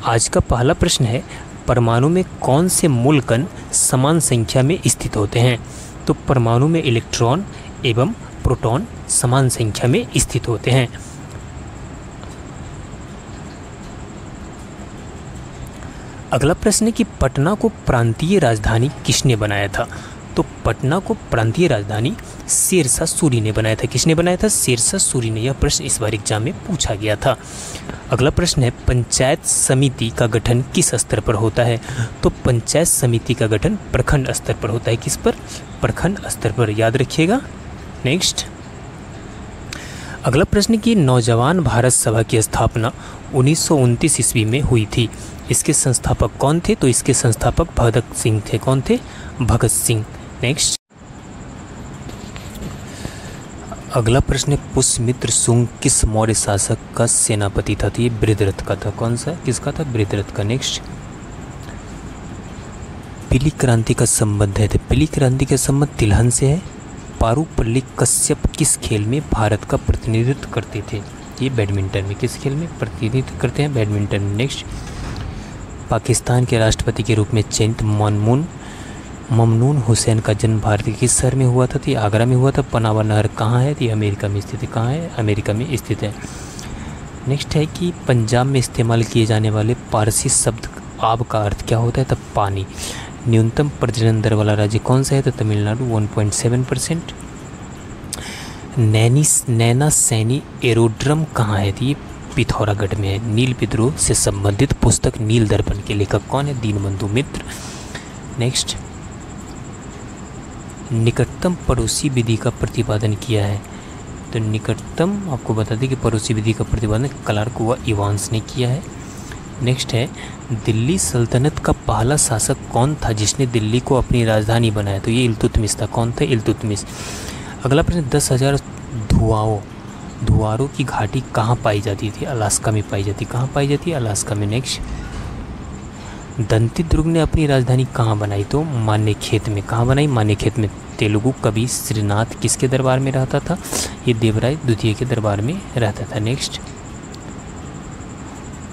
आज का पहला प्रश्न है, परमाणु में कौन से मूल कण समान संख्या में स्थित होते हैं? तो परमाणु में इलेक्ट्रॉन एवं प्रोटॉन समान संख्या में स्थित होते हैं। अगला प्रश्न है कि पटना को प्रांतीय राजधानी किसने बनाया था? तो पटना को प्रांतीय राजधानी शेरशाह सूरी ने बनाया था। किसने बनाया था? शेरशाह सूरी ने। यह प्रश्न इस बार एग्जाम में पूछा गया था। अगला प्रश्न है, पंचायत समिति का गठन किस स्तर पर होता है? तो पंचायत समिति का गठन प्रखंड स्तर पर होता है। किस पर? प्रखंड स्तर पर, याद रखिएगा। नेक्स्ट, अगला प्रश्न की नौजवान भारत सभा की स्थापना 1929 ईस्वी में हुई थी। इसके संस्थापक कौन थे? तो इसके संस्थापक भगत सिंह थे। कौन थे? भगत सिंह। नेक्स्ट, अगला प्रश्न, पुष्यमित्र शुंग किस मौर्य शासक का सेनापति था? तो ये बृहद्रथ का था। कौन सा? किसका था? बृहद्रथ का। नेक्स्ट, पीली क्रांति का संबंध है। तो पीली क्रांति का संबंध तिलहन से है। पारुपल्ली कश्यप किस खेल में भारत का प्रतिनिधित्व करते थे? ये बैडमिंटन में। किस खेल में प्रतिनिधित्व करते हैं? बैडमिंटन में। नेक्स्ट, पाकिस्तान के राष्ट्रपति के रूप में चयनित ममनून हुसैन का जन्म भारत के किस शहर में हुआ था? तो ये आगरा में हुआ था। पनामा नहर कहाँ है? तो ये अमेरिका में स्थित है। कहाँ है? अमेरिका में स्थित है। नेक्स्ट है कि पंजाब में इस्तेमाल किए जाने वाले पारसी शब्द आब का अर्थ क्या होता है? तो पानी। न्यूनतम प्रजनन दर वाला राज्य कौन सा है? तो तमिलनाडु 1.7%। नैना सैनी एरोड्रम कहाँ है? तो ये पिथौरागढ़ में है। नील विद्रोह से संबंधित पुस्तक नील दर्पण के लेखक कौन है? दीनबंधु मित्र। नेक्स्ट, निकटतम पड़ोसी विधि का प्रतिपादन किया है। तो निकटतम, आपको बता दें कि पड़ोसी विधि का प्रतिपादन क्लार्क व इवांस ने किया है। नेक्स्ट है, दिल्ली सल्तनत का पहला शासक कौन था जिसने दिल्ली को अपनी राजधानी बनाया? तो ये इल्तुतमिश था। कौन था? इल्तुतमिश। अगला प्रश्न, 10,000 धुआरों की घाटी कहाँ पाई जाती थी? अलास्का में पाई जाती। कहाँ पाई जाती है? अलास्का में। नेक्स्ट, दंती दुर्ग ने अपनी राजधानी कहाँ बनाई? तो मान्यखेत में। कहाँ बनाई? मान्यखेत में। तेलुगु कवि श्रीनाथ किसके दरबार में रहता था? ये देवराय द्वितीय के दरबार में रहता था। नेक्स्ट,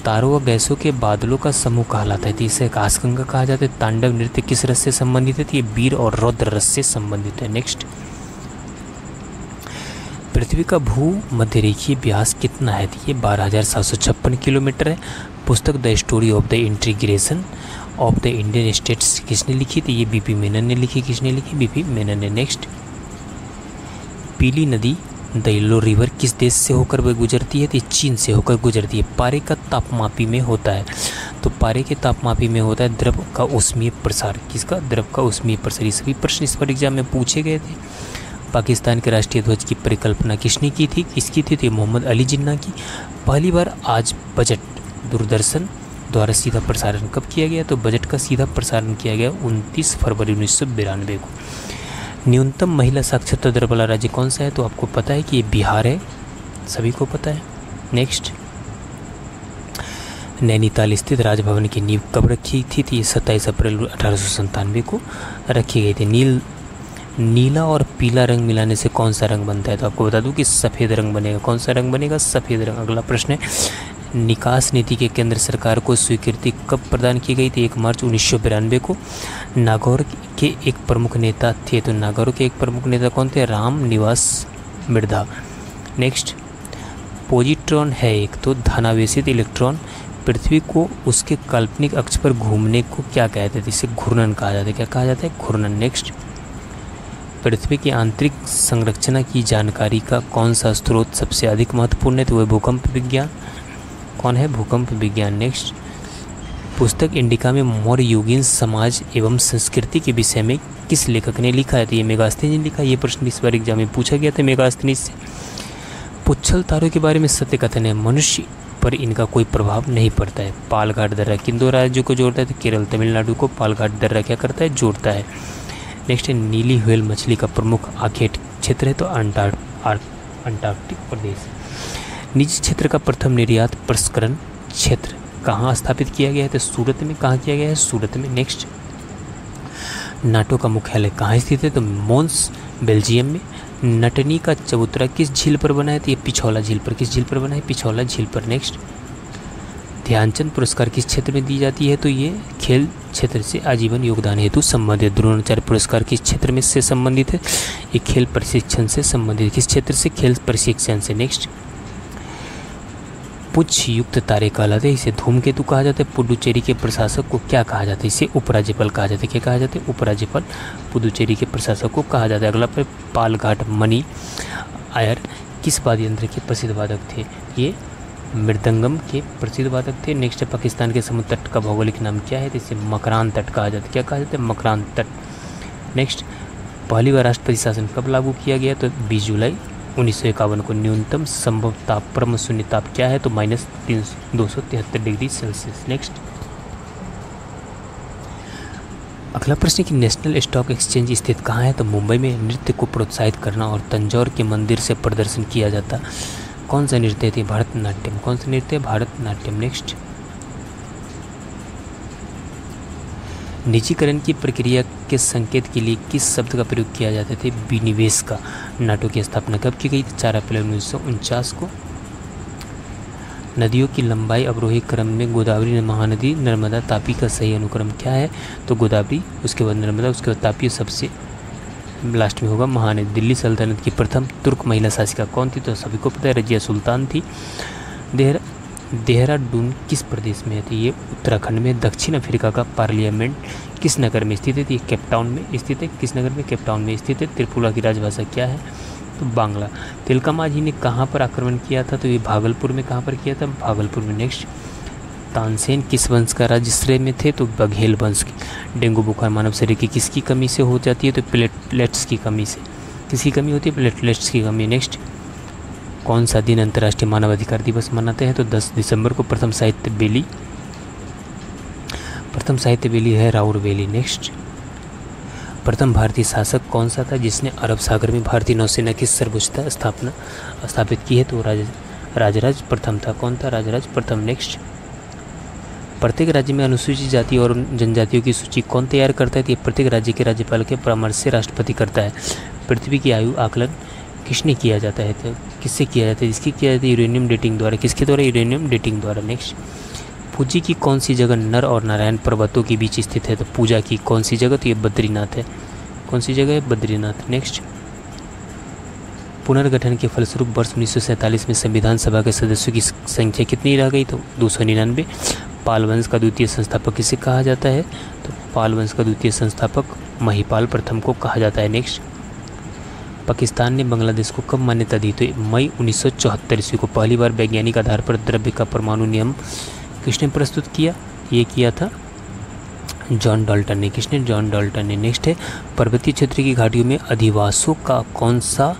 तारों व गैसों के बादलों का समूह कहलाता है। तो इसे आकाशगंगा कहा जाता है। तांडव नृत्य किस रस से संबंधित है? तो ये वीर और रौद्र रस से संबंधित है। नेक्स्ट, पृथ्वी का भू मध्यरेखीय व्यास कितना है? तो ये 12,756 किलोमीटर है। पुस्तक the story of the integration of the Indian states किसने लिखी? तो ये बीपी मेनन ने लिखी। किसने लिखी? बीपी मेनन ने। नेक्स्ट, पीली नदी द येलो रिवर किस देश से होकर वह गुजरती है? तो चीन से होकर गुजरती है। पारे का तापमापी में होता है। तो पारे के तापमापी में होता है द्रव का ऊष्मीय प्रसार। किसका? द्रव का ऊष्मीय प्रसार। ये सभी प्रश्न इस पर एग्जाम में पूछे गए थे। पाकिस्तान के राष्ट्रीय ध्वज की परिकल्पना किसने की थी? किसकी थी? तो मोहम्मद अली जिन्ना की। पहली बार आज बजट दूरदर्शन द्वारा सीधा प्रसारण कब किया गया? तो बजट का सीधा प्रसारण किया गया 29 फरवरी 1992 को। न्यूनतम महिला साक्षरता दर वाला राज्य कौन सा है? तो आपको पता है कि ये बिहार है। सभी को पता है। नेक्स्ट, नैनीताल स्थित राजभवन की नींव कब रखी थी? तो ये 27 अप्रैल 1897 को रखी गई थी। नीला और पीला रंग मिलाने से कौन सा रंग बनता है? तो आपको बता दूं कि सफ़ेद रंग बनेगा। कौन सा रंग बनेगा? सफ़ेद रंग। अगला प्रश्न है, निकास नीति के केंद्र सरकार को स्वीकृति कब प्रदान की गई थी? 1 मार्च 1992 को। नागौर के एक प्रमुख नेता थे। तो नागौर के एक प्रमुख नेता कौन थे? राम निवास मिर्धा। नेक्स्ट, पॉजिट्रॉन है एक। तो धनावेशित इलेक्ट्रॉन पृथ्वी को उसके काल्पनिक अक्ष पर घूमने को क्या कहते थे? इसे घूर्णन कहा जाता है। क्या कहा जाता है? घूर्णन। नेक्स्ट, पृथ्वी की आंतरिक संरचना की जानकारी का कौन सा स्रोत सबसे अधिक महत्वपूर्ण है? तो वह भूकंप विज्ञान। कौन है? भूकंप विज्ञान। नेक्स्ट, पुस्तक इंडिका में मौर्य युगीन समाज एवं संस्कृति के विषय में किस लेखक ने लिखा है? तो ये मेगास्थनीज ने लिखा। ये प्रश्न इस बार एग्जाम में पूछा गया था मेगास्थनीज से। पुच्छल तारों के बारे में सत्य कथन है, मनुष्य पर इनका कोई प्रभाव नहीं पड़ता है। पालघाट दर्रा किन दो राज्यों को जोड़ता है? तो केरल तमिलनाडु को पालघाट दर्रा क्या करता है? जोड़ता है। नेक्स्ट है, नीली व्हेल मछली का प्रमुख आखेट क्षेत्र है। तो अंटार्कटिक प्रदेश। निजी क्षेत्र का प्रथम निर्यात प्रसंस्करण क्षेत्र कहाँ स्थापित किया गया है? तो सूरत में। कहाँ किया गया है? सूरत में। नेक्स्ट, नाटो का मुख्यालय कहाँ स्थित है? तो मोन्स बेल्जियम में। नटनी का चबूतरा किस झील पर बना है? तो ये पिछौला झील पर। किस झील पर बना है? पिछौला झील पर। नेक्स्ट, ध्यानचंद पुरस्कार किस क्षेत्र में दी जाती है? तो ये खेल क्षेत्र से आजीवन योगदान हेतु संबंधित। द्रोणाचार्य पुरस्कार किस क्षेत्र में से संबंधित है? ये खेल प्रशिक्षण से संबंधित। किस क्षेत्र से? खेल प्रशिक्षण से। नेक्स्ट, पुच्छ युक्त तारे कहलाते हैं, इसे धूमकेतु कहा जाता है। पुडुचेरी के प्रशासक को क्या कहा जाता है? इसे उपराज्यपाल कहा जाता है। क्या कहा जाता है? उपराज्यपाल पुडुचेरी के प्रशासक को कहा जाता है। अगला पर पालघाट मणि आयर किस वाद्य यंत्र के प्रसिद्ध वादक थे? ये मृदंगम के प्रसिद्ध वादक थे। नेक्स्ट है, पाकिस्तान के समुद्र तट का भौगोलिक नाम क्या है? तो इसे मकरान तट कहा जाता है। क्या कहा जाता है? मकरान तट। नेक्स्ट, पहली बार राष्ट्रपति शासन कब लागू किया गया? तो 20 जुलाई 1951 को। न्यूनतम संभव ताप परम शून्य ताप क्या है? तो -273 डिग्री सेल्सियस। नेक्स्ट, अगला प्रश्न कि नेशनल स्टॉक एक्सचेंज स्थित कहाँ है? तो मुंबई में। नृत्य को प्रोत्साहित करना और तंजौर के मंदिर से प्रदर्शन किया जाता कौन सा नृत्य थी? भरतनाट्यम। कौन सा नृत्य? भरतनाट्यम। नेक्स्ट, निजीकरण की प्रक्रिया के संकेत के लिए किस शब्द का प्रयोग किया जाता था? विनिवेश का। नाटो की स्थापना कब की गई थी? 4 अप्रैल 1949 को। नदियों की लंबाई अवरोही क्रम में गोदावरी, महानदी, नर्मदा, तापी का सही अनुक्रम क्या है? तो गोदावरी, उसके बाद नर्मदा, उसके बाद तापी, सबसे लास्ट में होगा महानदी। दिल्ली सल्तनत की प्रथम तुर्क महिला शासिका कौन थी? तो सभी को पता है, रजिया सुल्तान थी। देहरादून किस प्रदेश में है? तो ये उत्तराखंड में। दक्षिण अफ्रीका का पार्लियामेंट किस नगर में स्थित है? तो ये केपटाउन में स्थित है। किस नगर में? केपटाउन में स्थित है। त्रिपुरा की राजभाषा क्या है? तो बांग्ला। तिलका मांझी ने कहाँ पर आक्रमण किया था? तो ये भागलपुर में। कहाँ पर किया था? भागलपुर में। नेक्स्ट, तानसेन किस वंश का राज्यश्रेय में थे? तो बघेल वंश के। डेंगू बुखार मानव शरीर की किसकी कमी से हो जाती है? तो प्लेटलेट्स की कमी से। किसकी कमी होती है? प्लेटलेट्स की कमी। नेक्स्ट, कौन सा दिन अंतर्राष्ट्रीय मानवाधिकार दिवस मनाते हैं? तो 10 दिसंबर को। प्रथम साहित्य बेली है राउर वेली। नेक्स्ट, प्रथम भारतीय शासक कौन सा था जिसने अरब सागर में भारतीय नौसेना की सर्वोच्च स्थापित की है? तो राजराज प्रथम था। कौन था? राजराज प्रथम। नेक्स्ट, प्रत्येक राज्य में अनुसूचित जाति और जनजातियों की सूची कौन तैयार करता है? तो ये प्रत्येक राज्य के राज्यपाल के परामर्श से राष्ट्रपति करता है। पृथ्वी की आयु आकलन किसने किया जाता है? तो किससे किया जाता है? इसकी किया जाता है यूरेनियम डेटिंग द्वारा। किसके द्वारा? यूरेनियम डेटिंग द्वारा। नेक्स्ट, पूजी की कौन सी जगह नर और नारायण पर्वतों के बीच स्थित है? तो पूजा की कौन सी जगह? तो ये बद्रीनाथ है। कौन सी जगह है? बद्रीनाथ। नेक्स्ट, पुनर्गठन के फलस्वरूप वर्ष 1947 में संविधान सभा के सदस्यों की संख्या कितनी रह गई? तो 299। पाल वंश का द्वितीय संस्थापक किसे कहा जाता है? तो पाल वंश का द्वितीय संस्थापक महिपाल प्रथम को कहा जाता है। नेक्स्ट, पाकिस्तान ने बांग्लादेश को कब मान्यता दी? तो मई 1974 ईस्वी को। पहली बार वैज्ञानिक आधार पर द्रव्य का परमाणु नियम किसने प्रस्तुत किया? ये किया था जॉन डाल्टन ने। किसने? जॉन डाल्टन ने। नेक्स्ट है, पर्वतीय क्षेत्र की घाटियों में अधिवासों का कौन सा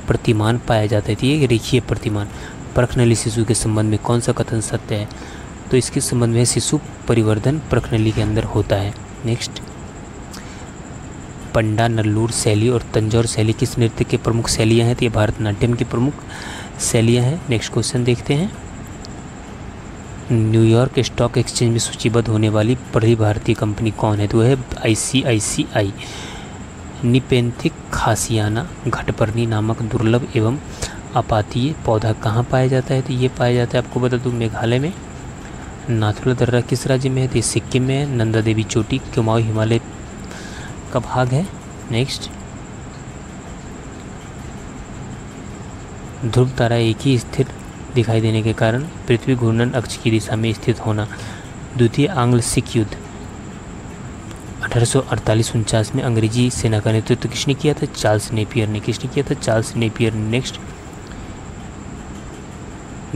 प्रतिमान पाया जाता है? तो ये रेखीय प्रतिमान। परखनली शिशु के संबंध में कौन सा कथन सत्य है? तो इसके संबंध में शिशु परिवर्धन परखनली के अंदर होता है। नेक्स्ट, पंडा, नल्लूर शैली और तंजौर शैली किस नृत्य के प्रमुख शैलियाँ हैं? तो ये भरतनाट्यम की प्रमुख शैलियाँ हैं। नेक्स्ट क्वेश्चन देखते हैं, न्यूयॉर्क स्टॉक एक्सचेंज में सूचीबद्ध होने वाली पहली भारतीय कंपनी कौन है? तो है ICICI। निपेंथिक खासियाना घटपर्णी नामक दुर्लभ एवं आपातीय पौधा कहाँ पाया जाता है? तो ये पाया जाता है, आपको बता दूँ, मेघालय में। नाथुला दर्रा किस राज्य में है? तो सिक्किम में है। नंदा देवी चोटी कुमाऊं हिमालय का भाग है। नेक्स्ट, ध्रुव तारा एक ही स्थिर दिखाई देने के कारण पृथ्वी घूर्णन अक्ष की दिशा में स्थित होना। द्वितीय आंग्ल सिख युद्ध 1848-49 में अंग्रेजी सेना का नेतृत्व किसने किया था? चार्ल्स नेपियर ने। किसने किया था? चार्ल्स नेपियर ने। नेक्स्ट,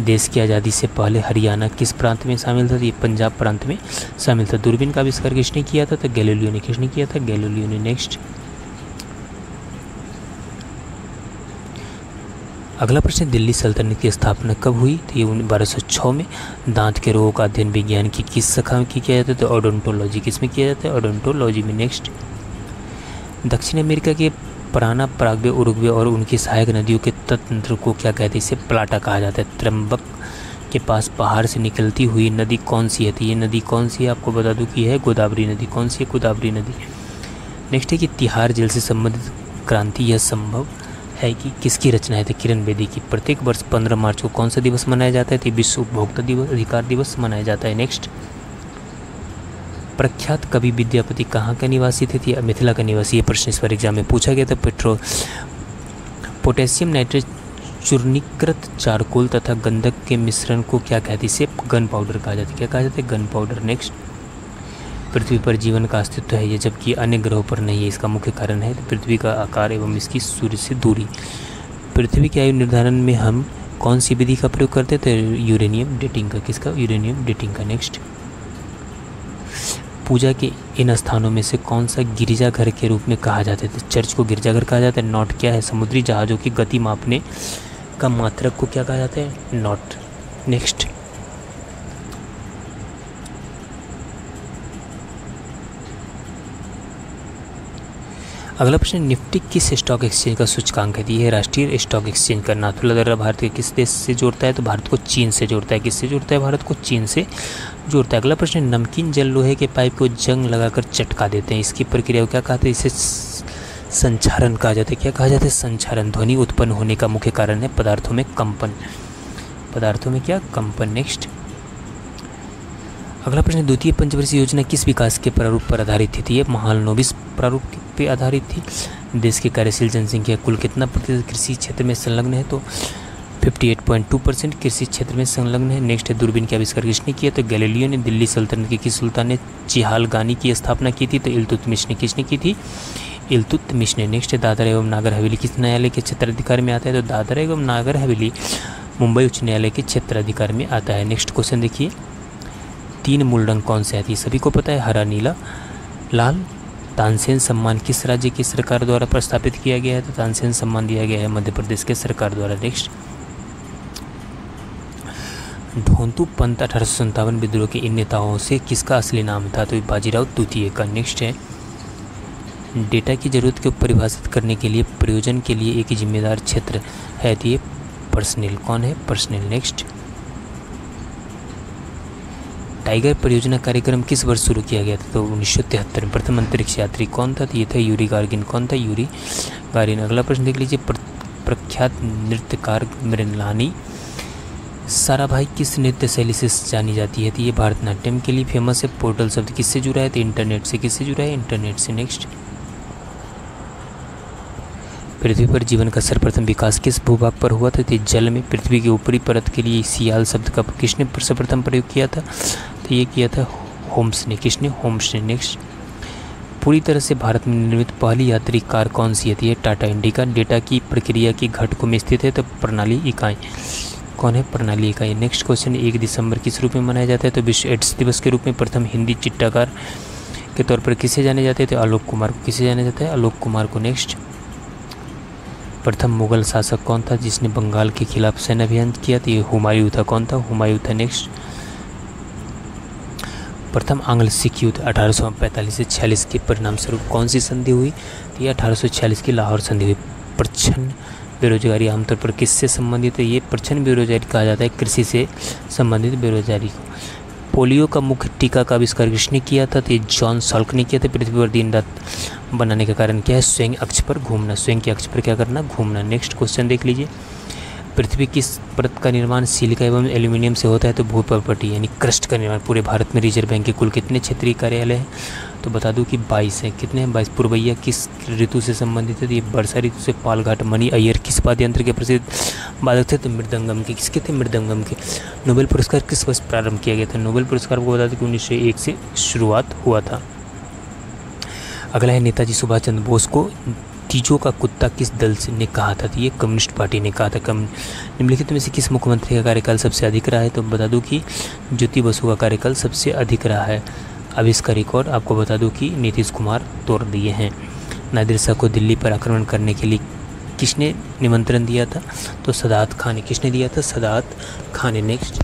देश की आज़ादी से पहले हरियाणा किस प्रांत में शामिल था? ये पंजाब प्रांत में शामिल था। दूरबीन का आविष्कार किसने किया था? तो गैलीलियो ने। किसने किया था? गैलीलियो ने। नेक्स्ट, अगला प्रश्न, दिल्ली सल्तनत की स्थापना कब हुई? तो ये 1206 में। दांत के रोगों का अध्ययन विज्ञान की किस शाखा में किया जाता है? तो ओडोंटोलॉजी। किस में किया जाता है? ओडोंटोलॉजी में। नेक्स्ट, दक्षिण अमेरिका के पराना, पराग्वे, उरुग्वे और उनकी सहायक नदियों के तंत्र को क्या कहते हैं? इसे प्लाटा कहा जाता है। त्र्यंबक के पास पहाड़ से निकलती हुई नदी कौन सी है? तो ये नदी कौन सी है? आपको बता दूं कि है गोदावरी नदी। कौन सी है? गोदावरी नदी। नेक्स्ट है कि तिहाड़ जेल से संबंधित क्रांति यह संभव है कि किसकी रचना है? तो किरण बेदी की। प्रत्येक वर्ष 15 मार्च को कौन सा दिवस मनाया जाता है? तो विश्व उपभोक्ता दिवस अधिकार दिवस मनाया जाता है। नेक्स्ट, प्रख्यात कवि विद्यापति कहाँ का निवासी थे? मिथिला का निवासी। ये प्रश्न इस बार एग्जाम में पूछा गया था। पोटेशियम नाइट्रेट चूर्णीकृत चारकोल तथा गंधक के मिश्रण को क्या कहते हैं? इसे गन पाउडर कहा जाता है। क्या कहा जाता है? Gun powder. नेक्स्ट, पृथ्वी पर जीवन का अस्तित्व है ये जबकि अन्य ग्रहों पर नहीं है, इसका मुख्य कारण है तो पृथ्वी का आकार एवं इसकी सूर्य से दूरी। पृथ्वी की आयु निर्धारण में हम कौन सी विधि का प्रयोग करते थे? यूरेनियम डेटिंग का। किसका? यूरेनियम डेटिंग का। नेक्स्ट, पूजा के इन स्थानों में से कौन सा गिरजाघर के रूप में कहा जाता है? चर्च को गिरजाघर कहा जाता है। नॉट क्या है? समुद्री जहाज़ों की गति मापने का मात्रक को क्या कहा जाता है? नॉट। नेक्स्ट, अगला प्रश्न, निफ्टी किस स्टॉक एक्सचेंज का सूचकांक है? ये है राष्ट्रीय स्टॉक एक्सचेंज का। नाथुला दर्रा भारत के किस देश से जोड़ता है? तो भारत को चीन से जोड़ता है। किससे जोड़ता है? भारत को चीन से जोड़ता है। अगला प्रश्न, नमकीन जल लोहे के पाइप को जंग लगाकर चटका देते हैं, इसकी प्रक्रिया को क्या कहते हैं? इसे संचारण कहा जाता है। क्या कहा जाता है? संचारण। ध्वनि उत्पन्न होने का मुख्य कारण है पदार्थों में कंपन। पदार्थों में क्या? कंपन। नेक्स्ट, अगला प्रश्न, द्वितीय पंचवर्षीय योजना किस विकास के प्रारूप पर आधारित थी? ये महालनोबिस प्रारूप पे आधारित थी। देश की कार्यशील जनसंख्या कुल कितना प्रतिशत कृषि क्षेत्र में संलग्न है? तो 58.2% कृषि क्षेत्र में संलग्न है। नेक्स्ट है, दूरबीन का आविष्कार किसने किया? तो गैलीलियो ने। दिल्ली सल्तनत के किस सुल्तान ने चिहालगानी की स्थापना की थी? तो इल्तुतमिश ने। किसने की थी? इल्तुतमिश ने। नेक्स्ट है, दादरा एवं नागर हवेली किस न्यायालय के क्षेत्राधिकार में आता है? तो दादरा एवं नागर हवेली मुंबई उच्च न्यायालय के क्षेत्राधिकार में आता है। नेक्स्ट क्वेश्चन देखिए, 3 मूल रंग कौन से आती है? सभी को पता है, हरा, नीला, लाल। तानसेन सम्मान किस राज्य की सरकार द्वारा प्रस्तावित किया गया है? तो तानसेन सम्मान दिया गया है मध्य प्रदेश के सरकार द्वारा। नेक्स्ट, ढोंतू पंत 1857 विद्रोह के इन नेताओं से किसका असली नाम था? तो बाजीराव द्वितीय का। नेक्स्ट है, डेटा की जरूरत को परिभाषित करने के लिए प्रयोजन के लिए एक जिम्मेदार क्षेत्र है, तो ये पर्सनल। कौन है? पर्सनल। नेक्स्ट, टाइगर परियोजना कार्यक्रम किस वर्ष शुरू किया गया था? तो 1973 में। प्रथम अंतरिक्ष यात्री कौन था? तो ये था यूरी गार्गिन। कौन था? Yuri Gagarin. अगला प्रश्न देख लीजिए, प्रख्यात नृत्यकार मृणालिनी साराभाई किस नृत्य शैली से जानी जाती है? तो ये भारतनाट्यम के लिए फेमस है। पोर्टल शब्द किससे जुड़ा है? तो इंटरनेट से। किससे जुड़ा है? इंटरनेट से। नेक्स्ट, पृथ्वी पर जीवन का सर्वप्रथम विकास किस भूभाग पर हुआ था? तो जल में। पृथ्वी की ऊपरी परत के लिए सियाल शब्द का किसने सर्वप्रथम प्रयोग किया था? तो ये किया था होम्स ने। किसने? होम्स ने। नेक्स्ट, पूरी तरह से भारत में निर्मित पहली यात्री कार कौन सी है? टाटा इंडिका। डेटा की प्रक्रिया की घटकों में स्थित है तो प्रणाली इकाई। कौन है? प्रणाली इकाई। नेक्स्ट क्वेश्चन, 1 दिसंबर किस रूप में मनाया जाता है? तो विश्व एड्स दिवस के रूप में। प्रथम हिंदी चिट्ठाकार के तौर पर किसे जाने जाते हैं? तो आलोक कुमार को। किसे जाने जाता है? आलोक कुमार को। नेक्स्ट, प्रथम मुगल शासक कौन था जिसने बंगाल के खिलाफ सैन्य अभियान किया? तो ये हुमायूं था। कौन था? हुमायूं था। नेक्स्ट, प्रथम आंग्ल सिख युद्ध 1845 से 46 के परिणाम स्वरूप कौन सी संधि हुई? तो ये 1846 की लाहौर संधि हुई। प्रच्छन्न बेरोजगारी आमतौर पर किससे संबंधित है? ये प्रच्छन्न बेरोजगारी कहा जाता है कृषि से संबंधित बेरोजगारी को। पोलियो का मुख्य टीका का आविष्कार किसने किया था? तो ये जॉन साल्क ने किया था। पृथ्वी पर दिन रात बनाने का कारण क्या है? स्वयं अक्ष पर घूमना। स्वयं के अक्ष पर क्या करना? घूमना। नेक्स्ट क्वेश्चन देख लीजिए, पृथ्वी की परत का निर्माण सिलिका एवं एल्यूमिनियम से होता है? तो भूपर्पटी यानी क्रस्ट का निर्माण। पूरे भारत में रिजर्व बैंक के कुल कितने क्षेत्रीय कार्यालय हैं? तो बता दूं कि 22 है। कितने हैं? 22। पूर्वैया किस ऋतु से संबंधित है? तो ये वर्षा ऋतु से। पालघाट। मणि अय्यर किस वाद्य यंत्र के प्रसिद्ध वादक थे? तो मृदंगम के। किसके थे? मृदंगम के। नोबेल पुरस्कार किस वर्ष प्रारंभ किया गया था? नोबेल पुरस्कार को बता दें कि 1901 से शुरुआत हुआ था। अगला है, नेताजी सुभाष चंद्र बोस को तीजों का कुत्ता किस दल से ने कहा था? तो ये कम्युनिस्ट पार्टी ने कहा था। निम्नलिखित में से किस मुख्यमंत्री का कार्यकाल सबसे अधिक रहा है? तो बता दूं कि ज्योति बसु का कार्यकाल सबसे अधिक रहा है। अब इसका रिकॉर्ड आपको बता दूं कि नीतीश कुमार तोड़ दिए हैं। नादिर शाह को दिल्ली पर आक्रमण करने के लिए किसने निमंत्रण दिया था? तो सदात खान ने। किसने दिया था? सदात खान ने। नेक्स्ट,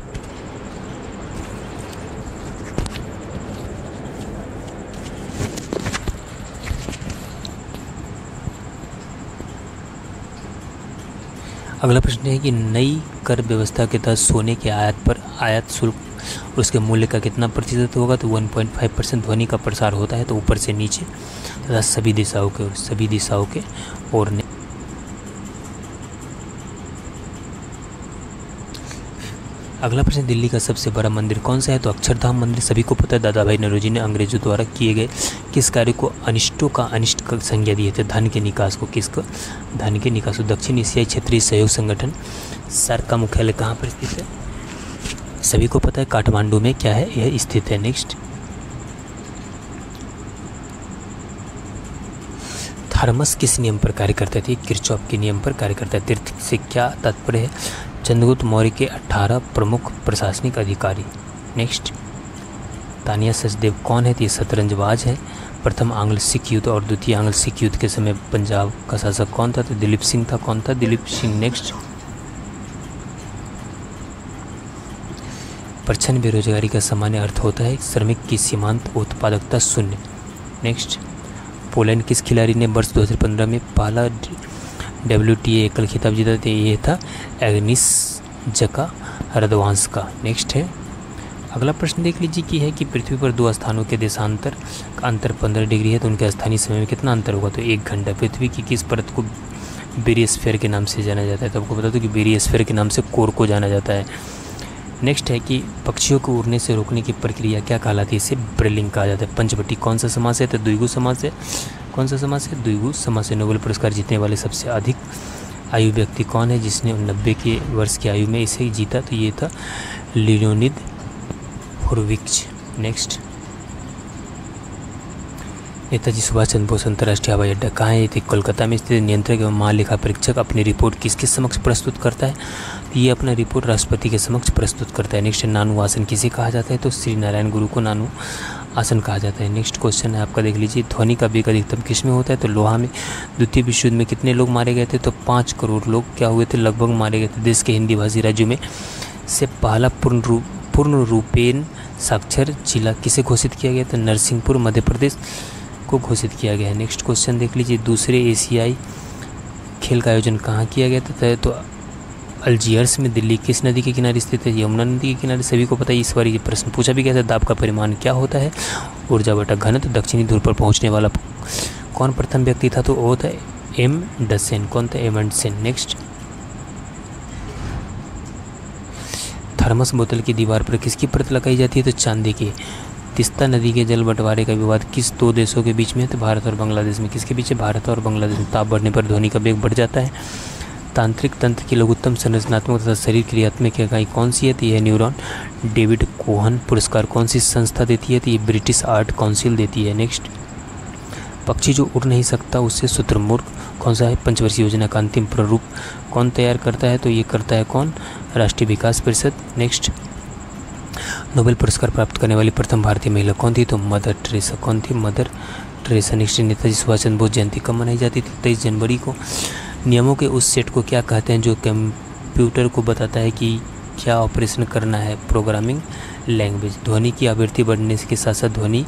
अगला प्रश्न है कि नई कर व्यवस्था के तहत सोने के आयात पर आयात शुल्क और उसके मूल्य का कितना प्रतिशत होगा? तो 1.5% ध्वनि का प्रसार होता है, तो ऊपर से नीचे तथा सभी दिशाओं के और अगला प्रश्न, दिल्ली का सबसे बड़ा मंदिर कौन सा है? तो अक्षरधाम मंदिर सभी को पता है। दादा भाई नौरोजी ने अंग्रेजों द्वारा किए गए किस कार्य को अनिष्टों का अनिष्ट का संज्ञा दिए थे? धन के निकास को। किसको? धन के निकास को। दक्षिण एशियाई क्षेत्रीय सहयोग संगठन सार्क का मुख्यालय कहाँ पर स्थित है? सभी को पता है काठमांडू में क्या है, यह स्थित है। नेक्स्ट, थर्मस किस नियम पर कार्य करते थे? किरचॉफ के नियम पर कार्य करता है। तीर्थ से क्या तात्पर्य है? चंद्रगुप्त मौर्य के 18 प्रमुख प्रशासनिक अधिकारी। नेक्स्ट, तानिया सचदेव कौन है? तो ये शतरंजबाज है। प्रथम आंग्ल सिख युद्ध और द्वितीय आंग्ल सिख युद्ध के समय पंजाब का शासक कौन था? तो दिलीप सिंह था। कौन था? दिलीप सिंह। नेक्स्ट, प्रच्छन्न बेरोजगारी का सामान्य अर्थ होता है श्रमिक की सीमांत उत्पादकता शून्य। नेक्स्ट, पोलैंड किस खिलाड़ी ने वर्ष 2015 में पहला WTA एकल खिताब जीता था? ये था एग्निसजका रदवांस्का। नेक्स्ट है, अगला प्रश्न देख लीजिए कि है कि पृथ्वी पर दो स्थानों के देशांतर का अंतर 15 डिग्री है तो उनके स्थानीय समय में कितना अंतर होगा? तो 1 घंटा। पृथ्वी की किस परत को बेरियोस्फीयर के नाम से जाना जाता है? तो आपको बता दो कि बेरियोस्फीयर के नाम से कोर को जाना जाता है। नेक्स्ट है कि पक्षियों को उड़ने से रोकने की प्रक्रिया क्या कहलाती है? इसे ब्रेलिंग कहा जाता है। पंचवटी कौन सा समास है? तो द्विगु समास है। कौन सा समास है? द्विगु समास है। नोबेल पुरस्कार जीतने वाले सबसे अधिक आयु व्यक्ति कौन है जिसने 90 के वर्ष की आयु में इसे जीता? तो ये था लियोनिद हॉर्विट्ज। नेक्स्ट, नेताजी सुभाष चंद्र बोस अंतर्राष्ट्रीय हवाई अड्डा कहाँ है? ये कोलकाता में स्थित। नियंत्रक एवं महालेखा परीक्षक अपनी रिपोर्ट किसके समक्ष प्रस्तुत करता है? तो ये अपना रिपोर्ट राष्ट्रपति के समक्ष प्रस्तुत करता है। नेक्स्ट, नानू आसन किसे कहा जाता है? तो श्री नारायण गुरु को नानू आसन कहा जाता है। नेक्स्ट क्वेश्चन है आपका, देख लीजिए, ध्वनि का वेग अधिकतम किस में होता है? तो लोहा में। द्वितीय विश्व युद्ध में कितने लोग मारे गए थे? तो 5 करोड़ लोग क्या हुए थे? लगभग मारे गए थे। देश के हिंदी भाषी राज्यों में से पहला पूर्ण रूपेण साक्षर जिला किसे घोषित किया गया? तो नरसिंहपुर मध्य प्रदेश को घोषित किया गया है। नेक्स्ट क्वेश्चन देख लीजिए, दूसरे एशियाई खेल का आयोजन कहाँ किया गया था? तो अल्जीयर्स में। दिल्ली किस नदी के किनारे स्थित है? यमुना नदी के किनारे। सभी को पता है। इस बार ये प्रश्न पूछा भी गया था। दाब का परिमाण क्या होता है? ऊर्जा बटा घनत्व। दक्षिणी ध्रुव पर पहुंचने वाला कौन प्रथम व्यक्ति था? तो वो था एमंडसेन। कौन था? एमंडसेन। नेक्स्ट, थर्मस बोतल की दीवार पर किसकी परत लगाई जाती है? तो चांदी की। तीस्ता नदी के जल बंटवारे का विवाद किस 2 देशों के बीच में है? तो भारत और बांग्लादेश में। किसके बीच है? भारत और बांग्लादेश में। ताप बढ़ने पर ध्वनि का वेग बढ़ जाता है। तांत्रिक तंत्र की लघुत्तम संरचनात्मक तथा शरीर क्रियात्मक इकाई कौन सी है? तो यह न्यूरॉन। डेविड कोहन पुरस्कार कौन सी संस्था देती है? तो ये ब्रिटिश आर्ट काउंसिल देती है। नेक्स्ट, पक्षी जो उड़ नहीं सकता उससे शुतुरमुर्ग कौन सा है? पंचवर्षीय योजना का अंतिम प्रारूप कौन तैयार करता है? तो ये करता है कौन? राष्ट्रीय विकास परिषद। नेक्स्ट, नोबेल पुरस्कार प्राप्त करने वाली प्रथम भारतीय महिला कौन थी? तो मदर टेरेसा। कौन थी? Mother Teresa. Next, Netaji Subhas Chandra Bose जयंती कब मनाई जाती थी? 23 जनवरी को। नियमों के उस सेट को क्या कहते हैं जो कंप्यूटर को बताता है कि क्या ऑपरेशन करना है? Programming language. ध्वनि की आवृत्ति बढ़ने के साथ साथ ध्वनि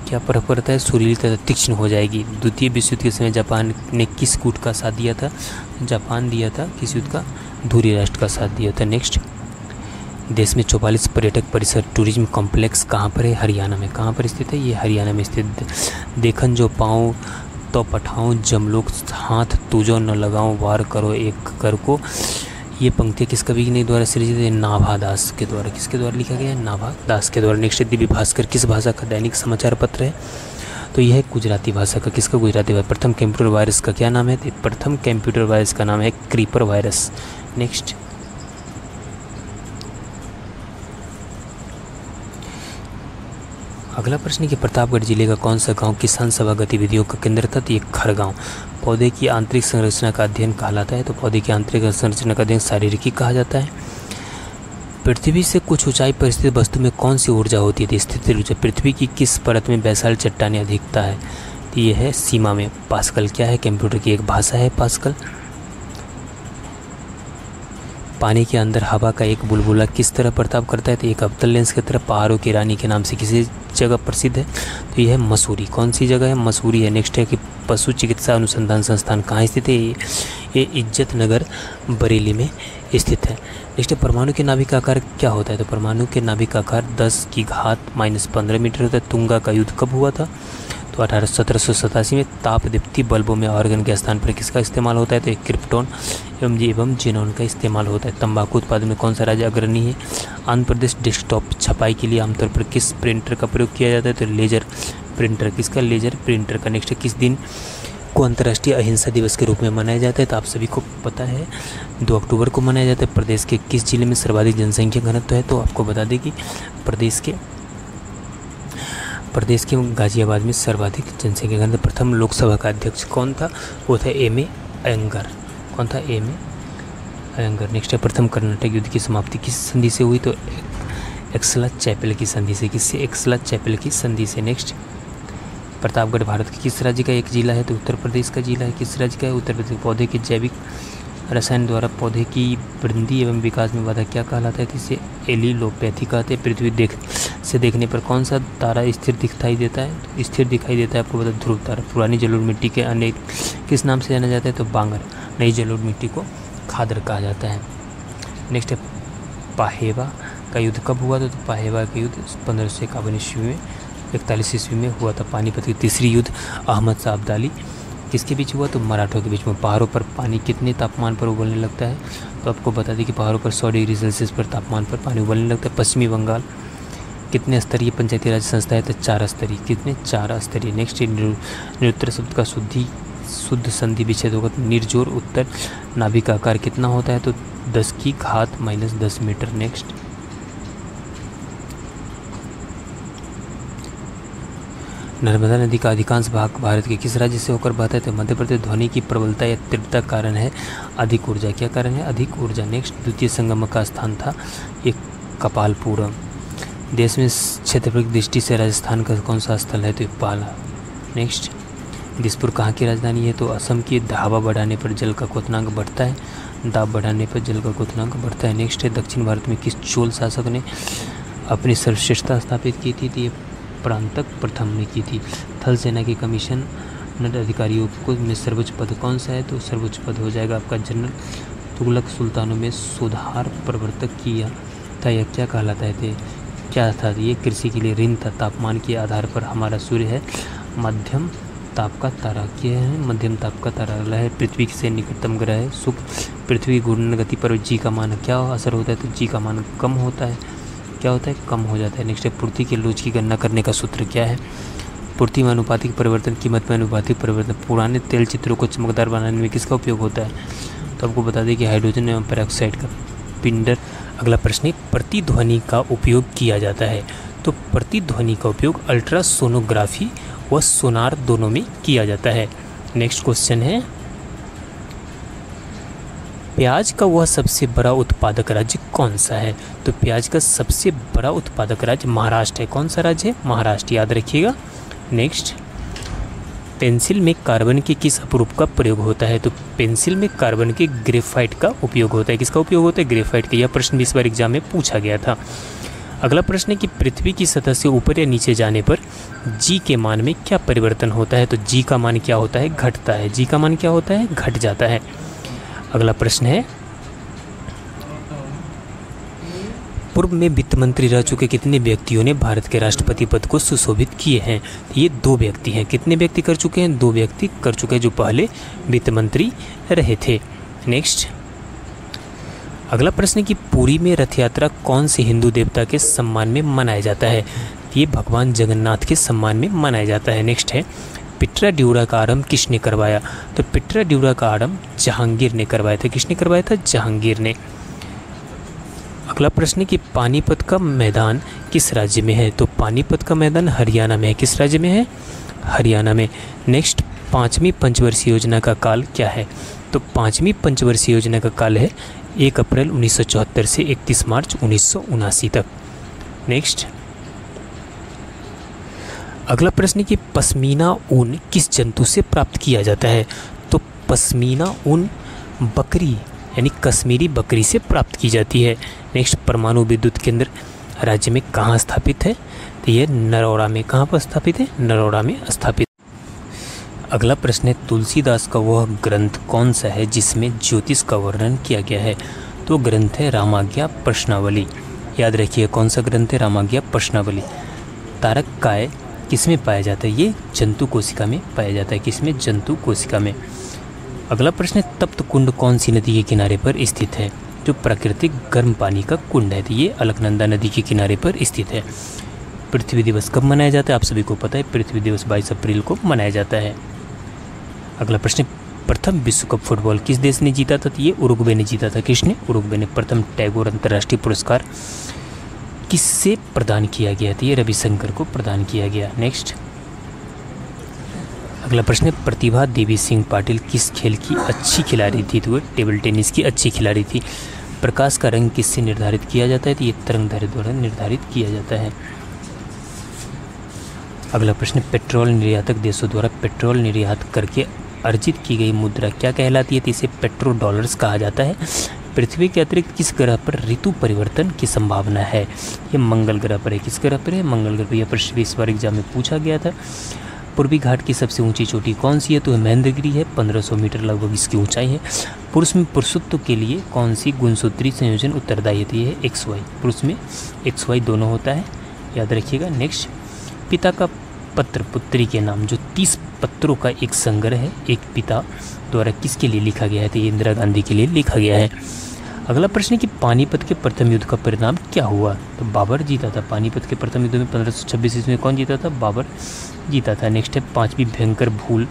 क्या फर्क पड़ता है? सुरीली तथा तीक्ष्ण हो जाएगी। द्वितीय विश्व युद्ध के समय जापान ने किस गुट का साथ दिया था? जापान दिया था किस युद्ध का? धुरी राष्ट्र का साथ दिया था। नेक्स्ट, देश में 44 पर्यटक परिसर टूरिज्म कॉम्प्लेक्स कहाँ पर है? हरियाणा में। कहाँ पर स्थित है? ये हरियाणा में स्थित। देखन जो पाऊँ तो पठाऊँ जमलोक हाथ तुझो न लगाऊँ वार करो एक कर को। ये पंक्ति किस कवि ने द्वारा सृजित है? नाभा दास के द्वारा। किसके द्वारा लिखा गया है? नाभा दास के द्वारा। नेक्स्ट, दिव्य भास्कर किस भाषा का दैनिक समाचार पत्र है? तो यह है गुजराती भाषा का। किसका? गुजराती भाषा। प्रथम कंप्यूटर वायरस का क्या नाम है? तो प्रथम कंप्यूटर वायरस का नाम है क्रीपर वायरस। नेक्स्ट, अगला प्रश्न कि प्रतापगढ़ जिले का कौन सा गांव किसान सभा गतिविधियों का केंद्र था? तो ये खरगांव। पौधे की आंतरिक संरचना का अध्ययन कहलाता है। तो पौधे की आंतरिक संरचना का अध्ययन शारीरिकी कहा जाता है। पृथ्वी से कुछ ऊंचाई पर स्थित वस्तु में कौन सी ऊर्जा होती है? स्थितिज ऊर्जा। पृथ्वी की किस परत में बैसाल्ट चट्टानें अधिकता है? तो ये है सीमा में। पास्कल क्या है? कंप्यूटर की एक भाषा है पास्कल। पानी के अंदर हवा का एक बुलबुला किस तरह बर्ताव करता है? तो एक अवतल लेंस की तरह। पहाड़ों की रानी के नाम से किसी जगह प्रसिद्ध है? तो यह है मसूरी। कौन सी जगह है? मसूरी है। नेक्स्ट है कि पशु चिकित्सा अनुसंधान संस्थान कहाँ स्थित है? ये इज्जत नगर बरेली में स्थित है। नेक्स्ट, परमाणु के नाभिक का आकार क्या होता है? तो परमाणु के नाभिक का आकार 10⁻⁻15 मीटर होता है। तुंगा का युद्ध कब हुआ था? तो तो 1787 में तापदीप्ति बल्बों में आर्गन के स्थान पर किसका इस्तेमाल होता है? तो क्रिप्टॉन एवं जेनॉन का इस्तेमाल होता है। तंबाकू उत्पादन में कौन सा राज्य अग्रणी है? आंध्र प्रदेश। डेस्कटॉप छपाई के लिए आमतौर पर किस प्रिंटर का प्रयोग किया जाता है? तो लेजर प्रिंटर। किसका? लेजर प्रिंटर का। नेक्स्ट, किस दिन को अंतर्राष्ट्रीय अहिंसा दिवस के रूप में मनाया जाता है? तो आप सभी को पता है 2 अक्टूबर को मनाया जाता है। प्रदेश के किस जिले में सर्वाधिक जनसंख्या घनत्व है? तो आपको बता दें कि प्रदेश के गाजियाबाद में सर्वाधिक जनसंख्या घनत्व। प्रथम लोकसभा का अध्यक्ष कौन था? वो था एम.ए. अयंगर। कौन था? एम.ए. अयंगर। नेक्स्ट है, प्रथम कर्नाटक युद्ध की समाप्ति किस संधि से हुई? तो एक्सला-चैपल की संधि से। किससे? एक्सला-चैपल की संधि से। नेक्स्ट, प्रतापगढ़ भारत के किस राज्य का एक जिला है? तो उत्तर प्रदेश का जिला है। किस राज्य का है? उत्तर प्रदेश। पौधे के जैविक रसायन द्वारा पौधे की वृद्धि एवं विकास में बाधा क्या कहलाता है? इसे एलिलोपैथी कहते हैं। पृथ्वी से देखने पर कौन सा तारा स्थिर दिखाई देता है? तो स्थिर दिखाई देता है, आपको बता, ध्रुव तारा। पुरानी जलोढ़ मिट्टी के अनेक किस नाम से जाना जाता है? तो बांगर। नई जलोढ़ मिट्टी को खादर कहा जाता है। नेक्स्ट है, पाहेवा का युद्ध कब हुआ था? तो पाहेवा का युद्ध 1551 ईस्वी में 41 ईस्वी में हुआ था। पानीपत की तीसरी युद्ध अहमद शाह अब्दाली किसके बीच हुआ? तो मराठों के बीच में। पहाड़ों पर पानी कितने तापमान पर उबलने लगता है? तो आपको बता दें कि पहाड़ों पर 100 डिग्री सेल्सियस पर तापमान पर पानी उबलने लगता है। पश्चिमी बंगाल कितने स्तरीय पंचायती राज संस्था है? तो 4 स्तरीय। कितने? 4 स्तरीय। नेक्स्ट, निरुत्तर शब्द का शुद्ध संधि विच्छेद होगा तो निर्जोर उत्तर। नाभिक का आकार कितना होता है? तो 10⁻⁻10 मीटर। नेक्स्ट, नर्मदा नदी का अधिकांश भाग भारत के किस राज्य से होकर बहता है? तो मध्य प्रदेश। ध्वनि की प्रबलता या तीव्रता कारण है अधिक ऊर्जा। क्या कारण है? अधिक ऊर्जा। नेक्स्ट, द्वितीय संगम का स्थान था एक कपालपुरम। देश में क्षेत्रफल की दृष्टि से राजस्थान का कौन सा स्थल है? तो पाला। नेक्स्ट, दिसपुर कहाँ की राजधानी है? तो असम की। दाब बढ़ाने पर जल का क्वथनांक बढ़ता है। दाब बढ़ाने पर जल का क्वथनांक बढ़ता है। नेक्स्ट है, दक्षिण भारत में किस चोल शासक ने अपनी सर्वश्रेष्ठता स्थापित की थी? तो ये प्रांतक प्रथम ने की थी। थल सेना के कमीशनर अधिकारियों को में सर्वोच्च पद कौन सा है? तो सर्वोच्च पद हो जाएगा आपका जनरल। तुगलक सुल्तानों में सुधार प्रवर्तक किया था, यह क्या कहलाता है? क्या था? ये कृषि के लिए ऋण था। तापमान के आधार पर हमारा सूर्य है मध्यम ताप का तारा। क्या है? मध्यम ताप का तारा है। पृथ्वी से निकटतम ग्रह है शुक्र। पृथ्वी की घूर्णन गति पर जी का मान क्या असर होता है? तो जी का मान कम होता है। क्या होता है? कम हो जाता है। नेक्स्ट है, पूर्ति के लोच की गणना करने का सूत्र क्या है? पूर्ति में अनुपातिक परिवर्तन, कीमत में अनुपातिक परिवर्तन। पुराने तेल चित्रों को चमकदार बनाने में किसका उपयोग होता है? तो आपको बता दें कि हाइड्रोजन एवं पेरोक्साइड का पिंडर। अगला प्रश्न है, प्रतिध्वनि का उपयोग किया जाता है। तो प्रतिध्वनि का उपयोग अल्ट्रासोनोग्राफी व सोनार दोनों में किया जाता है। नेक्स्ट क्वेश्चन है, प्याज का वह सबसे बड़ा उत्पादक राज्य कौन सा है? तो प्याज का सबसे बड़ा उत्पादक राज्य महाराष्ट्र है। कौन सा राज्य है? महाराष्ट्र, याद रखिएगा। नेक्स्ट, पेंसिल में कार्बन के किस अपरूप का प्रयोग होता है? तो पेंसिल में कार्बन के ग्रेफाइट का उपयोग होता है। किसका उपयोग होता है? ग्रेफाइट का। यह प्रश्न भी इस बार एग्जाम में पूछा गया था। अगला प्रश्न है कि पृथ्वी की सतह से ऊपर या नीचे जाने पर जी के मान में क्या परिवर्तन होता है? तो जी का मान क्या होता है? घटता है। जी का मान क्या होता है? घट जाता है। अगला प्रश्न है, पूर्व में वित्त मंत्री रह चुके कितने व्यक्तियों ने भारत के राष्ट्रपति पद को सुशोभित किए हैं? ये 2 व्यक्ति हैं। कितने व्यक्ति कर चुके हैं? 2 व्यक्ति कर चुके हैं जो पहले वित्त मंत्री रहे थे। नेक्स्ट, अगला प्रश्न है कि पुरी में रथ यात्रा कौन से हिंदू देवता के सम्मान में मनाया जाता है? ये भगवान जगन्नाथ के सम्मान में मनाया जाता है। नेक्स्ट है, पिट्रा ड्यूरा का आरंभ किसने करवाया? तो पिट्रा ड्यूरा का आरंभ जहांगीर ने करवाया था। किसने करवाया था? जहांगीर ने। अगला प्रश्न है कि पानीपत का मैदान किस राज्य में है? तो पानीपत का मैदान हरियाणा में है। किस राज्य में है? हरियाणा में। नेक्स्ट, 5वीं पंचवर्षीय योजना का काल क्या है? तो 5वीं पंचवर्षीय योजना का काल है 1 अप्रैल 1974 से 31 मार्च 1979 तक। नेक्स्ट, अगला प्रश्न है कि पश्मीना ऊन किस जंतु से प्राप्त किया जाता है? तो पश्मीना ऊन बकरी यानी कश्मीरी बकरी से प्राप्त की जाती है। नेक्स्ट, परमाणु विद्युत केंद्र राज्य में कहाँ स्थापित है? तो ये नरोड़ा में। कहाँ पर स्थापित है? नरोड़ा में स्थापित। अगला प्रश्न है, तुलसीदास का वह ग्रंथ कौन सा है जिसमें ज्योतिष का वर्णन किया गया है? तो ग्रंथ है रामाज्ञा प्रश्नावली। याद रखिए कौन सा ग्रंथ है? रामाज्ञा प्रश्नावली। तारक काय किसमें पाया जाता है? ये जंतु कोशिका में पाया जाता है। किसमें? जंतु कोशिका में। अगला प्रश्न है, तप्त कुंड कौन सी नदी के किनारे पर स्थित है? जो प्राकृतिक गर्म पानी का कुंड है, तो ये अलकनंदा नदी के किनारे पर स्थित है। पृथ्वी दिवस कब मनाया जाता है? आप सभी को पता है, पृथ्वी दिवस 22 अप्रैल को मनाया जाता है। अगला प्रश्न, प्रथम विश्व कप फुटबॉल किस देश ने जीता था? तो ये उरुग्वे ने जीता था। किसने? उरुग्वे ने। प्रथम टैगोर अंतर्राष्ट्रीय पुरस्कार किससे प्रदान किया गया था? ये रविशंकर को प्रदान किया गया। नेक्स्ट अगला प्रश्न है, प्रतिभा देवी सिंह पाटिल किस खेल की अच्छी खिलाड़ी थी? तो वो टेबल टेनिस की अच्छी खिलाड़ी थी। प्रकाश का रंग किससे निर्धारित किया जाता है? तो ये तरंगधारी द्वारा निर्धारित किया जाता है। अगला प्रश्न, पेट्रोल निर्यातक देशों द्वारा पेट्रोल निर्यात करके अर्जित की गई मुद्रा क्या कहलाती है? तो इसे पेट्रो डॉलर्स कहा जाता है। पृथ्वी के अतिरिक्त किस ग्रह पर ऋतु परिवर्तन की संभावना है? ये मंगल ग्रह पर है। किस ग्रह पर है? मंगल ग्रह पर। यह प्रश्न इस बार एग्जाम में पूछा गया था। पूर्वी घाट की सबसे ऊंची चोटी कौन सी है? तो महेंद्रगिरी है। 1500 मीटर लगभग इसकी ऊंचाई है। पुरुष में पुरुषत्व के लिए कौन सी गुणसूत्री संयोजन उत्तरदायी है? XY। पुरुष में XY दोनों होता है, याद रखिएगा। नेक्स्ट, पिता का पत्र पुत्री के नाम, जो 30 पत्रों का एक संग्रह है, एक पिता द्वारा किसके लिए लिखा गया है? तो इंदिरा गांधी के लिए लिखा गया है। अगला प्रश्न है कि पानीपत के प्रथम युद्ध का परिणाम क्या हुआ? तो बाबर जीता था। पानीपत के प्रथम युद्ध में 1526 ईस्वी में कौन जीता था? बाबर जीता था। नेक्स्ट है, पांचवी भयंकर भूल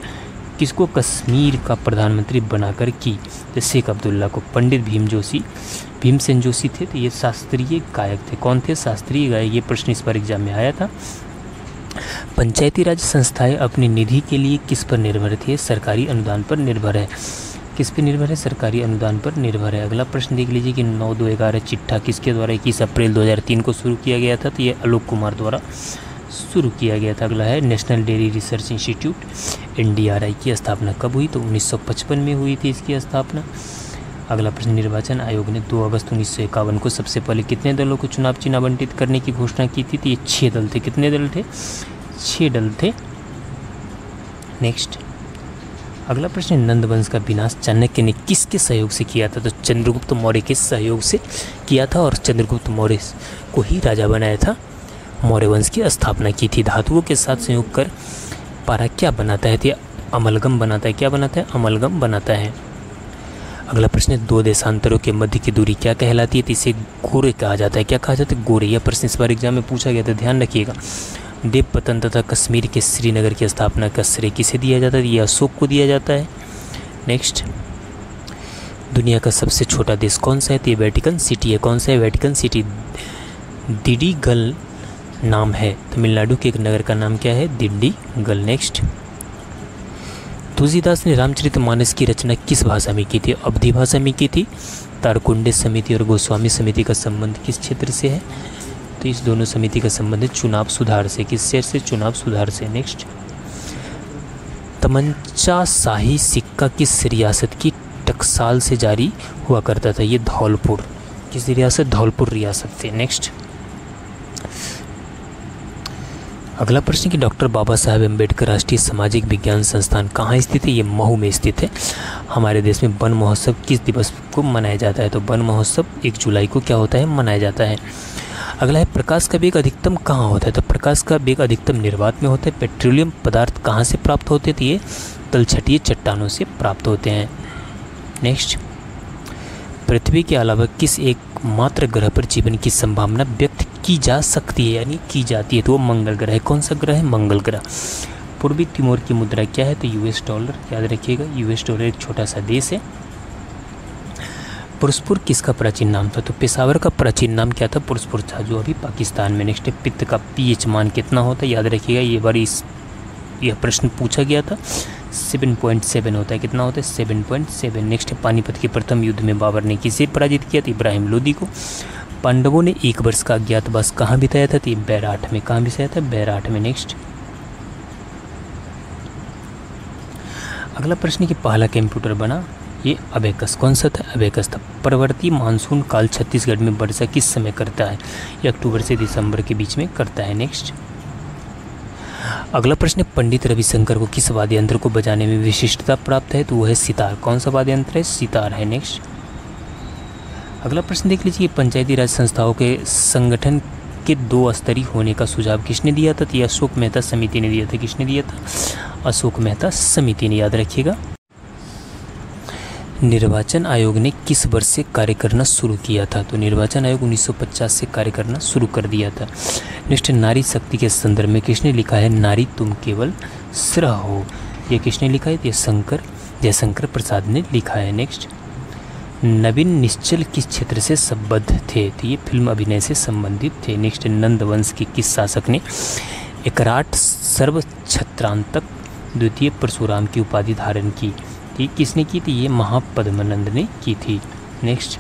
किसको कश्मीर का प्रधानमंत्री बनाकर की? तो शेख अब्दुल्ला को। पंडित भीमसेन जोशी थे, तो ये शास्त्रीय गायक थे। कौन थे? शास्त्रीय गायक। ये प्रश्न इस बार एग्जाम में आया था। पंचायती राज संस्थाएं अपनी निधि के लिए किस पर निर्भर थी? सरकारी अनुदान पर निर्भर है। किस पर निर्भर है? सरकारी अनुदान पर निर्भर है। अगला प्रश्न देख लीजिए कि 9-2-11 चिट्ठा किसके द्वारा 21 अप्रैल 2003 को शुरू किया गया था? तो ये आलोक कुमार द्वारा शुरू किया गया था। अगला है, national dairy research institute NDRI की स्थापना कब हुई? तो 1955 में हुई थी इसकी स्थापना। अगला प्रश्न, निर्वाचन आयोग ने 2 अगस्त 1951 को सबसे पहले कितने दलों को चुनाव चिन्ह आवंटित करने की घोषणा की थी? तो ये 6 दल थे। कितने दल थे? 6 दल थे। नेक्स्ट अगला प्रश्न, नंदवंश का विनाश चाणक्य ने किसके सहयोग से किया था? तो चंद्रगुप्त मौर्य के सहयोग से किया था, और चंद्रगुप्त मौर्य को ही राजा बनाया था। मौर्य वंश की स्थापना की थी। धातुओं के साथ संयोग कर पारा क्या बनाता है? तो अमलगम बनाता है। क्या बनाता है? अमलगम बनाता है। अगला प्रश्न, 2 देशांतरों के मध्य की दूरी क्या कहलाती है? तो इसे गोरे कहा जाता है। क्या कहा जाता है? गोरे। यह प्रश्न इस बार एग्जाम में पूछा गया था, ध्यान रखिएगा। देवपतन तथा कश्मीर के श्रीनगर की स्थापना का श्रेय किसे दिया जाता है? यह अशोक को दिया जाता है। नेक्स्ट, दुनिया का सबसे छोटा देश कौन सा है? तो ये वेटिकन सिटी है। कौन सा है? Vatican city. दिंडीगल नाम है। तमिलनाडु के एक नगर का नाम क्या है? दिंडीगल। नेक्स्ट, तुलसीदास ने रामचरितमानस की रचना किस भाषा में की थी? अवधी भाषा में की थी। तारकुंडे समिति और गोस्वामी समिति का संबंध किस क्षेत्र से है? तो इस दोनों समिति का संबंध है चुनाव सुधार से। किस क्षेत्र से? चुनाव सुधार से। नेक्स्ट, तमंचा शाही सिक्का किस रियासत की टकसाल से जारी हुआ करता था? ये धौलपुर। किस रियासत? धौलपुर रियासत से। नेक्स्ट अगला प्रश्न कि डॉक्टर बाबा साहेब अम्बेडकर राष्ट्रीय सामाजिक विज्ञान संस्थान कहाँ स्थित है? ये महू में स्थित है। हमारे देश में वन महोत्सव किस दिवस को मनाया जाता है? तो वन महोत्सव 1 जुलाई को क्या होता है? मनाया जाता है। अगला है, प्रकाश का वेग अधिकतम कहाँ होता है? तो प्रकाश का वेग अधिकतम निर्वात में होता है। पेट्रोलियम पदार्थ कहाँ से प्राप्त होते हैं? तो ये तलछटीय चट्टानों से प्राप्त होते हैं। नेक्स्ट, पृथ्वी के अलावा किस एकमात्र ग्रह पर जीवन की संभावना व्यक्त की जा सकती है, यानी की जाती है? तो वो मंगल ग्रह है। कौन सा ग्रह है? मंगल ग्रह। पूर्वी तिमोर की मुद्रा क्या है? तो US डॉलर। याद रखिएगा, US डॉलर एक छोटा सा देश है। पुरुषपुर किसका प्राचीन नाम था? तो पेशावर का प्राचीन नाम क्या था? पुरुषपुर था, जो अभी पाकिस्तान में। नेक्स्ट, पित्त का pH मान कितना होता है? याद रखिएगा, ये बार यह प्रश्न पूछा गया था। 7.7 होता है। कितना होता है? 7.7। नेक्स्ट, पानीपत के प्रथम युद्ध में बाबर ने किसे पराजित किया? तो इब्राहिम लोदी को। पांडवों ने 1 वर्ष का अज्ञातवास कहाँ बिताया था? तो बैराठ में। कहाँ बिताया था? बैराठ में। नेक्स्ट, अगला प्रश्न कि पहला कंप्यूटर बना? ये अबेकस। कौन सा था? अबेकस था। परवर्ती मानसून काल छत्तीसगढ़ में वर्षा किस समय करता है? ये अक्टूबर से दिसंबर के बीच में करता है। नेक्स्ट, अगला प्रश्न, पंडित रविशंकर को किस वाद्य यंत्र को बजाने में विशिष्टता प्राप्त है? तो वो है सितार। कौन सा वाद्य यंत्र है? सितार है। नेक्स्ट, अगला प्रश्न देख लीजिए, पंचायती राज संस्थाओं के संगठन के 2 स्तरीय होने का सुझाव किसने दिया था? तो ये अशोक मेहता समिति ने दिया था। किसने दिया था? अशोक मेहता समिति ने, याद रखिएगा। निर्वाचन आयोग ने किस वर्ष से कार्य करना शुरू किया था? तो निर्वाचन आयोग 1950 से कार्य करना शुरू कर दिया था। नेक्स्ट, नारी शक्ति के संदर्भ में किसने लिखा है? नारी तुम केवल स्रह हो। ये किसने लिखा है? ये जयशंकर प्रसाद ने लिखा है। नेक्स्ट, नवीन निश्चल किस क्षेत्र से संबद्ध थे? तो ये फिल्म अभिनय से संबंधित थे। नेक्स्ट, नंद वंश के किस शासक ने एकराट सर्वछत्रांतक द्वितीय परशुराम की उपाधि धारण की? ठीक, किसने की थी? ये महापद्मनंद ने की थी। नेक्स्ट,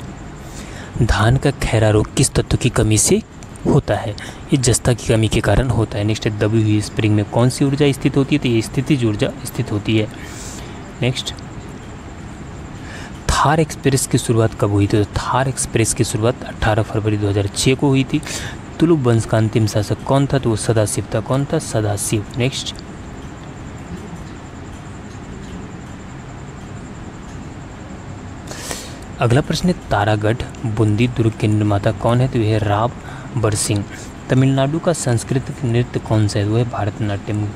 धान का खैरा रोग किस तत्व की कमी से होता है? ये जस्ता की कमी के कारण होता है। नेक्स्ट, दबी हुई स्प्रिंग में कौन सी ऊर्जा स्थित होती है? तो ये स्थितिज ऊर्जा स्थित होती है। नेक्स्ट, थार एक्सप्रेस की शुरुआत कब हुई थी? तो थार एक्सप्रेस की शुरुआत 18 फरवरी 2006 को हुई थी। तुलुप वंश का अंतिम शासक कौन था? तो वो सदाशिव था। कौन था? सदाशिव। नेक्स्ट, अगला प्रश्न है, तारागढ़ बूंदी दुर्ग के निर्माता कौन है? तो यह राव बरसिंह। तमिलनाडु का सांस्कृतिक नृत्य कौन सा है? वो है भारतनाट्यम।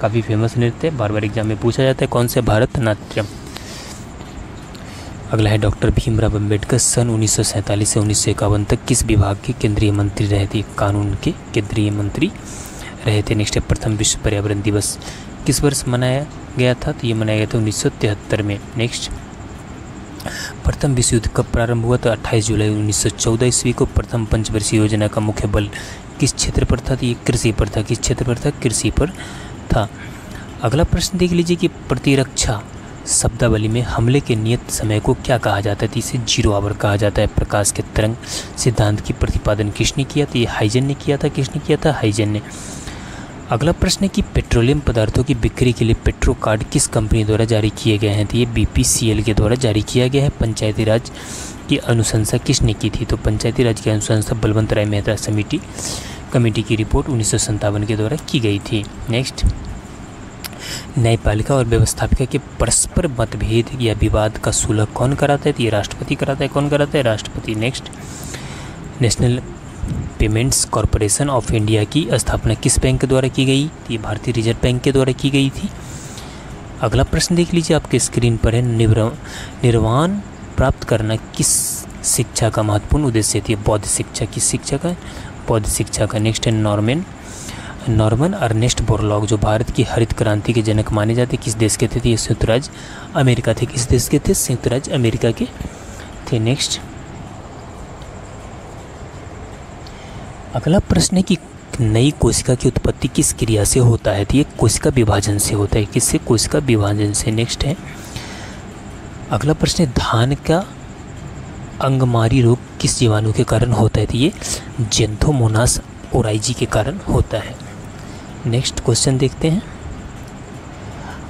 काफ़ी फेमस नृत्य है, बार बार एग्जाम में पूछा जाता है। कौन से? भारतनाट्यम। अगला है, डॉक्टर भीमराव अंबेडकर सन 1947 से 1951 तक किस विभाग के केंद्रीय मंत्री रहे थे? कानून के केंद्रीय मंत्री रहे थे। नेक्स्ट है, प्रथम विश्व पर्यावरण दिवस किस वर्ष मनाया गया था? तो ये मनाया गया था 1973 में। नेक्स्ट, प्रथम विश्व युद्ध कब प्रारंभ हुआ? तो 28 जुलाई 1914 ईस्वी को। प्रथम पंचवर्षीय योजना का मुख्य बल किस क्षेत्र पर था? तो ये कृषि पर था। किस क्षेत्र पर था? कृषि पर था। अगला प्रश्न देख लीजिए कि प्रतिरक्षा शब्दावली में हमले के नियत समय को क्या कहा जाता है? तो इसे 0 आवर कहा जाता है। प्रकाश के तरंग सिद्धांत की प्रतिपादन किसने किया? तो ये हाइजन ने किया था। किसने किया था? हाइजन ने। अगला प्रश्न है कि पेट्रोलियम पदार्थों की बिक्री के लिए पेट्रो कार्ड किस कंपनी द्वारा जारी किए गए हैं? तो ये BPCL के द्वारा जारी किया गया है। पंचायती राज की अनुशंसा किसने की थी? तो पंचायती राज की अनुशंसा बलवंत राय मेहता कमेटी की रिपोर्ट 1957 के द्वारा की गई थी। नेक्स्ट, न्यायपालिका और व्यवस्थापिका के परस्पर मतभेद या विवाद का सुलह कौन कराता है? तो ये राष्ट्रपति कराता है। कौन कराता है? राष्ट्रपति। Next, national payments corporation of India की स्थापना किस बैंक के द्वारा की गई? ये भारतीय रिजर्व बैंक के द्वारा की गई थी। अगला प्रश्न देख लीजिए, आपके स्क्रीन पर है, निर्वाण प्राप्त करना किस शिक्षा का महत्वपूर्ण उद्देश्य थी? बौद्ध शिक्षा। किस शिक्षा का? बौद्ध शिक्षा का। नेक्स्ट है, नॉर्मन अर्नेस्ट बोरलॉग जो भारत की हरित क्रांति के जनक माने जाते किस देश के थे? ये संयुक्त राज्य अमेरिका थे। किस देश के थे? संयुक्त राज्य अमेरिका के थे। नेक्स्ट, अगला प्रश्न है कि नई कोशिका की उत्पत्ति किस क्रिया से होता है? तो ये कोशिका विभाजन से होता है। किससे? कोशिका विभाजन से। नेक्स्ट है, अगला प्रश्न है, धान का अंगमारी रोग किस जीवाणु के कारण होता है? तो ये जेंथोमोनास ओराइजी के कारण होता है। नेक्स्ट क्वेश्चन देखते हैं।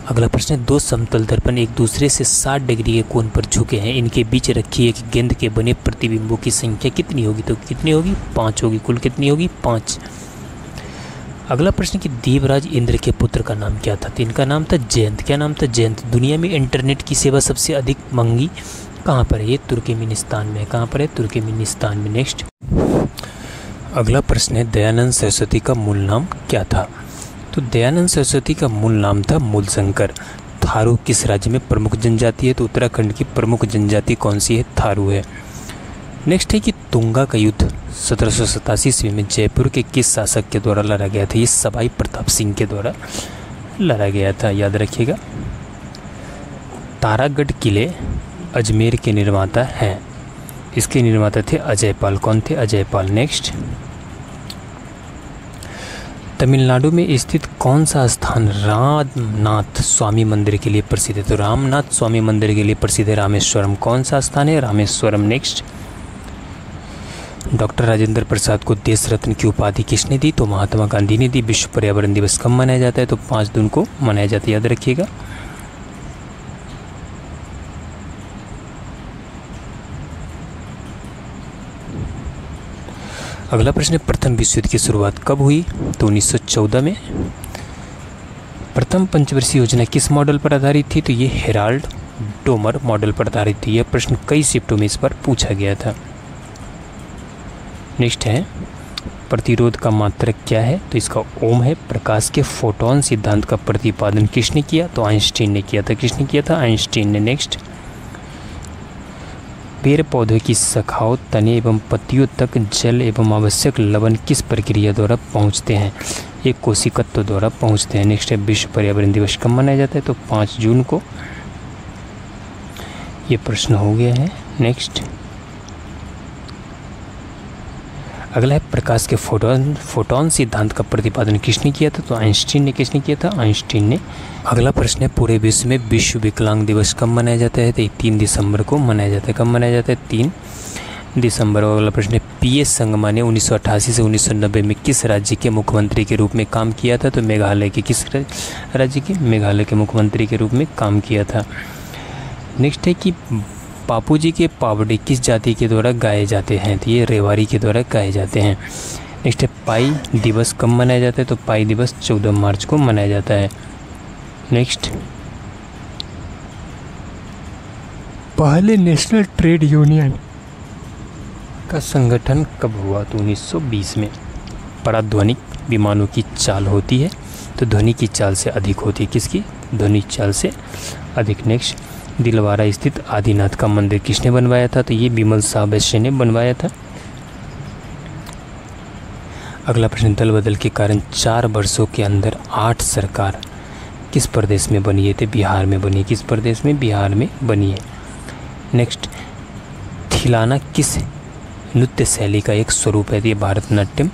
अगला प्रश्न है, 2 समतल दर्पण एक दूसरे से 60 डिग्री के कोण पर झुके हैं, इनके बीच रखी एक गेंद के बने प्रतिबिंबों की संख्या कितनी होगी? तो कितनी होगी? 5 होगी। कुल कितनी होगी? 5। अगला प्रश्न कि देवराज इंद्र के पुत्र का नाम क्या था? तो इनका नाम था जयंत। क्या नाम था? जयंत। दुनिया में इंटरनेट की सेवा सबसे अधिक महंगी कहाँ पर है? ये तुर्कमेनिस्तान में। कहाँ पर है? तुर्कमेनिस्तान में। नेक्स्ट, अगला प्रश्न है, दयानंद सरस्वती का मूल नाम क्या था? तो दयानंद सरस्वती का मूल नाम था मूलशंकर। थारू किस राज्य में प्रमुख जनजाति है? तो उत्तराखंड की प्रमुख जनजाति कौन सी है? थारू है। नेक्स्ट है कि तुंगा का युद्ध 1787 ईस्वी में जयपुर के किस शासक के द्वारा लड़ा गया था? ये सवाई प्रताप सिंह के द्वारा लड़ा गया था, याद रखिएगा। तारागढ़ किले अजमेर के निर्माता हैं। इसके निर्माता थे अजयपाल। कौन थे? अजयपाल। नेक्स्ट, तमिलनाडु में स्थित कौन सा स्थान रामनाथ स्वामी मंदिर के लिए प्रसिद्ध है? तो रामनाथ स्वामी मंदिर के लिए प्रसिद्ध है रामेश्वरम। कौन सा स्थान है? रामेश्वरम। नेक्स्ट, डॉक्टर राजेंद्र प्रसाद को देश रत्न की उपाधि किसने दी? तो महात्मा गांधी ने दी। विश्व पर्यावरण दिवस कब मनाया जाता है? तो 5 जून को मनाया जाता है, याद रखिएगा। अगला प्रश्न है, प्रथम विश्व युद्ध की शुरुआत कब हुई? तो 1914 में। प्रथम पंचवर्षीय योजना किस मॉडल पर आधारित थी? तो ये हेराल्ड डोमर मॉडल पर आधारित थी। यह प्रश्न कई शिफ्टों में इस पर पूछा गया था। नेक्स्ट है, प्रतिरोध का मात्रक क्या है? तो इसका ओम है। प्रकाश के फोटोन सिद्धांत का प्रतिपादन किसने किया? तो आइंस्टीन ने किया था। किसने किया था? आइंस्टीन ने। नेक्स्ट, पेड़ पौधे की शाखाओं, तने एवं पत्तियों तक जल एवं आवश्यक लवण किस प्रक्रिया द्वारा पहुंचते हैं? एक कोशिकत्व द्वारा पहुंचते हैं। नेक्स्ट है, विश्व पर्यावरण दिवस कब मनाया जाता है? तो 5 जून को। ये प्रश्न हो गया है। नेक्स्ट, अगला है, प्रकाश के फोटोन सिद्धांत का प्रतिपादन किसने किया था? तो आइंस्टीन ने। किसने किया था? आइंस्टीन ने। अगला प्रश्न है, पूरे विश्व में विश्व विकलांग दिवस कब मनाया जाता है? तो 3 दिसंबर को मनाया जाता है। कब मनाया जाता है? 3 दिसंबर। अगला प्रश्न है, पीएस संगमा ने 1988 से 1990 में किस राज्य के मुख्यमंत्री के रूप में काम किया था? तो मेघालय के। किस राज्य के? मेघालय के मुख्यमंत्री के रूप में काम किया था। नेक्स्ट है कि बापूजी के पावड़े किस जाति के द्वारा गाए जाते हैं? तो ये रेवाड़ी के द्वारा गाए जाते हैं। नेक्स्ट है, पाई दिवस कब मनाया जाता है? तो पाई दिवस 14 मार्च को मनाया जाता है। नेक्स्ट, पहले नेशनल ट्रेड यूनियन का संगठन कब हुआ? तो 1920 में। पराध्वनिक विमानों की चाल होती है तो ध्वनि की चाल से अधिक होती है। किसकी? ध्वनि चाल से अधिक। नेक्स्ट, दिलवारा स्थित आदिनाथ का मंदिर किसने बनवाया था? तो ये विमल शाह वैश्य ने बनवाया था। अगला प्रश्न, दल बदल के कारण 4 वर्षों के अंदर 8 सरकार किस प्रदेश में बनी है? तो बिहार में बनी है। किस प्रदेश में? बिहार में बनी है। नेक्स्ट, थिलाना किस नृत्य शैली का एक स्वरूप है? तो ये भारतनाट्यम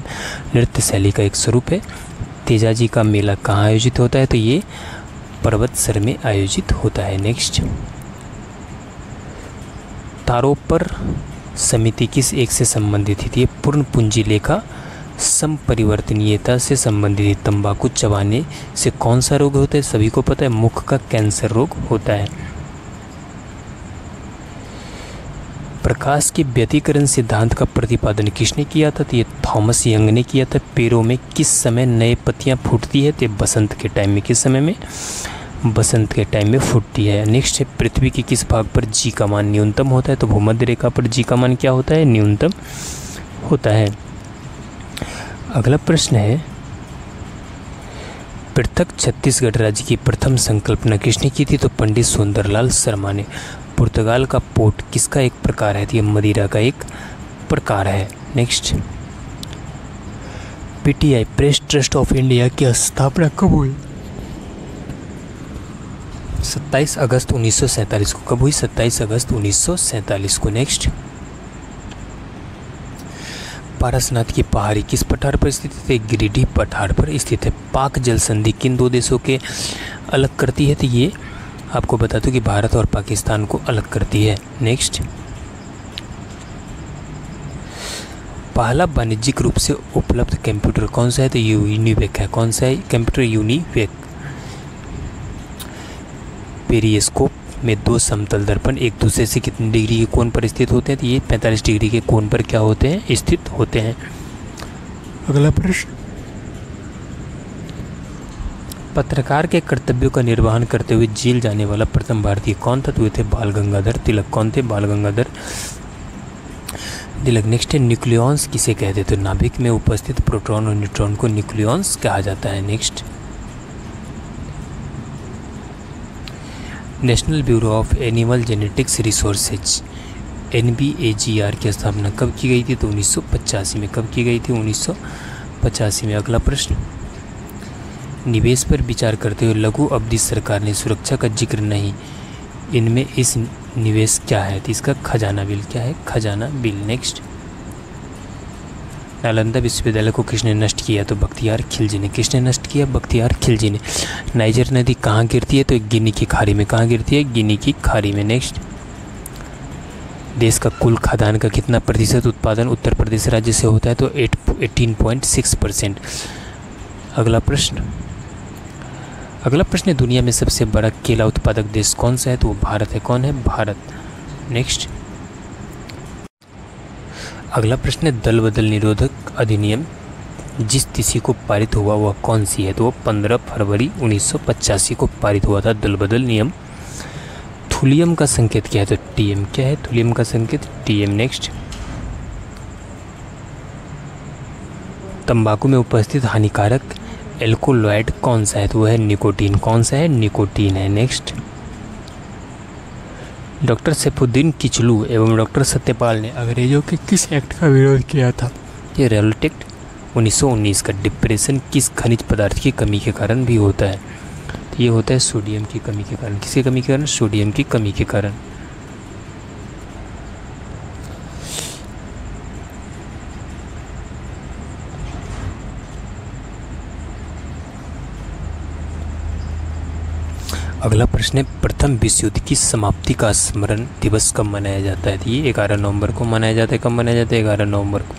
नृत्य शैली का एक स्वरूप है। तेजाजी का मेला कहाँ आयोजित होता है? तो ये पर्वतसर में आयोजित होता है। नेक्स्ट, तारोपर समिति किस एक से संबंधित थी? ये पूर्ण पूंजी लेखा संपरिवर्तनीयता से संबंधित है। तंबाकू चबाने से कौन सा रोग होता है? सभी को पता है, मुख का कैंसर रोग होता है। प्रकाश के व्यतिकरण सिद्धांत का प्रतिपादन किसने किया था? तो ये थॉमस यंग ने किया था। पेड़ों में किस समय नए पत्तियां फूटती है? तो बसंत के टाइम में। किस समय में? बसंत के टाइम में फूटती है। नेक्स्ट है, पृथ्वी के किस भाग पर जी का मान न्यूनतम होता है? तो भूमध्य रेखा पर जी का मान क्या होता है? न्यूनतम होता है। अगला प्रश्न है, पृथक छत्तीसगढ़ राज्य की प्रथम संकल्पना किसने की थी? तो पंडित सुंदरलाल शर्मा ने। पुर्तगाल का पोर्ट किसका एक प्रकार है? तो ये मदिरा का एक प्रकार है। Next, PTI press trust of India की स्थापना कब हुई? 27 अगस्त 1947 को। कब हुई? 27 अगस्त 1947 को। नेक्स्ट, पारसनाथ की पहाड़ी किस पठार पर स्थित है? गिरिडीह पठार पर स्थित है। पाक जल संधि किन 2 देशों के अलग करती है? तो ये आपको बता दूं कि भारत और पाकिस्तान को अलग करती है। नेक्स्ट, पहला वाणिज्यिक रूप से उपलब्ध कंप्यूटर कौन सा है? तो यूनिवेक है। कौन सा है कंप्यूटर? यूनिवेक। पेरिस्कोप में 2 समतल दर्पण एक दूसरे से कितनी डिग्री के कोण पर स्थित होते हैं? तो ये 45 डिग्री के कोण पर क्या होते हैं? स्थित होते हैं। अगला प्रश्न, पत्रकार के कर्तव्यों का निर्वहन करते हुए जेल जाने वाला प्रथम भारतीय कौन था? तो वे थे बाल गंगाधर तिलक। कौन थे? बाल गंगाधर तिलक। नेक्स्ट है, न्यूक्लियॉन्स किसे कहते? तो नाभिक में उपस्थित प्रोटॉन और न्यूट्रॉन को न्यूक्लियॉन्स कहा जाता है। Next, national bureau of animal genetics resources NBAGR की स्थापना कब की गई थी? तो 1985 में। कब की गई थी? 1985 में। अगला प्रश्न, निवेश पर विचार करते हुए लघु अवधि सरकार ने सुरक्षा का जिक्र नहीं, इनमें इस निवेश क्या है? तो इसका खजाना बिल क्या है? खजाना बिल। नेक्स्ट, नालंदा विश्वविद्यालय को किसने नष्ट किया? तो बख्तियार खिलजी ने। किसने नष्ट किया? बख्तियार खिलजी ने। नाइजर नदी कहाँ गिरती है? तो गिनी की खाड़ी में। कहाँ गिरती है? गिनी की खाड़ी में। नेक्स्ट, देश का कुल खाद्यान्न का कितना प्रतिशत उत्पादन उत्तर प्रदेश राज्य से होता है? तो 18.6%। अगला प्रश्न है, दुनिया में सबसे बड़ा केला उत्पादक देश कौन सा है? तो वो भारत है। कौन है? भारत। नेक्स्ट, अगला प्रश्न है, दल बदल निरोधक अधिनियम जिस तिथि को पारित हुआ वह कौन सी है? तो वो 15 फरवरी 1985 को पारित हुआ था दल बदल नियम। थुलियम का संकेत क्या है? तो TM। क्या है थुलियम का संकेत? TM। नेक्स्ट, तंबाकू में उपस्थित हानिकारक एल्कोलॉइड कौन सा है? तो वह है निकोटीन। कौन सा है? निकोटीन है। नेक्स्ट, डॉक्टर सैफुद्दीन किचलू एवं डॉक्टर सत्यपाल ने अंग्रेजों के किस एक्ट का विरोध किया था? ये रेवोल्ट एक्ट 1919 का। डिप्रेशन किस खनिज पदार्थ की कमी के कारण भी होता है? तो ये होता है सोडियम की कमी के कारण। किसकी कमी के कारण? सोडियम की कमी के कारण। अगला प्रश्न है, प्रथम विश्व युद्ध की समाप्ति का स्मरण दिवस कब मनाया जाता है? तो ये 11 नवंबर को मनाया जाता है। कब मनाया जाता है? 11 नवंबर को।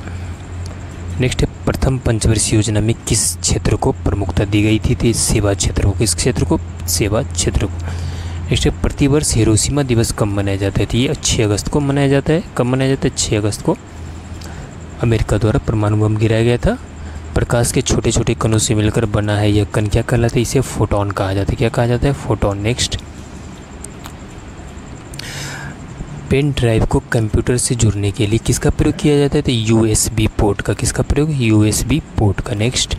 नेक्स्ट है, प्रथम पंचवर्षीय योजना में किस क्षेत्र को प्रमुखता दी गई थी? तो सेवा क्षेत्र को। किस क्षेत्र को? सेवा क्षेत्र को। नेक्स्ट है, प्रतिवर्ष हिरोशिमा दिवस कब मनाया जाता है? तो ये 6 अगस्त को मनाया जाता है। कब मनाया जाता है? 6 अगस्त को। अमेरिका द्वारा परमाणु बम गिराया गया था। प्रकाश के छोटे छोटे कणों से मिलकर बना है यह कण क्या कहलाता है? इसे फोटोन कहा जाता है। क्या कहा जाता है? फोटोन। नेक्स्ट, पेन ड्राइव को कंप्यूटर से जुड़ने के लिए किसका प्रयोग किया जाता है? तो यूएसबी पोर्ट का। किसका प्रयोग? यूएसबी पोर्ट का। नेक्स्ट,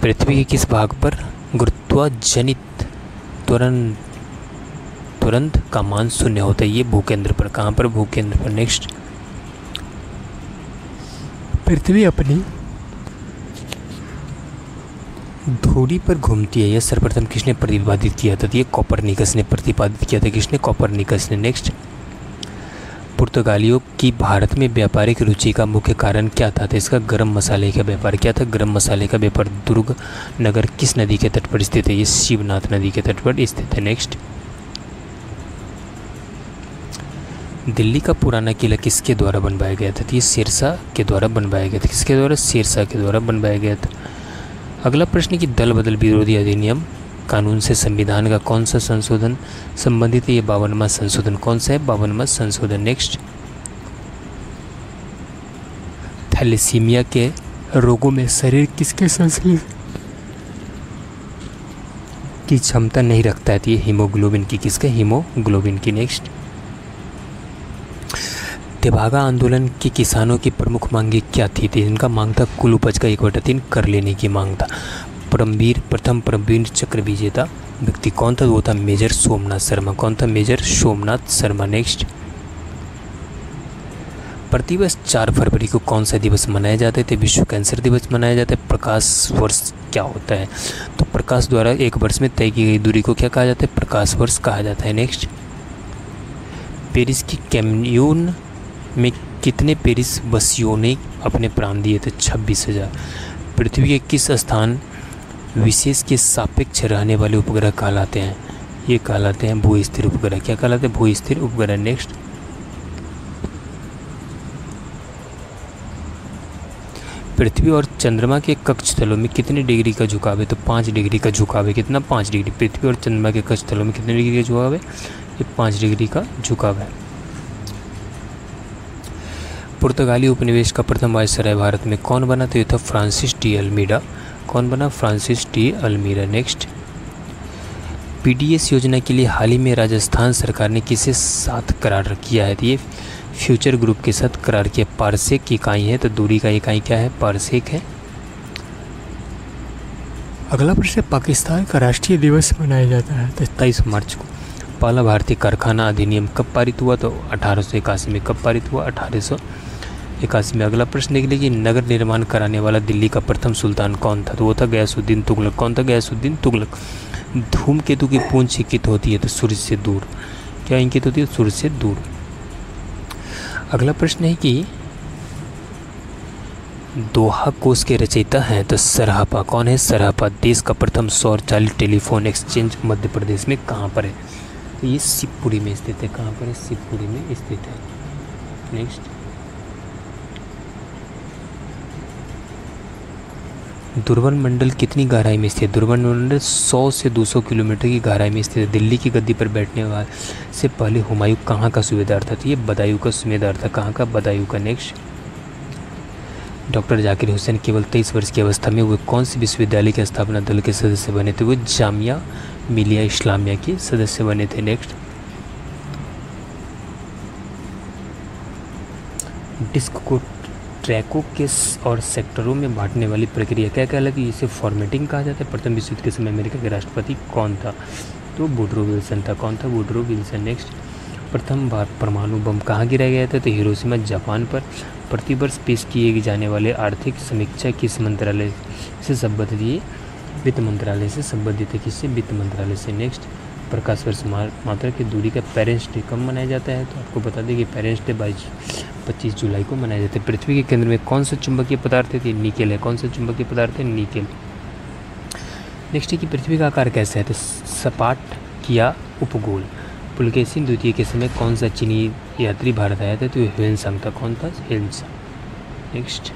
पृथ्वी के किस भाग पर गुरुत्वाजनित तुरंत का मान 0 होता है? ये भूकेंद्र पर। कहाँ पर? भूकेंद्र पर। नेक्स्ट, पृथ्वी अपनी धुरी पर घूमती है, यह सर्वप्रथम किसने प्रतिपादित किया था? तो ये कोपरनिकस ने प्रतिपादित किया था। किसने? कोपरनिकस ने। नेक्स्ट, पुर्तगालियों की भारत में व्यापारिक रुचि का मुख्य कारण क्या था? तो इसका गरम मसाले का व्यापार। क्या था? गरम मसाले का व्यापार। दुर्ग नगर किस नदी के तट पर स्थित है? ये शिवनाथ नदी के तट पर स्थित है। नेक्स्ट, दिल्ली का पुराना किला किसके द्वारा बनवाया गया था? तो ये शेरशाह के द्वारा बनवाया गया था। किसके द्वारा? शेरशाह के द्वारा बनवाया गया था। अगला प्रश्न कि दल बदल विरोधी अधिनियम कानून से संविधान का कौन सा संशोधन संबंधित है? ये 52वां संशोधन। कौन सा है? 52वां संशोधन। नेक्स्ट, थैलेसीमिया के रोगों में शरीर किसके संश्लेषण की क्षमता नहीं रखता है? तो ये हीमोग्लोबिन की। किसके? हीमोग्लोबिन की। नेक्स्ट, तेभागा आंदोलन के किसानों की प्रमुख मांगे क्या थी? तो इनका मांग था कुल उपज का 1/3 कर लेने की मांग था। प्रथम परमवीर चक्र विजेता व्यक्ति कौन था? वो था मेजर सोमनाथ शर्मा। कौन था? मेजर सोमनाथ शर्मा। नेक्स्ट, प्रतिवर्ष 4 फरवरी को कौन सा दिवस मनाया जाता है? तो विश्व कैंसर दिवस मनाया जाता है। प्रकाश वर्ष क्या होता है? तो प्रकाश द्वारा एक वर्ष में तय की गई दूरी को क्या कहा जाता है? प्रकाश वर्ष कहा जाता है। नेक्स्ट, पेरिस की कम्यून में कितने पेरिस वासियों ने अपने प्राण दिए थे? 26,000। पृथ्वी के किस स्थान विशेष के सापेक्ष रहने वाले उपग्रह कहलाते हैं? ये कहलाते हैं भूस्थिर उपग्रह। क्या कहलाते हैं? भूस्थिर उपग्रह। नेक्स्ट, पृथ्वी और चंद्रमा के कक्ष तलों में कितने डिग्री का झुकाव है? तो 5 डिग्री का झुकाव है। कितना? 5 डिग्री। पृथ्वी और चंद्रमा के कक्ष तलों में कितने डिग्री का झुकाव है? ये 5 डिग्री का झुकाव है। पुर्तगाली उपनिवेश का प्रथम वायसराय भारत में कौन बना? तो ये था फ्रांसिस डी अल्मीडा। कौन बना? Francis de Almeida. Next, PDS योजना के लिए हाल ही में राजस्थान सरकार ने किसे साथ करार किया है? तो ये फ्यूचर ग्रुप के साथ करार किया। पारसेक की इकाई है, तो दूरी का इकाई क्या है? पारसेक है। अगला प्रश्न, पाकिस्तान का राष्ट्रीय दिवस मनाया जाता है 27 मार्च को। पहला भारतीय कारखाना अधिनियम कब पारित हुआ? तो 1881 में। कब पारित हुआ? 1881 में। अगला प्रश्न देख लीजिए, नगर निर्माण कराने वाला दिल्ली का प्रथम सुल्तान कौन था? तो वो था गयासुद्दीन तुगलक। कौन था? गयासुद्दीन तुगलक। धूमकेतु की पूंछ इंकित होती है तो सूर्य से दूर। क्या इंकित होती है? सूर्य से दूर। अगला प्रश्न है कि दोहा कोश के रचयिता हैं तो सराहपा। कौन है? सराहपा। देश का प्रथम सौर चालित टेलीफोन एक्सचेंज मध्य प्रदेश में कहाँ पर है? तो ये शिवपुरी में स्थित है। कहाँ पर है? शिवपुरी में स्थित है। नेक्स्ट, दुर्वन मंडल कितनी गहराई में स्थित है? दुर्वन मंडल 100 से 200 किलोमीटर की गहराई में स्थित है। दिल्ली की गद्दी पर बैठने वाले से पहले हुमायूं कहाँ का सूबेदार था? तो ये बदायूं का सूबेदार था। कहाँ का? बदायूं का। नेक्स्ट, डॉक्टर जाकिर हुसैन केवल 23 वर्ष की अवस्था में वे कौन से विश्वविद्यालय के स्थापना दल के सदस्य बने थे? वो जामिया मिलिया इस्लामिया के सदस्य बने थे। नेक्स्ट, डिस्क को ट्रैकों के और सेक्टरों में बांटने वाली प्रक्रिया क्या कहलाती है? इसे फॉर्मेटिंग कहा जाता है। प्रथम विश्व युद्ध के समय अमेरिका के राष्ट्रपति कौन था? तो वुडरो विल्सन था। कौन था? Woodrow Wilson. नेक्स्ट, प्रथम बार परमाणु बम कहाँ गिराया गया था? तो हिरोशिमा जापान पर। प्रतिवर्ष पेश किए जाने वाले आर्थिक समीक्षा किस मंत्रालय से संबंधित है? वित्त मंत्रालय से संबंधित है। किससे? वित्त मंत्रालय से। नेक्स्ट, प्रकाश वर्ष मात्रा की दूरी का पेरेंट्स डे कब मनाया जाता है? तो आपको बता दें कि पेरेंट्स डे 25 जुलाई को मनाया जाता है। पृथ्वी के केंद्र में कौन सा चुंबकीय पदार्थ है? निकेल है। कौन सा चुंबकीय पदार्थ है? निकेल। नेक्स्ट है कि पृथ्वी का आकार कैसा है? तो सपाट या उपगोल। पुलकेशिन द्वितीय के समय कौन सा चीनी यात्री भारत आया था? तो ह्वेनसांग था। कौन था? ह्वेनसांग। नेक्स्ट,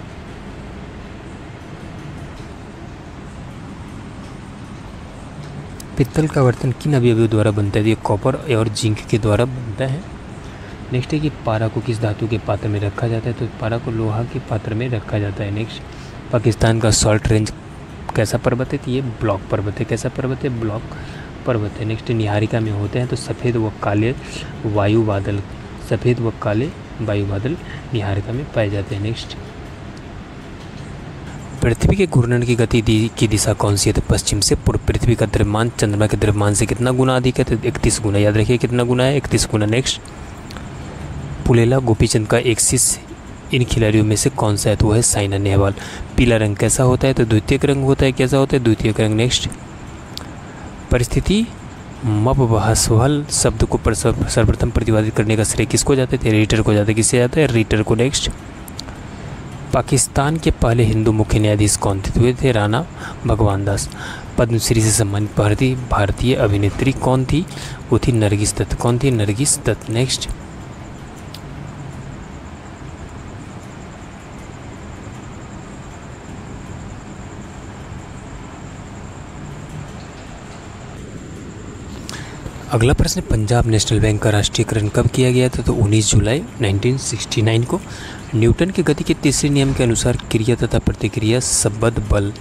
पित्तल का बर्तन किन अवयवों द्वारा बनता है? ये कॉपर और जिंक के द्वारा बनता है। नेक्स्ट है कि पारा को किस धातु के पात्र में रखा जाता है? तो पारा को लोहा के पात्र में रखा जाता है। नेक्स्ट, पाकिस्तान का सॉल्ट रेंज कैसा पर्वत है? तो ये ब्लॉक पर्वत है। कैसा पर्वत है? ब्लॉक पर्वत है। नेक्स्ट, निहारिका में होते हैं तो सफ़ेद व काले वायु बादल। सफ़ेद व काले वायु बादल निहारिका में पाए जाते हैं। नेक्स्ट, पृथ्वी के घूर्णन की गति की दिशा कौन सी है? तो पश्चिम से पूर्व। पृथ्वी का द्रव्यमान चंद्रमा के द्रव्यमान से कितना गुना अधिक है? तो 31 गुना। याद रखिए कितना गुना है? 31 गुना। नेक्स्ट, पुलेला गोपीचंद का एक शिष्य इन खिलाड़ियों में से कौन सा है? तो वो है साइना नेहवाल। पीला रंग कैसा होता है? तो द्वितीयक रंग होता है। कैसा होता है? द्वितीयक रंग। नेक्स्ट, परिस्थिति मपवहल शब्द को सर्वप्रथम प्रतिपादित करने का श्रेय किसको जाता है? रीटर को जाता है। किससे जाता है? रीटर को। नेक्स्ट, पाकिस्तान के पहले हिंदू मुख्य न्यायाधीश कौन थे? तो वे थे राणा भगवान दास। पद्मश्री से सम्मानित भारतीय अभिनेत्री कौन थी? वो थी नरगिस दत्त। कौन थी? नरगिस दत्त। नेक्स्ट, अगला प्रश्न, पंजाब नेशनल बैंक का राष्ट्रीयकरण कब किया गया था? तो 19 जुलाई 1969 को। न्यूटन के गति के तीसरे नियम के अनुसार क्रिया तथा प्रतिक्रिया संबद्ध बल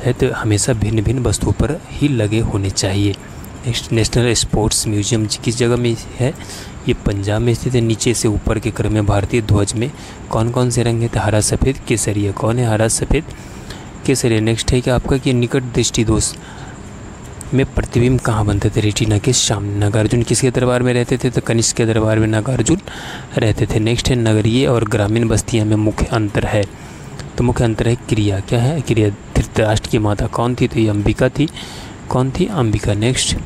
है तो हमेशा भिन्न भिन्न वस्तुओं पर ही लगे होने चाहिए। नेक्स्ट, नेशनल स्पोर्ट्स म्यूजियम किस जगह में है? ये पंजाब में स्थित है। नीचे से ऊपर के क्रम में भारतीय ध्वज में कौन कौन से रंग है? तो हरा, सफ़ेद, केसरिया। कौन है? हरा, सफ़ेद, केसरिया। नेक्स्ट है कि आपका कि निकट दृष्टि दोष में प्रतिबिंब कहाँ बनते थे? रेटिना के सामने। नागार्जुन किसके दरबार में रहते थे? तो कनिष्क के दरबार में नागार्जुन रहते थे। नेक्स्ट है, नगरीय और ग्रामीण बस्तियाँ में मुख्य अंतर है? तो मुख्य अंतर है क्रिया। क्या है? क्रिया। धृतराष्ट्र की माता कौन थी? तो ये अंबिका थी। कौन थी? अंबिका। नेक्स्ट,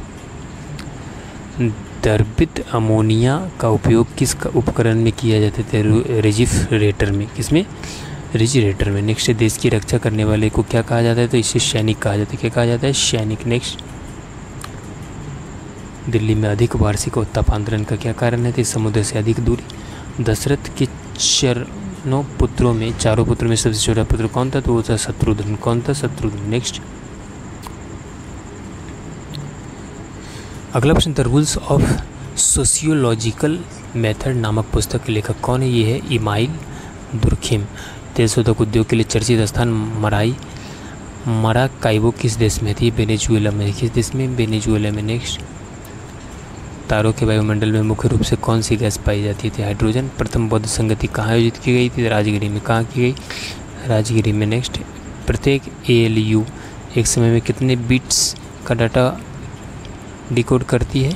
द्रवित अमोनिया का उपयोग किस उपकरण में किया जाता था? रेफ्रिजरेटर में। किसमें? रेफ्रिजरेटर में। नेक्स्ट, देश की रक्षा करने वाले को क्या कहा जाता है? तो इसे सैनिक कहा जाता है। क्या कहा जाता है? सैनिक। नेक्स्ट, दिल्ली में अधिक वार्षिक और तापांतरण का क्या कारण है? तो समुद्र से अधिक दूरी। दशरथ के चारों पुत्रों में सबसे छोटा पुत्र कौन था? तो वो था शत्रुघ्न। कौन था? शत्रुघ्न। नेक्स्ट, अगला प्रश्न, the rules of sociological method नामक पुस्तक के लेखक कौन है? ये है इमाइल दुर्खिम। तेलशोधक उद्योग के लिए चर्चित स्थान मराकाइबो किस देश में थी? वेनेजुएला में। किस देश में? वेनेजुएला में। नेक्स्ट, तारों के वायुमंडल में मुख्य रूप से कौन सी गैस पाई जाती थी? हाइड्रोजन। प्रथम बौद्ध संगति कहाँ आयोजित की गई थी? राजगिरी में। कहाँ की गई? राजगिरी में। नेक्स्ट, प्रत्येक ALU एक समय में कितने बिट्स का डाटा डिकोड करती है?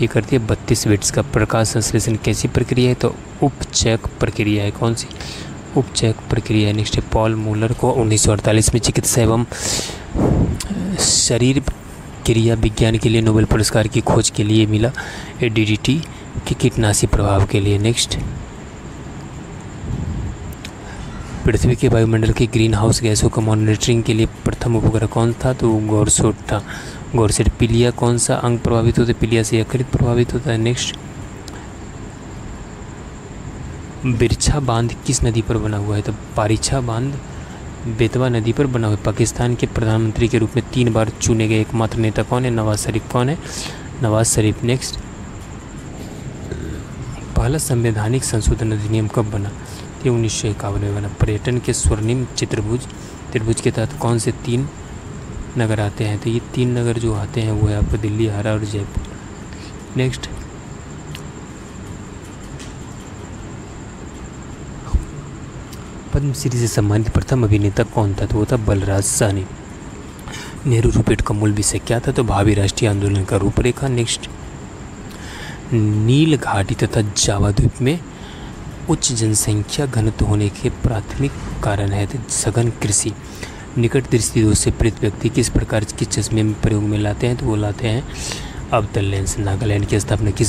ये करती है 32 बिट्स का। प्रकाश संश्लेषण कैसी प्रक्रिया है? तो उपचयक प्रक्रिया है। कौन सी? उपचयक प्रक्रिया है। नेक्स्ट, पॉल मूलर को 1948 में चिकित्सा एवं शरीर क्रिया विज्ञान के लिए नोबेल पुरस्कार की खोज के लिए मिला। DDT के कीटनाशी प्रभाव के लिए। नेक्स्ट, पृथ्वी के वायुमंडल के ग्रीन हाउस गैसों को मॉनिटरिंग के लिए प्रथम उपग्रह कौन था? तो गौरसोट था। गौरसेट। पीलिया कौन सा अंग प्रभावित होता है? पीलिया से यकृत प्रभावित होता है। नेक्स्ट, बिरछा बांध किस नदी पर बना हुआ है? तो पारीछा बांध बेतवा नदी पर बना हुआ है। पाकिस्तान के प्रधानमंत्री के रूप में 3 बार चुने गए एकमात्र नेता कौन है? नवाज शरीफ। कौन है? नवाज शरीफ। नेक्स्ट, पहला संवैधानिक संशोधन अधिनियम कब बना? ये 1951 में बना। पर्यटन के स्वर्णिम त्रिभुज के तहत कौन से 3 नगर आते हैं? तो ये 3 नगर जो आते हैं वो है आपको दिल्ली, आगरा और जयपुर। नेक्स्ट, पद्मश्री से सम्मानित प्रथम अभिनेता कौन था? तो वो था बलराज साहनी। नेहरू रूपेट का मूल विषय क्या था? तो भावी राष्ट्रीय आंदोलन का रूपरेखा। नेक्स्ट, नील घाटी तथा जावा द्वीप में उच्च जनसंख्या घनत्व होने के प्राथमिक कारण है तो सघन कृषि। निकट दृष्टिदोष से पीड़ित व्यक्ति किस प्रकार के चश्मे में प्रयोग में लाते हैं? तो वो लाते हैं अवतल लेंस। नागालैंड की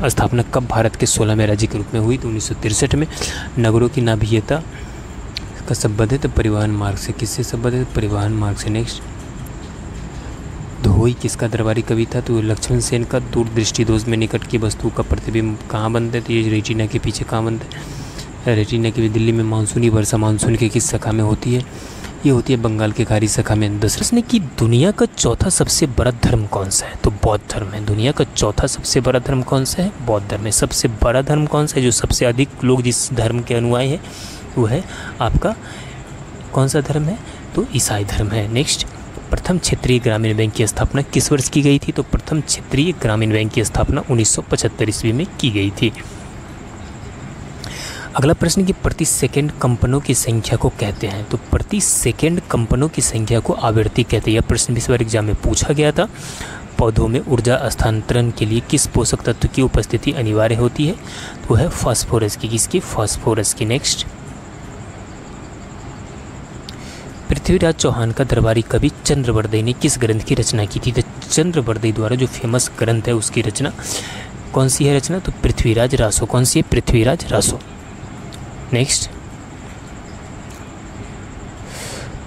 स्थापना कब भारत के 16वें राज्य के रूप में हुई? तो 1963 में। नगरों की नाभिकीयता का संबंध है तो परिवहन मार्ग से। किससे संबंध है? परिवहन मार्ग से। नेक्स्ट, धोई किसका दरबारी कवि था? तो लक्ष्मण सेन का। दूरदृष्टि दोष में निकट की वस्तु का प्रतिबिंब कहाँ बनता है? तो ये रेटिना के पीछे कहाँ बनता है? रेटिना के दिल्ली में मानसूनी वर्षा मानसून के किस शाखा में होती है? ये होती है बंगाल के खाड़ी शाखा में। दशरथ ने कि दुनिया का चौथा सबसे बड़ा धर्म कौन सा है? तो बौद्ध धर्म है। दुनिया का चौथा सबसे बड़ा धर्म कौन सा है? बौद्ध धर्म है। सबसे बड़ा धर्म कौन सा है? जो सबसे अधिक लोग जिस धर्म के अनुयायी है वो है आपका कौन सा धर्म है? तो ईसाई धर्म है। नेक्स्ट, प्रथम क्षेत्रीय ग्रामीण बैंक की स्थापना किस वर्ष की गई थी? तो प्रथम क्षेत्रीय ग्रामीण बैंक की स्थापना 1975 ईस्वी में की गई थी। अगला प्रश्न कि प्रति सेकंड कंपनों की संख्या को कहते हैं? तो प्रति सेकंड कंपनों की संख्या को आवृत्ति कहते हैं। यह प्रश्न इस बार एग्जाम में पूछा गया था। पौधों में ऊर्जा हस्तांतरण के लिए किस पोषक तत्व की उपस्थिति अनिवार्य होती है? तो है फास्फोरस की। किसकी? फास्फोरस की। नेक्स्ट, पृथ्वीराज चौहान का दरबारी कवि चंद्रवरदई ने किस ग्रंथ की रचना की थी? तो चंद्रवरदई द्वारा जो फेमस ग्रंथ है उसकी रचना कौन सी है रचना? तो पृथ्वीराज रासो। कौन सी है? पृथ्वीराज रासो। नेक्स्ट,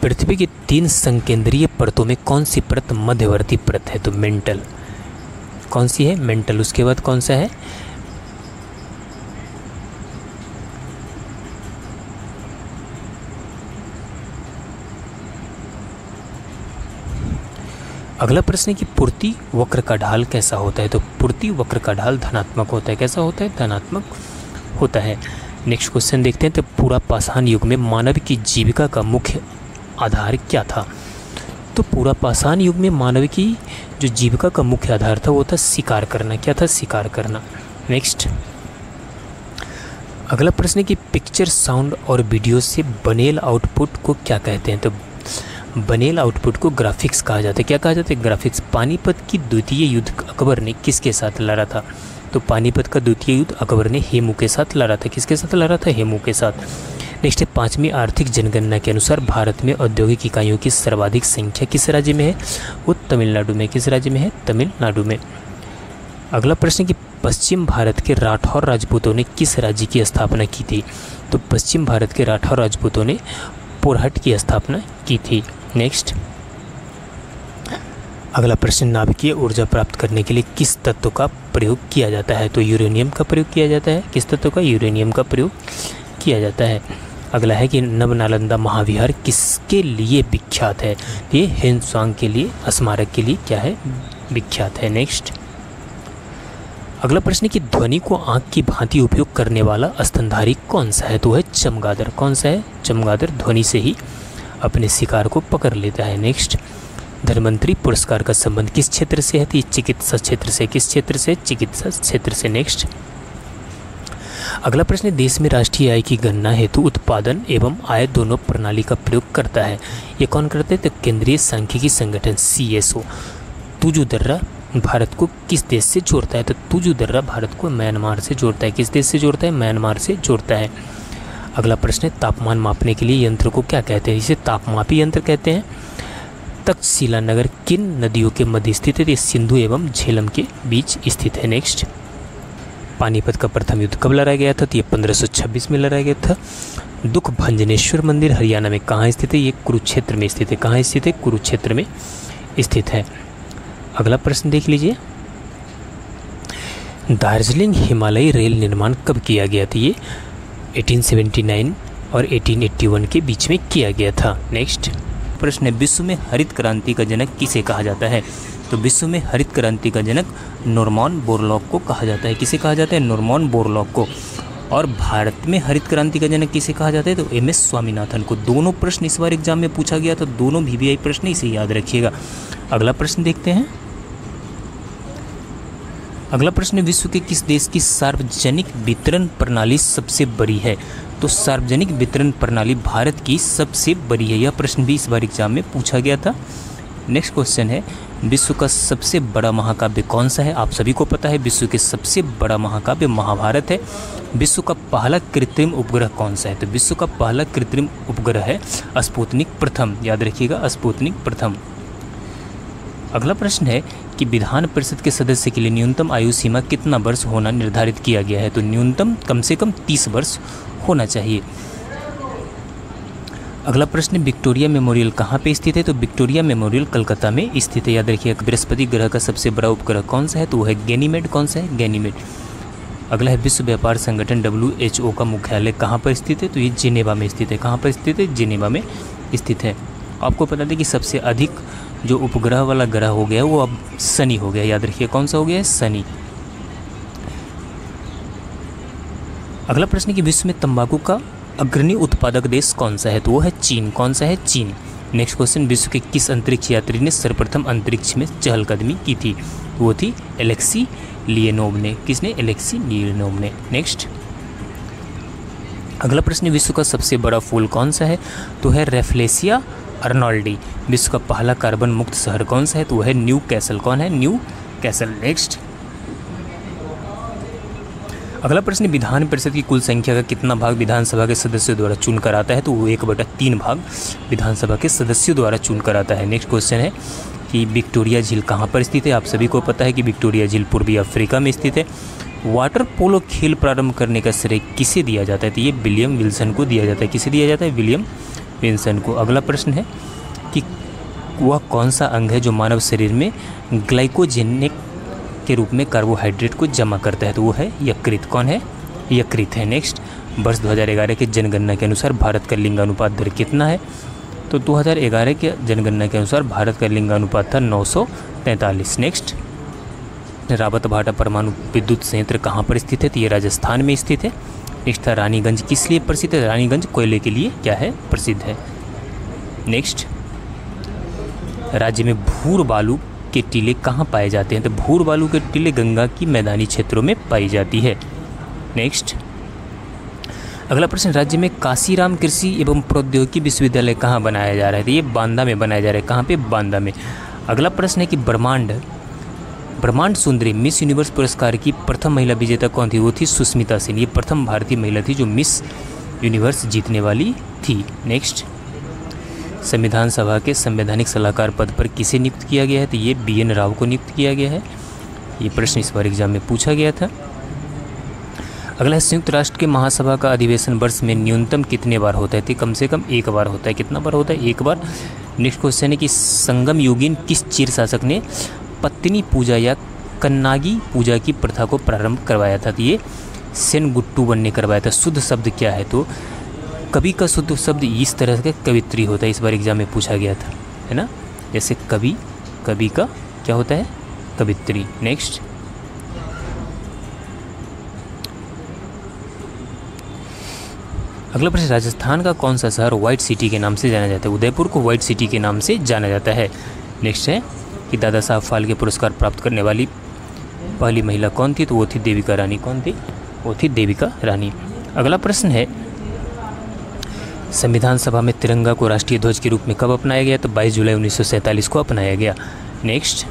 पृथ्वी की 3 संकेंद्रीय परतों में कौन सी परत मध्यवर्ती परत है? तो मेंटल। कौन सी है? मेंटल। उसके बाद कौन सा है? अगला प्रश्न है कि पूर्ति वक्र का ढाल कैसा होता है? तो पूर्ति वक्र का ढाल धनात्मक होता है। कैसा होता है? धनात्मक होता है। नेक्स्ट क्वेश्चन देखते हैं। तो पूरा पाषाण युग में मानव की जीविका का मुख्य आधार क्या था? तो पूरा पाषाण युग में मानव की जो जीविका का मुख्य आधार था वो था शिकार करना। क्या था? शिकार करना। नेक्स्ट, अगला प्रश्न है कि पिक्चर, साउंड और वीडियो से बनेल आउटपुट को क्या कहते हैं? तो बनेल आउटपुट को ग्राफिक्स कहा जाता है। क्या कहा जाता है? ग्राफिक्स। पानीपत की द्वितीय युद्ध अकबर ने किसके साथ लड़ा था? तो पानीपत का द्वितीय युद्ध अकबर ने हेमू के साथ लड़ा था। किसके साथ लड़ा था? हेमू के साथ। नेक्स्ट है 5वीं आर्थिक जनगणना के अनुसार भारत में औद्योगिक इकाइयों की सर्वाधिक संख्या किस राज्य में है? वो तमिलनाडु में। किस राज्य में है? तमिलनाडु में। अगला प्रश्न कि पश्चिम भारत के राठौर राजपूतों ने किस राज्य की स्थापना की थी? तो पश्चिम भारत के राठौर राजपूतों ने पोरहट की स्थापना की थी। नेक्स्ट, अगला प्रश्न नाभिकीय ऊर्जा प्राप्त करने के लिए किस तत्व का प्रयोग किया जाता है? तो यूरेनियम का प्रयोग किया जाता है। किस तत्व का? यूरेनियम का प्रयोग किया जाता है। अगला है कि नवनालंदा महाविहार किसके लिए विख्यात है? ये हेनसांग के लिए, स्मारक के लिए क्या है? विख्यात है। नेक्स्ट, अगला प्रश्न कि ध्वनि को आंख की भांति उपयोग करने वाला स्तनधारी कौन सा है? तो है चमगादड़। कौन सा है? चमगादड़ ध्वनि से ही अपने शिकार को पकड़ लेता है। नेक्स्ट, धन्वंतरी पुरस्कार का संबंध किस क्षेत्र से है? तो चिकित्सा क्षेत्र से। किस क्षेत्र से? चिकित्सा क्षेत्र से। नेक्स्ट, अगला प्रश्न देश में राष्ट्रीय आय की गणना हेतु उत्पादन एवं आय दोनों प्रणाली का प्रयोग करता है। ये कौन करते हैं? तो केंद्रीय सांख्यिकी संगठन CSO। तुजु दर्रा भारत को किस देश से जोड़ता है? तो तुजु दर्रा भारत को म्यांमार से जोड़ता है। किस देश से जोड़ता है? म्यांमार से जोड़ता है। अगला प्रश्न है तापमान मापने के लिए यंत्र को क्या कहते हैं? इसे तापमापी यंत्र कहते हैं। तक्षशिला नगर किन नदियों के मध्य स्थित है? ये सिंधु एवं झेलम के बीच स्थित है। नेक्स्ट, पानीपत का प्रथम युद्ध कब लड़ा गया था? तो ये 1526 में लड़ा गया था। दुख भंजनेश्वर मंदिर हरियाणा में कहाँ स्थित है? ये कुरुक्षेत्र में स्थित है। कहाँ स्थित है? कुरुक्षेत्र में स्थित है। अगला प्रश्न देख लीजिए, दार्जिलिंग हिमालयी रेल निर्माण कब किया गया था? ये 1879 और 1881 के बीच में किया गया था। नेक्स्ट प्रश्न है विश्व में हरित क्रांति का जनक किसे कहा जाता है? तो विश्व में हरित क्रांति का जनक नॉर्मन बोरलॉग को कहा जाता है। किसे कहा जाता है? नॉर्मन बोरलॉग को। और भारत में हरित क्रांति का जनक किसे कहा जाता है? तो MS स्वामीनाथन को। दोनों प्रश्न इस बार एग्जाम में पूछा गया तो दोनों VVI प्रश्न इसे याद रखिएगा। अगला प्रश्न देखते हैं। अगला प्रश्न विश्व के किस देश की सार्वजनिक वितरण प्रणाली सबसे बड़ी है? तो सार्वजनिक वितरण प्रणाली भारत की सबसे बड़ी है। यह प्रश्न भी इस बार एग्जाम में पूछा गया था। नेक्स्ट क्वेश्चन है, विश्व का सबसे बड़ा महाकाव्य कौन सा है? आप सभी को पता है विश्व के सबसे बड़ा महाकाव्य महाभारत है। विश्व का पहला कृत्रिम उपग्रह कौन सा है? तो विश्व का पहला कृत्रिम उपग्रह है स्पुतनिक प्रथम। याद रखिएगा, स्पुतनिक प्रथम। अगला प्रश्न है कि विधान परिषद के सदस्य के लिए न्यूनतम आयु सीमा कितना वर्ष होना निर्धारित किया गया है? तो न्यूनतम कम से कम 30 वर्ष होना चाहिए। अगला प्रश्न, विक्टोरिया मेमोरियल कहाँ पे स्थित है? तो विक्टोरिया मेमोरियल कलकत्ता में स्थित है। याद रखिए, बृहस्पति ग्रह का सबसे बड़ा उपग्रह कौन सा है? तो वो है गैनीमेड। कौन सा है? गैनीमेड। अगला है, विश्व व्यापार संगठन WHO का मुख्यालय कहाँ पर स्थित है? तो ये जिनेवा में स्थित है। कहाँ पर स्थित है? जिनेवा में स्थित है। आपको पता था कि सबसे अधिक जो उपग्रह वाला ग्रह हो गया वो अब शनि हो गया। याद रखिए, कौन सा हो गया? शनि। अगला प्रश्न कि विश्व में तंबाकू का अग्रणी उत्पादक देश कौन सा है? तो वो है चीन। कौन सा है? चीन। नेक्स्ट क्वेश्चन, विश्व के किस अंतरिक्ष यात्री ने सर्वप्रथम अंतरिक्ष में चहलकदमी की थी? वो थी एलेक्सी लियोनोव ने। किसने? एलेक्सी लियोनोव ने। नेक्स्ट, अगला प्रश्न, विश्व का सबसे बड़ा फूल कौन सा है? तो है रेफ्लेसिया अर्नोल्डी। विश्व का पहला कार्बन मुक्त शहर कौन सा है? तो वह है न्यू कैसल। कौन है? New castle. नेक्स्ट, अगला प्रश्न, विधान परिषद की कुल संख्या का कितना भाग विधानसभा के सदस्यों द्वारा चुनकर आता है? तो वो 1/3 भाग विधानसभा के सदस्यों द्वारा चुनकर आता है। नेक्स्ट क्वेश्चन है कि विक्टोरिया झील कहाँ पर स्थित है? आप सभी को पता है कि विक्टोरिया झील पूर्वी अफ्रीका में स्थित है। वाटर पोलो खेल प्रारंभ करने का श्रेय किसे दिया जाता है? तो ये विलियम विल्सन को दिया जाता है। किसे दिया जाता है? विलियम विल्सन को। अगला प्रश्न है कि वह कौन सा अंग है जो मानव शरीर में ग्लाइकोजेनिक के रूप में कार्बोहाइड्रेट को जमा करता है? तो वो है यकृत। कौन है? यकृत है। नेक्स्ट, वर्ष 2011 के जनगणना के अनुसार भारत का लिंगानुपात दर कितना है? तो 2011 के जनगणना के अनुसार भारत का लिंगानुपात था 943। नेक्स्ट, रावतभाटा परमाणु विद्युत संयंत्र कहाँ पर स्थित है? तो ये राजस्थान में स्थित है। नेक्स्ट था, रानीगंज किस लिए प्रसिद्ध है? रानीगंज कोयले के लिए क्या है? प्रसिद्ध है। नेक्स्ट, राज्य में भूर बालू के टीले कहाँ पाए जाते हैं? तो भूर बालू के टीले गंगा की मैदानी क्षेत्रों में पाई जाती है। नेक्स्ट, अगला प्रश्न, राज्य में काशीराम कृषि एवं प्रौद्योगिकी विश्वविद्यालय कहाँ बनाया जा रहा है? तो ये बांदा में बनाया जा रहा है। कहाँ पे? बांदा में। अगला प्रश्न है कि ब्रह्मांड सुंदरी मिस यूनिवर्स पुरस्कार की प्रथम महिला विजेता कौन थी? वो थी सुष्मिता सेन। ये प्रथम भारतीय महिला थी जो मिस यूनिवर्स जीतने वाली थी। नेक्स्ट, संविधान सभा के संवैधानिक सलाहकार पद पर किसे नियुक्त किया गया है? तो ये BN राव को नियुक्त किया गया है। ये प्रश्न इस बार एग्जाम में पूछा गया था। अगला है, संयुक्त राष्ट्र के महासभा का अधिवेशन वर्ष में न्यूनतम कितने बार होता है? तो कम से कम 1 बार होता है। कितना बार होता है? 1 बार। नेक्स्ट क्वेश्चन है कि संगम युगीन किस चीर शासक ने पत्नी पूजा या कन्नागी पूजा की प्रथा को प्रारंभ करवाया था? तो ये सेनगुट्टूवन ने करवाया था। शुद्ध शब्द क्या है? तो कवि का शुद्ध शब्द इस तरह का कवित्री होता है। इस बार एग्जाम में पूछा गया था, है ना। जैसे कवि का क्या होता है? कवित्री। नेक्स्ट, अगला प्रश्न, राजस्थान का कौन सा शहर व्हाइट सिटी के नाम से जाना जाता है? उदयपुर को व्हाइट सिटी के नाम से जाना जाता है। नेक्स्ट है कि दादा साहब फाल्के पुरस्कार प्राप्त करने वाली पहली महिला कौन थी? तो वो थी देविका रानी। कौन थी? वो थी देविका रानी। अगला प्रश्न है, संविधान सभा में तिरंगा को राष्ट्रीय ध्वज के रूप में कब अपनाया गया? तो 22 जुलाई 1947 को अपनाया गया। नेक्स्ट,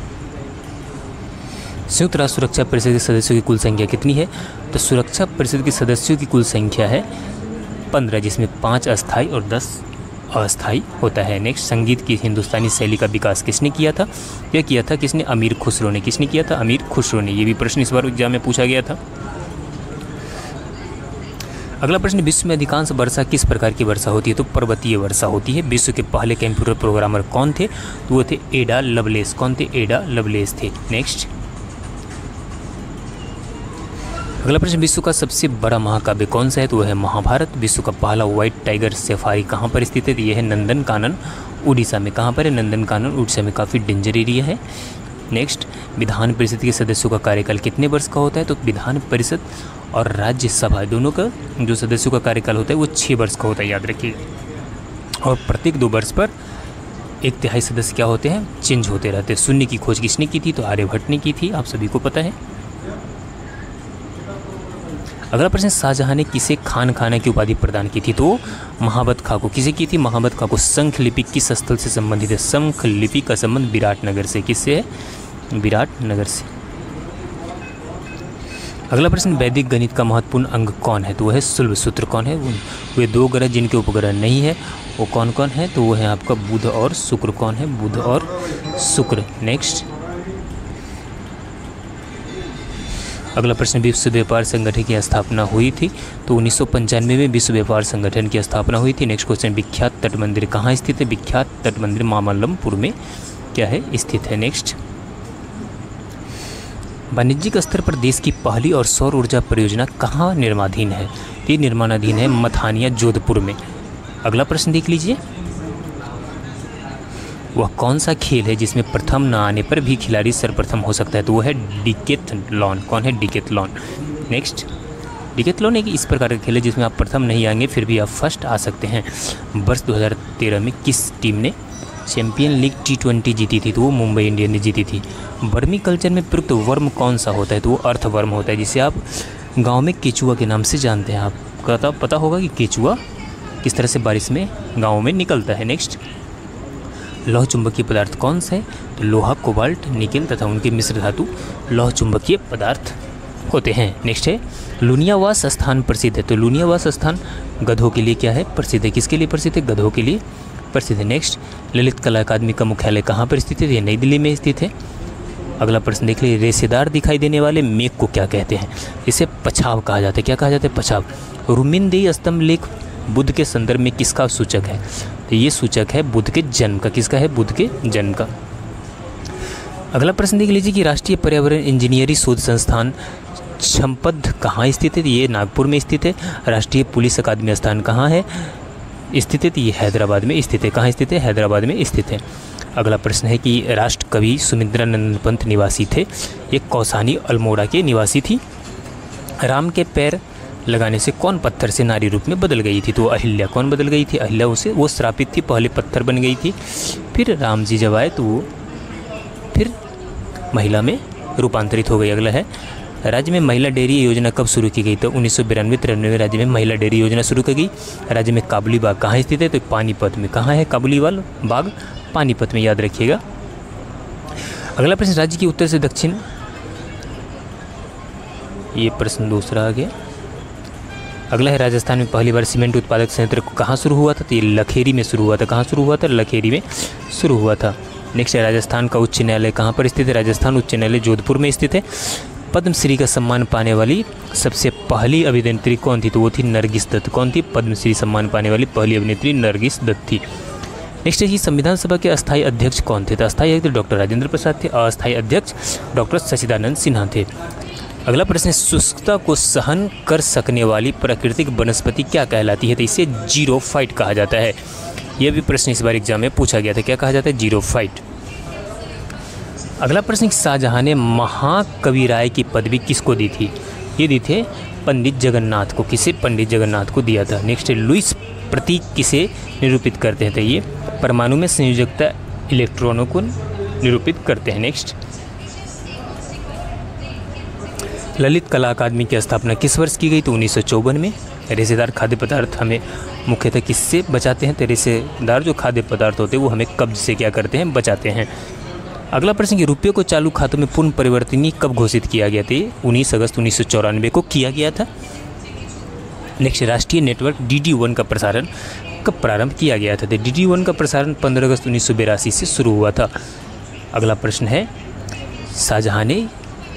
संयुक्त राष्ट्र सुरक्षा परिषद के सदस्यों की कुल संख्या कितनी है? तो सुरक्षा परिषद के सदस्यों की कुल संख्या है 15, जिसमें 5 अस्थायी और 10 अस्थायी होता है। नेक्स्ट, संगीत की हिंदुस्तानी शैली का विकास किसने किया था? यह किया था किसने? अमीर खुसरो ने। किसने किया था? अमीर खुसरो ने। ये भी प्रश्न इस बार एग्जाम में पूछा गया था। अगला प्रश्न, विश्व में अधिकांश वर्षा किस प्रकार की वर्षा होती है? तो पर्वतीय वर्षा होती है। विश्व के पहले कंप्यूटर प्रोग्रामर कौन थे? तो वो थे एडा लवलेस। कौन थे? एडा लवलेस थे। नेक्स्ट, अगला प्रश्न, विश्व का सबसे बड़ा महाकाव्य कौन सा है? तो वह है महाभारत। विश्व का पहला व्हाइट टाइगर सफारी कहाँ पर स्थित है? तो यह है नंदनकानन उड़ीसा में। कहाँ पर है? नंदनकानन उड़ीसा में। काफ़ी डेंजर एरिया है। नेक्स्ट, विधान परिषद के सदस्यों का कार्यकाल कितने वर्ष का होता है? तो विधान परिषद और राज्यसभा दोनों का जो सदस्यों का कार्यकाल होता है वो 6 वर्ष का होता है। याद रखिएगा। और प्रत्येक 2 वर्ष पर 1/3 सदस्य क्या होते हैं? चेंज होते रहते हैं। शून्य की खोज किसने की थी? तो आर्यभट्ट ने की थी। आप सभी को पता है। अगला प्रश्न, शाहजहां ने किसे खान खाना की उपाधि प्रदान की थी? तो महाबत खां को। किसे की थी? महाबत खां को। शंख लिपि किस स्थल से संबंधित है? शंख लिपि का संबंध विराटनगर से। किससे है? विराटनगर से। अगला प्रश्न, वैदिक गणित का महत्वपूर्ण अंग कौन है? तो वह है शूल सूत्र। कौन है? वे दो ग्रह जिनके उपग्रह नहीं है वो कौन कौन है? तो वो है आपका बुध और शुक्र। कौन है? बुध और शुक्र। नेक्स्ट, अगला प्रश्न, विश्व व्यापार संगठन की स्थापना हुई थी? तो 1995 में विश्व व्यापार संगठन की स्थापना हुई थी। नेक्स्ट क्वेश्चन, विख्यात तट मंदिर कहाँ स्थित है? विख्यात तट मंदिर मामल्लपुर में क्या है? स्थित है। नेक्स्ट, वाणिज्यिक स्तर पर देश की पहली और सौर ऊर्जा परियोजना कहाँ निर्माणाधीन है? ये निर्माणाधीन है मथानिया, जोधपुर में। अगला प्रश्न देख लीजिए, वह कौन सा खेल है जिसमें प्रथम न आने पर भी खिलाड़ी सर्वप्रथम हो सकता है? तो वह है डिकेथलॉन। कौन है? डिकेथलॉन। नेक्स्ट, डिकेथलॉन एक इस प्रकार का खेल है जिसमें आप प्रथम नहीं आएंगे फिर भी आप फर्स्ट आ सकते हैं। वर्ष 2013 में किस टीम ने चैंपियन लीग T20 जीती थी? तो वो मुंबई इंडियन ने जीती थी। वर्मी कल्चर में प्रयुक्त वर्म कौन सा होता है? तो वो अर्थवर्म होता है, जिसे आप गांव में केचुआ के नाम से जानते हैं। आपको पता होगा कि केचुआ किस तरह से बारिश में गाँव में निकलता है। नेक्स्ट, लौह चुंबकीय पदार्थ कौन सा है? तो लोहा, कोबाल्ट, निकेल तथा उनके मिश्र धातु लौह चुंबकीय पदार्थ होते हैं। नेक्स्ट है, लुनियावास स्थान प्रसिद्ध है? तो लुनियावास स्थान गधों के लिए क्या है? प्रसिद्ध है। किसके लिए प्रसिद्ध है? गधों के लिए प्रसिद्ध है। नेक्स्ट, ललित कला अकादमी का मुख्यालय कहाँ पर स्थित है? ये नई दिल्ली में स्थित है। अगला प्रश्न देख लीजिए, रेशेदार दिखाई देने वाले मेघ को क्या कहते हैं? इसे पछाव कहा जाता है। क्या कहा जाता है? पछाव। रुमिनदेही स्तंभ लेख बुद्ध के संदर्भ में किसका सूचक है? तो ये सूचक है बुद्ध के जन्म का। किसका है? बुद्ध के जन्म का। अगला प्रश्न देख लीजिए कि राष्ट्रीय पर्यावरण इंजीनियरिंग शोध संस्थान चंपद कहाँ स्थित है? ये नागपुर में स्थित है। राष्ट्रीय पुलिस अकादमी स्थान कहाँ है स्थित है? ये हैदराबाद में स्थित है। कहाँ स्थित है? हैदराबाद में स्थित है। अगला प्रश्न है कि राष्ट्र कवि सुमिंद्रानंद पंत निवासी थे? ये कौसानी अल्मोड़ा के निवासी थी। राम के पैर लगाने से कौन पत्थर से नारी रूप में बदल गई थी? तो अहिल्या। कौन बदल गई थी? अहिल्या। उसे वो श्रापित थी, पहले पत्थर बन गई थी, फिर राम जी जब आए तो वो फिर महिला में रूपांतरित हो गई। अगला है, राज्य में महिला डेयरी योजना कब शुरू की गई? तो 1992-93 में राज्य में महिला डेयरी योजना शुरू की गई। राज्य में काबुली बाग कहाँ स्थित है? तो पानीपत में। कहाँ है काबुली बाग? पानीपत में, याद रखिएगा। अगला प्रश्न, राज्य की उत्तर से दक्षिण, ये प्रश्न दूसरा आ गया। अगला है, राजस्थान में पहली बार सीमेंट उत्पादक संयंत्र कहाँ शुरू हुआ था? तो ये लखेरी में शुरू हुआ था। कहाँ शुरू हुआ था? लखेरी में शुरू हुआ था। नेक्स्ट है, राजस्थान का उच्च न्यायालय कहाँ पर स्थित है? राजस्थान उच्च न्यायालय जोधपुर में स्थित है। पद्मश्री का सम्मान पाने वाली सबसे पहली अभिनेत्री कौन थी? तो वो थी नरगिस दत्त। कौन थी? पद्मश्री सम्मान पाने वाली पहली अभिनेत्री नरगिस दत्त थी। नेक्स्ट है कि संविधान सभा के अस्थायी अध्यक्ष कौन थे? तो अस्थायी अध्यक्ष डॉक्टर राजेंद्र प्रसाद थे। अस्थायी अध्यक्ष डॉक्टर सच्चिदानंद सिन्हा थे। अगला प्रश्न, शुष्कता को सहन कर सकने वाली प्राकृतिक वनस्पति क्या कहलाती है? तो इसे जीरोफाइट कहा जाता है। यह भी प्रश्न इस बार एग्जाम में पूछा गया था। क्या कहा जाता है? जीरोफाइट। अगला प्रश्न, शाहजहां ने महाकवि राय की पदवी किसको दी थी? ये दी थे पंडित जगन्नाथ को। किसे? पंडित जगन्नाथ को दिया था। नेक्स्ट है, लुईस प्रतीक किसे निरूपित करते हैं? तो ये परमाणु में संयोजकता इलेक्ट्रॉनों को निरूपित करते हैं। नेक्स्ट, ललित कला अकादमी की स्थापना किस वर्ष की गई? तो 1954 में। रेशेदार खाद्य पदार्थ हमें मुख्यतः किससे बचाते हैं? तो रेशेदार जो खाद्य पदार्थ होते हैं वो हमें कब्ज से क्या करते हैं? बचाते हैं। अगला प्रश्न, कि रुपये को चालू खातों में पूर्ण परिवर्तनीय कब घोषित किया गया था? 19 अगस्त 1994 को किया गया था। नेक्स्ट, राष्ट्रीय नेटवर्क DD1 का प्रसारण कब प्रारंभ किया गया था? तो DD1 का प्रसारण 15 अगस्त 1982 से शुरू हुआ था। अगला प्रश्न है, शाहजहां ने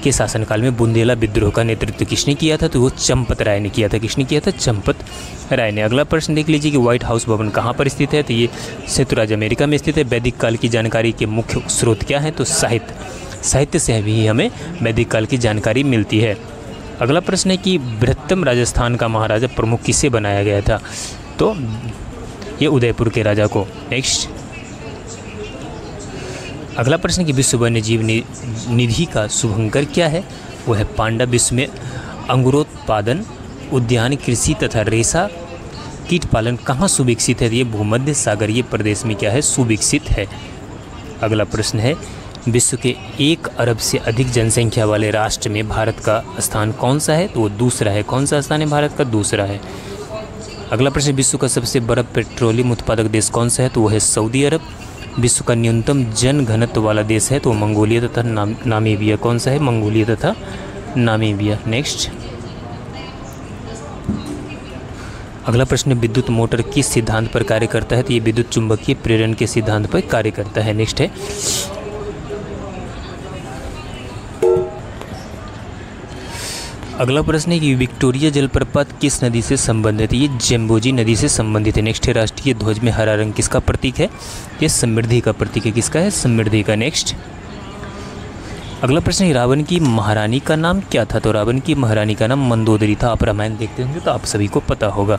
के शासनकाल में बुंदेला विद्रोह का नेतृत्व किसने किया था? तो वो चंपत राय ने किया था। किसने किया था? चंपत राय ने। अगला प्रश्न देख लीजिए कि व्हाइट हाउस भवन कहाँ पर स्थित है? तो ये संयुक्त राज्य अमेरिका में स्थित है। वैदिक काल की जानकारी के मुख्य स्रोत क्या है? तो साहित्य। साहित्य से भी हमें वैदिक काल की जानकारी मिलती है। अगला प्रश्न है कि बृहत्तम राजस्थान का महाराजा प्रमुख किसे बनाया गया था? तो ये उदयपुर के राजा को। नेक्स्ट, अगला प्रश्न कि विश्व वन्य जीव निधि का शुभंकर क्या है? वो है पांडा। विश्व में अंगुरोत्पादन, उद्यान, कृषि तथा रेशा कीट पालन कहाँ सुविकसित है? ये भूमध्य सागरीय प्रदेश में क्या है? सुविकसित है। अगला प्रश्न है, विश्व के 1 अरब से अधिक जनसंख्या वाले राष्ट्र में भारत का स्थान कौन सा है? तो वो दूसरा है। कौन सा स्थान है भारत का? दूसरा है। अगला प्रश्न, विश्व का सबसे बड़ा पेट्रोलियम उत्पादक देश कौन सा है? तो वो है सऊदी अरब। विश्व का न्यूनतम जन घनत्व वाला देश है तो मंगोलिया तथा नामीबिया। कौन सा है? मंगोलिया तथा नामीबिया। नेक्स्ट, अगला प्रश्न, विद्युत मोटर किस सिद्धांत पर कार्य करता है? तो ये विद्युत चुंबकीय प्रेरण के सिद्धांत पर कार्य करता है। नेक्स्ट है, अगला प्रश्न है कि विक्टोरिया जलप्रपात किस नदी से संबंधित है? ये जेम्बोजी नदी से संबंधित है। नेक्स्ट है, राष्ट्रीय ध्वज में हरा रंग किसका प्रतीक है? ये समृद्धि का प्रतीक है। किसका है? समृद्धि का। नेक्स्ट, अगला प्रश्न है, रावण की महारानी का नाम क्या था? तो रावण की महारानी का नाम मंदोदरी था। आप रामायण देखते होंगे तो आप सभी को पता होगा।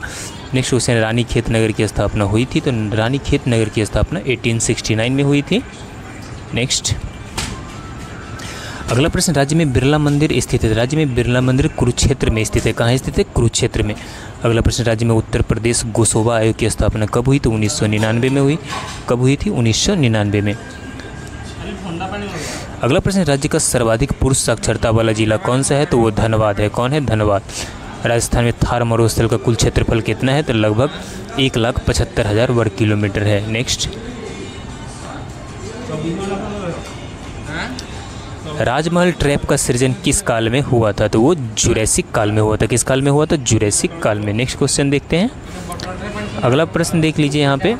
नेक्स्ट क्वेश्चन, रानी खेत नगर की स्थापना हुई थी? तो रानी खेत नगर की स्थापना 1869 में हुई थी। नेक्स्ट, अगला प्रश्न, राज्य में बिरला मंदिर स्थित है? राज्य में बिरला मंदिर कुरुक्षेत्र में स्थित है। कहाँ स्थित है? कुरुक्षेत्र में। अगला प्रश्न, राज्य में उत्तर प्रदेश गोसोबा आयोग की स्थापना कब हुई? तो 1999 में हुई। कब हुई थी? 1999 में। अगला प्रश्न, राज्य का सर्वाधिक पुरुष साक्षरता वाला जिला कौन सा है? तो वो धनबाद है। कौन है? धनबाद। राजस्थान में थार मरुस्थल का कुल क्षेत्रफल कितना है? तो लगभग 1,75,000 वर्ग किलोमीटर है। नेक्स्ट, राजमहल ट्रैप का सृजन किस काल में हुआ था? तो वो जुरैसिक काल में हुआ था। किस काल में हुआ था? जुरैसिक काल में। नेक्स्ट क्वेश्चन देखते हैं। अगला प्रश्न देख लीजिए यहाँ पे,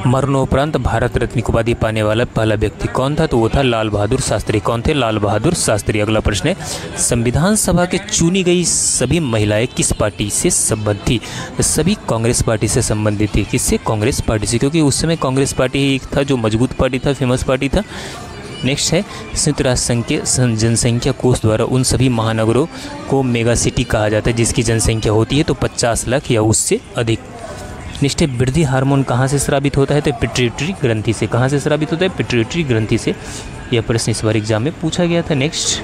मरणोपरांत भारत रत्न की उपाधि पाने वाला पहला व्यक्ति कौन था? तो वो था लाल बहादुर शास्त्री। कौन थे? लाल बहादुर शास्त्री। अगला प्रश्न है, संविधान सभा के चुनी गई सभी महिलाएं किस पार्टी से संबंधित थी? तो सभी कांग्रेस पार्टी से संबंधित थी। किससे? कांग्रेस पार्टी से, क्योंकि उस समय कांग्रेस पार्टी ही एक था जो मजबूत पार्टी था, फेमस पार्टी था। नेक्स्ट है, संयुक्त राष्ट्र संघ के जनसंख्या कोष द्वारा उन सभी महानगरों को मेगा सिटी कहा जाता है जिसकी जनसंख्या होती है तो 50 लाख या उससे अधिक। नेक्स्ट है, वृद्धि हार्मोन कहाँ से स्रावित होता है? तो पिट्यूटरी ग्रंथि से। कहाँ से स्रावित होता है? पिट्यूटरी ग्रंथि से। यह प्रश्न इस बार एग्जाम में पूछा गया था। नेक्स्ट,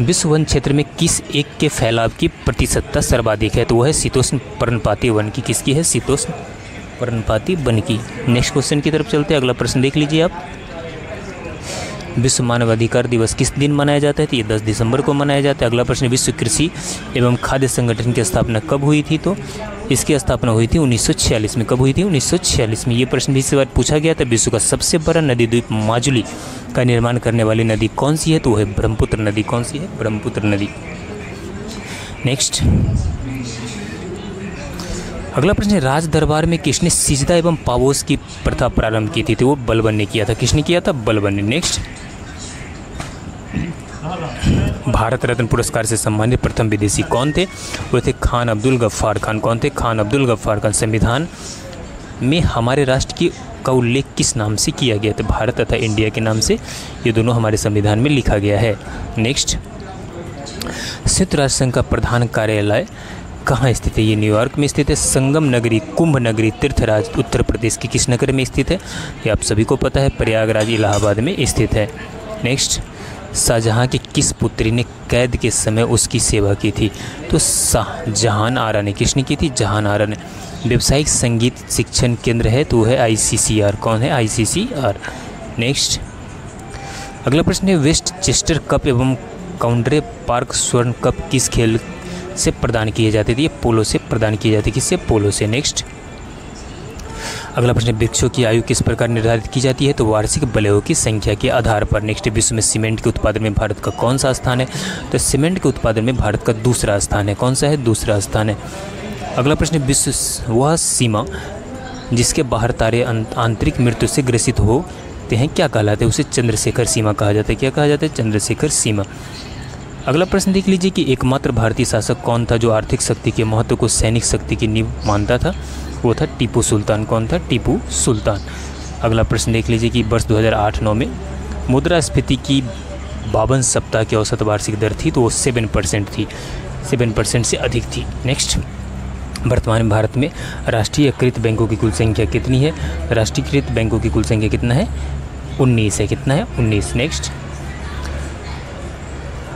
विश्व वन क्षेत्र में किस एक के फैलाव की प्रतिशतता सर्वाधिक है? तो वह है शीतोष्ण पर्णपाती वन की। किसकी है? शीतोष्ण पर्णपाती वन की। नेक्स्ट क्वेश्चन की तरफ चलते हैं। अगला प्रश्न देख लीजिए आप, विश्व मानवाधिकार दिवस किस दिन मनाया जाता है? तो ये 10 दिसंबर को मनाया जाता है। अगला प्रश्न, विश्व कृषि एवं खाद्य संगठन की स्थापना कब हुई थी? तो इसकी स्थापना हुई थी 1946 में। कब हुई थी? 1946 में। ये प्रश्न भी इस बार पूछा गया था। विश्व का सबसे बड़ा नदी द्वीप माजुली का निर्माण करने वाली नदी कौन सी है? तो वह है ब्रह्मपुत्र नदी। कौन सी है? ब्रह्मपुत्र नदी। नेक्स्ट, अगला प्रश्न है, राज दरबार में किसने सिजदा एवं पावोस की प्रथा प्रारंभ की थी? तो वो बलबन ने किया था। किसने किया था? बलबन ने। नेक्स्ट, भारत रत्न पुरस्कार से सम्मानित प्रथम विदेशी कौन थे? वो थे खान अब्दुल गफ्फार खान। कौन थे? खान अब्दुल गफ्फार खान। संविधान में हमारे राष्ट्र का उल्लेख किस नाम से किया गया? तो भारत तथा इंडिया के नाम से ये दोनों हमारे संविधान में लिखा गया है। नेक्स्ट, संयुक्त राष्ट्र संघ का प्रधान कार्यालय कहाँ स्थित है? ये न्यूयॉर्क में स्थित है। संगम नगरी, कुंभ नगरी, तीर्थराज उत्तर प्रदेश के किस नगर में स्थित है? ये आप सभी को पता है, प्रयागराज इलाहाबाद में स्थित है। नेक्स्ट, शाहजहाँ की किस पुत्री ने कैद के समय उसकी सेवा की थी? तो शाहजहान आरा ने। किसने की थी? जहान आरा ने। व्यावसायिक संगीत शिक्षण केंद्र है तो है ICCR। कौन है? ICCR। नेक्स्ट, अगला प्रश्न है, वेस्ट चेस्टर कप एवं काउंड्रे पार्क स्वर्ण कप किस खेल से प्रदान किए जाते थे? ये पोलो से प्रदान किए जाते। किससे? पोलो से। नेक्स्ट, अगला प्रश्न, वृक्षों की आयु किस प्रकार निर्धारित की जाती है? तो वार्षिक बलयों की संख्या के आधार पर। नेक्स्ट, विश्व में सीमेंट के उत्पादन में भारत का कौन सा स्थान है? तो सीमेंट के उत्पादन में भारत का दूसरा स्थान है। कौन सा है? दूसरा स्थान है। अगला प्रश्न, विश्व वह सीमा जिसके बाहर तारे आंतरिक मृत्यु से ग्रसित होते हैं क्या कहलाते हैं? उसे चंद्रशेखर सीमा कहा जाता है। क्या कहा जाता है? चंद्रशेखर सीमा। अगला प्रश्न देख लीजिए कि एकमात्र भारतीय शासक कौन था जो आर्थिक शक्ति के महत्व को सैनिक शक्ति की नींव मानता था? वो था टीपू सुल्तान। कौन था? टीपू सुल्तान। अगला प्रश्न देख लीजिए कि वर्ष 2008-9 में मुद्रास्फीति की 52 सप्ताह की औसत वार्षिक दर थी तो वो 7% थी, 7% से अधिक थी। नेक्स्ट, वर्तमान में भारत में राष्ट्रीयकृत बैंकों की कुल संख्या कितनी है? राष्ट्रीयकृत बैंकों की कुल संख्या कितना है? 19 है। कितना है? 19। नेक्स्ट,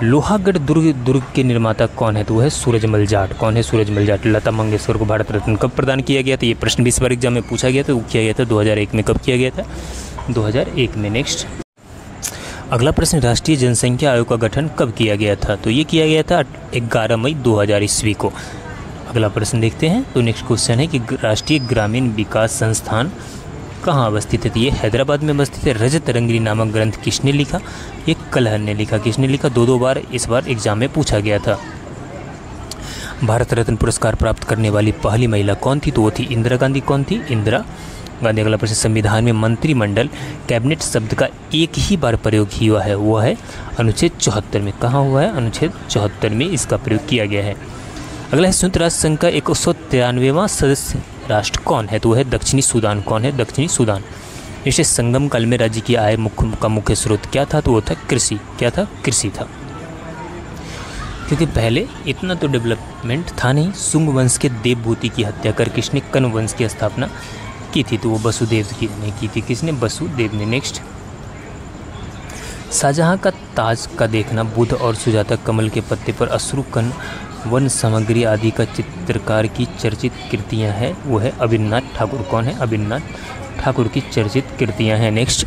लोहागढ़ दुर्ग के निर्माता कौन है? तो वो है सूरजमल जाट। कौन है? सूरजमल जाट। लता मंगेशकर को भारत रत्न कब प्रदान किया गया था? ये प्रश्न भी इस बार एग्जाम में पूछा गया था। वो किया गया था 2001 में। कब किया गया था? 2001 में। नेक्स्ट अगला प्रश्न, राष्ट्रीय जनसंख्या आयोग का गठन कब किया गया था? तो ये किया गया था 11 मई 2000 ईस्वी को। अगला प्रश्न देखते हैं। तो नेक्स्ट क्वेश्चन है कि राष्ट्रीय ग्रामीण विकास संस्थान कहाँ अवस्थित है? तो ये हैदराबाद में अवस्थित है। रजत रंगली नामक ग्रंथ किसने लिखा? ये कलहर ने लिखा। किसने लिखा? दो बार इस बार एग्जाम में पूछा गया था। भारत रत्न पुरस्कार प्राप्त करने वाली पहली महिला कौन थी? तो वो थी इंदिरा गांधी। कौन थी? इंदिरा गांधी। अगला प्रश्न, संविधान में मंत्रिमंडल कैबिनेट शब्द का एक ही बार प्रयोग हुआ है, वो है अनुच्छेद 74 में। कहाँ हुआ है? अनुच्छेद 74 में इसका प्रयोग किया गया है। अगला है, संयुक्त राष्ट्र संघ का 193वां सदस्य राष्ट्र कौन है? तो वह है दक्षिणी सूडान। कौन है? दक्षिणी सूडान। इसे संगम काल में राज्य की आय का मुख्य स्रोत क्या था? तो वो था कृषि। क्या था? कृषि था। क्योंकि पहले इतना तो डेवलपमेंट था नहीं। शुंग वंश के देवभूति की हत्या कर किसने कण्व वंश की स्थापना की थी? तो वो वसुदेव ने की थी। किसने? वसुदेव ने। नेक्स्ट, शाहजहां का ताज का देखना, बुद्ध और सुजाता कमल के पत्ते पर अश्रुकण, वन सामग्री आदि का चित्रकार की चर्चित कृतियां हैं, वो है अविनाश ठाकुर। कौन है? अविनाश ठाकुर की चर्चित कृतियां हैं। नेक्स्ट,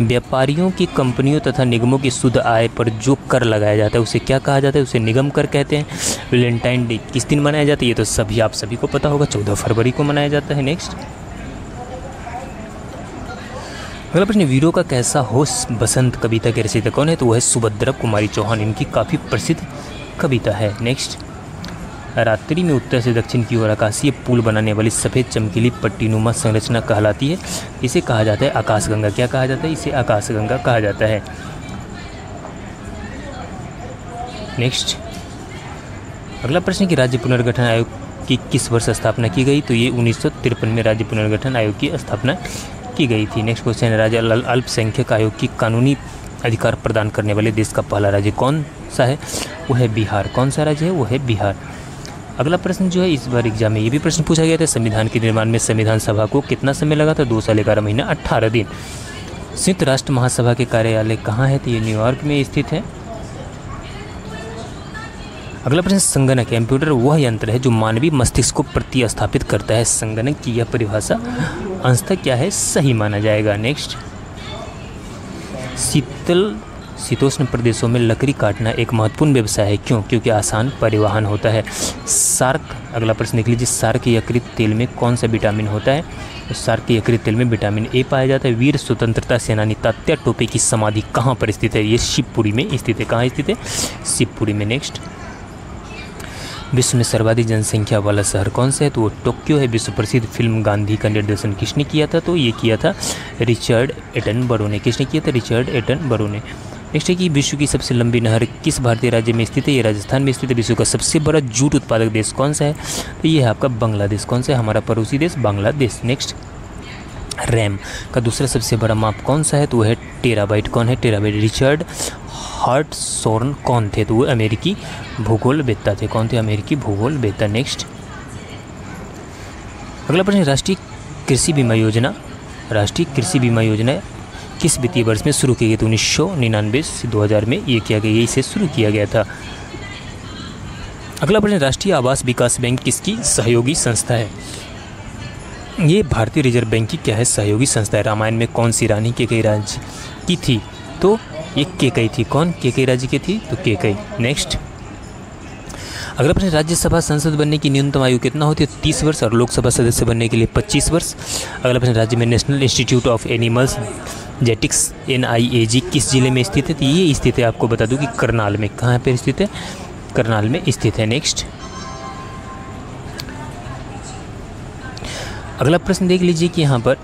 व्यापारियों की कंपनियों तथा निगमों की शुद्ध आय पर जो कर लगाया जाता है उसे क्या कहा जाता है? उसे निगम कर कहते हैं। वैलेंटाइन डे किस दिन मनाया जाता है? ये तो आप सभी को पता होगा, 14 फरवरी को मनाया जाता है। नेक्स्ट, अगला प्रश्न, वीरों का कैसा हो बसंत कविता के रचयिता कौन है? तो वह है सुभद्रा कुमारी चौहान। इनकी काफ़ी प्रसिद्ध कविता है। नेक्स्ट, रात्रि में उत्तर से दक्षिण की ओर आकाशीय पुल बनाने वाली सफ़ेद चमकीली पट्टीनुमा संरचना कहलाती है। इसे कहा जाता है आकाशगंगा। क्या कहा जाता है? इसे आकाशगंगा कहा जाता है। नेक्स्ट, अगला प्रश्न कि राज्य पुनर्गठन आयोग की किस वर्ष स्थापना की गई? तो ये 1953 में राज्य पुनर्गठन आयोग की स्थापना की गई थी। नेक्स्ट क्वेश्चन है, राज्य अल्पसंख्यक आयोग की कानूनी अधिकार प्रदान करने वाले देश का पहला राज्य कौन सा है? वो है बिहार। कौन सा राज्य है? वो है बिहार। अगला प्रश्न जो है, इस बार एग्जाम में ये भी प्रश्न पूछा गया था, संविधान के निर्माण में संविधान सभा को कितना समय लगा था? 2 साल 11 महीना 18 दिन। संयुक्त राष्ट्र महासभा के कार्यालय कहाँ है? तो ये न्यूयॉर्क में स्थित है। अगला प्रश्न, संगणक कंप्यूटर वह यंत्र है जो मानवीय मस्तिष्क को प्रतिस्थापित करता है। संगणक की यह परिभाषा अंशतः क्या है? सही माना जाएगा। नेक्स्ट, शीतोष्ण प्रदेशों में लकड़ी काटना एक महत्वपूर्ण व्यवसाय है। क्यों? क्योंकि आसान परिवहन होता है। सार्क, अगला प्रश्न देख लीजिए, सार्क यकृत तेल में कौन सा विटामिन होता है? तो सार्क यकृत तेल में विटामिन ए पाया जाता है। वीर स्वतंत्रता सेनानी तात्या टोपे की समाधि कहाँ पर स्थित है? ये शिवपुरी में स्थित है। कहाँ स्थित है? शिवपुरी में। नेक्स्ट, विश्व में सर्वाधिक जनसंख्या वाला शहर कौन सा है? तो वो टोक्यो है। विश्व प्रसिद्ध फिल्म गांधी का निर्देशन किसने किया था? तो ये किया था रिचर्ड एटनबरो ने। किसने किया था? रिचर्ड एटनबरो ने। नेक्स्ट है कि विश्व की सबसे लंबी नहर किस भारतीय राज्य में स्थित है? ये राजस्थान में स्थित है। विश्व का सबसे बड़ा जूट उत्पादक देश कौन सा है? तो ये है आपका बांग्लादेश। कौन सा है? हमारा पड़ोसी देश बांग्लादेश। नेक्स्ट, रैम का दूसरा सबसे बड़ा माप कौन सा है? तो वह है टेराबाइट। कौन है? टेराबाइट। रिचर्ड हार्टसॉर्न कौन थे? तो वो अमेरिकी भूगोलवेत्ता थे। कौन थे? अमेरिकी भूगोलवेत्ता। नेक्स्ट, अगला प्रश्न, राष्ट्रीय कृषि बीमा योजना, राष्ट्रीय कृषि बीमा योजना किस वित्तीय वर्ष में शुरू की गई? तो 1999 से 2000 में ये किया गया, इसे शुरू किया गया था। अगला प्रश्न, राष्ट्रीय आवास विकास बैंक किसकी सहयोगी संस्था है? ये भारतीय रिजर्व बैंक की क्या है? सहयोगी संस्था है। रामायण में कौन सी रानी केकई राज्य की थी? तो ये केकई थी। कौन? केकई राज्य की थी, तो केकई। नेक्स्ट, अगला प्रश्न, राज्यसभा सांसद बनने की न्यूनतम आयु कितना होती है? 30 वर्ष और लोकसभा सदस्य बनने के लिए 25 वर्ष। अगला प्रश्न, राज्य में national institute of animals genetics NIAG किस जिले में स्थित है? तो ये स्थित है, आपको बता दूं कि करनाल में। कहाँ पे स्थित है? करनाल में स्थित है। नेक्स्ट, अगला प्रश्न देख लीजिए कि यहाँ पर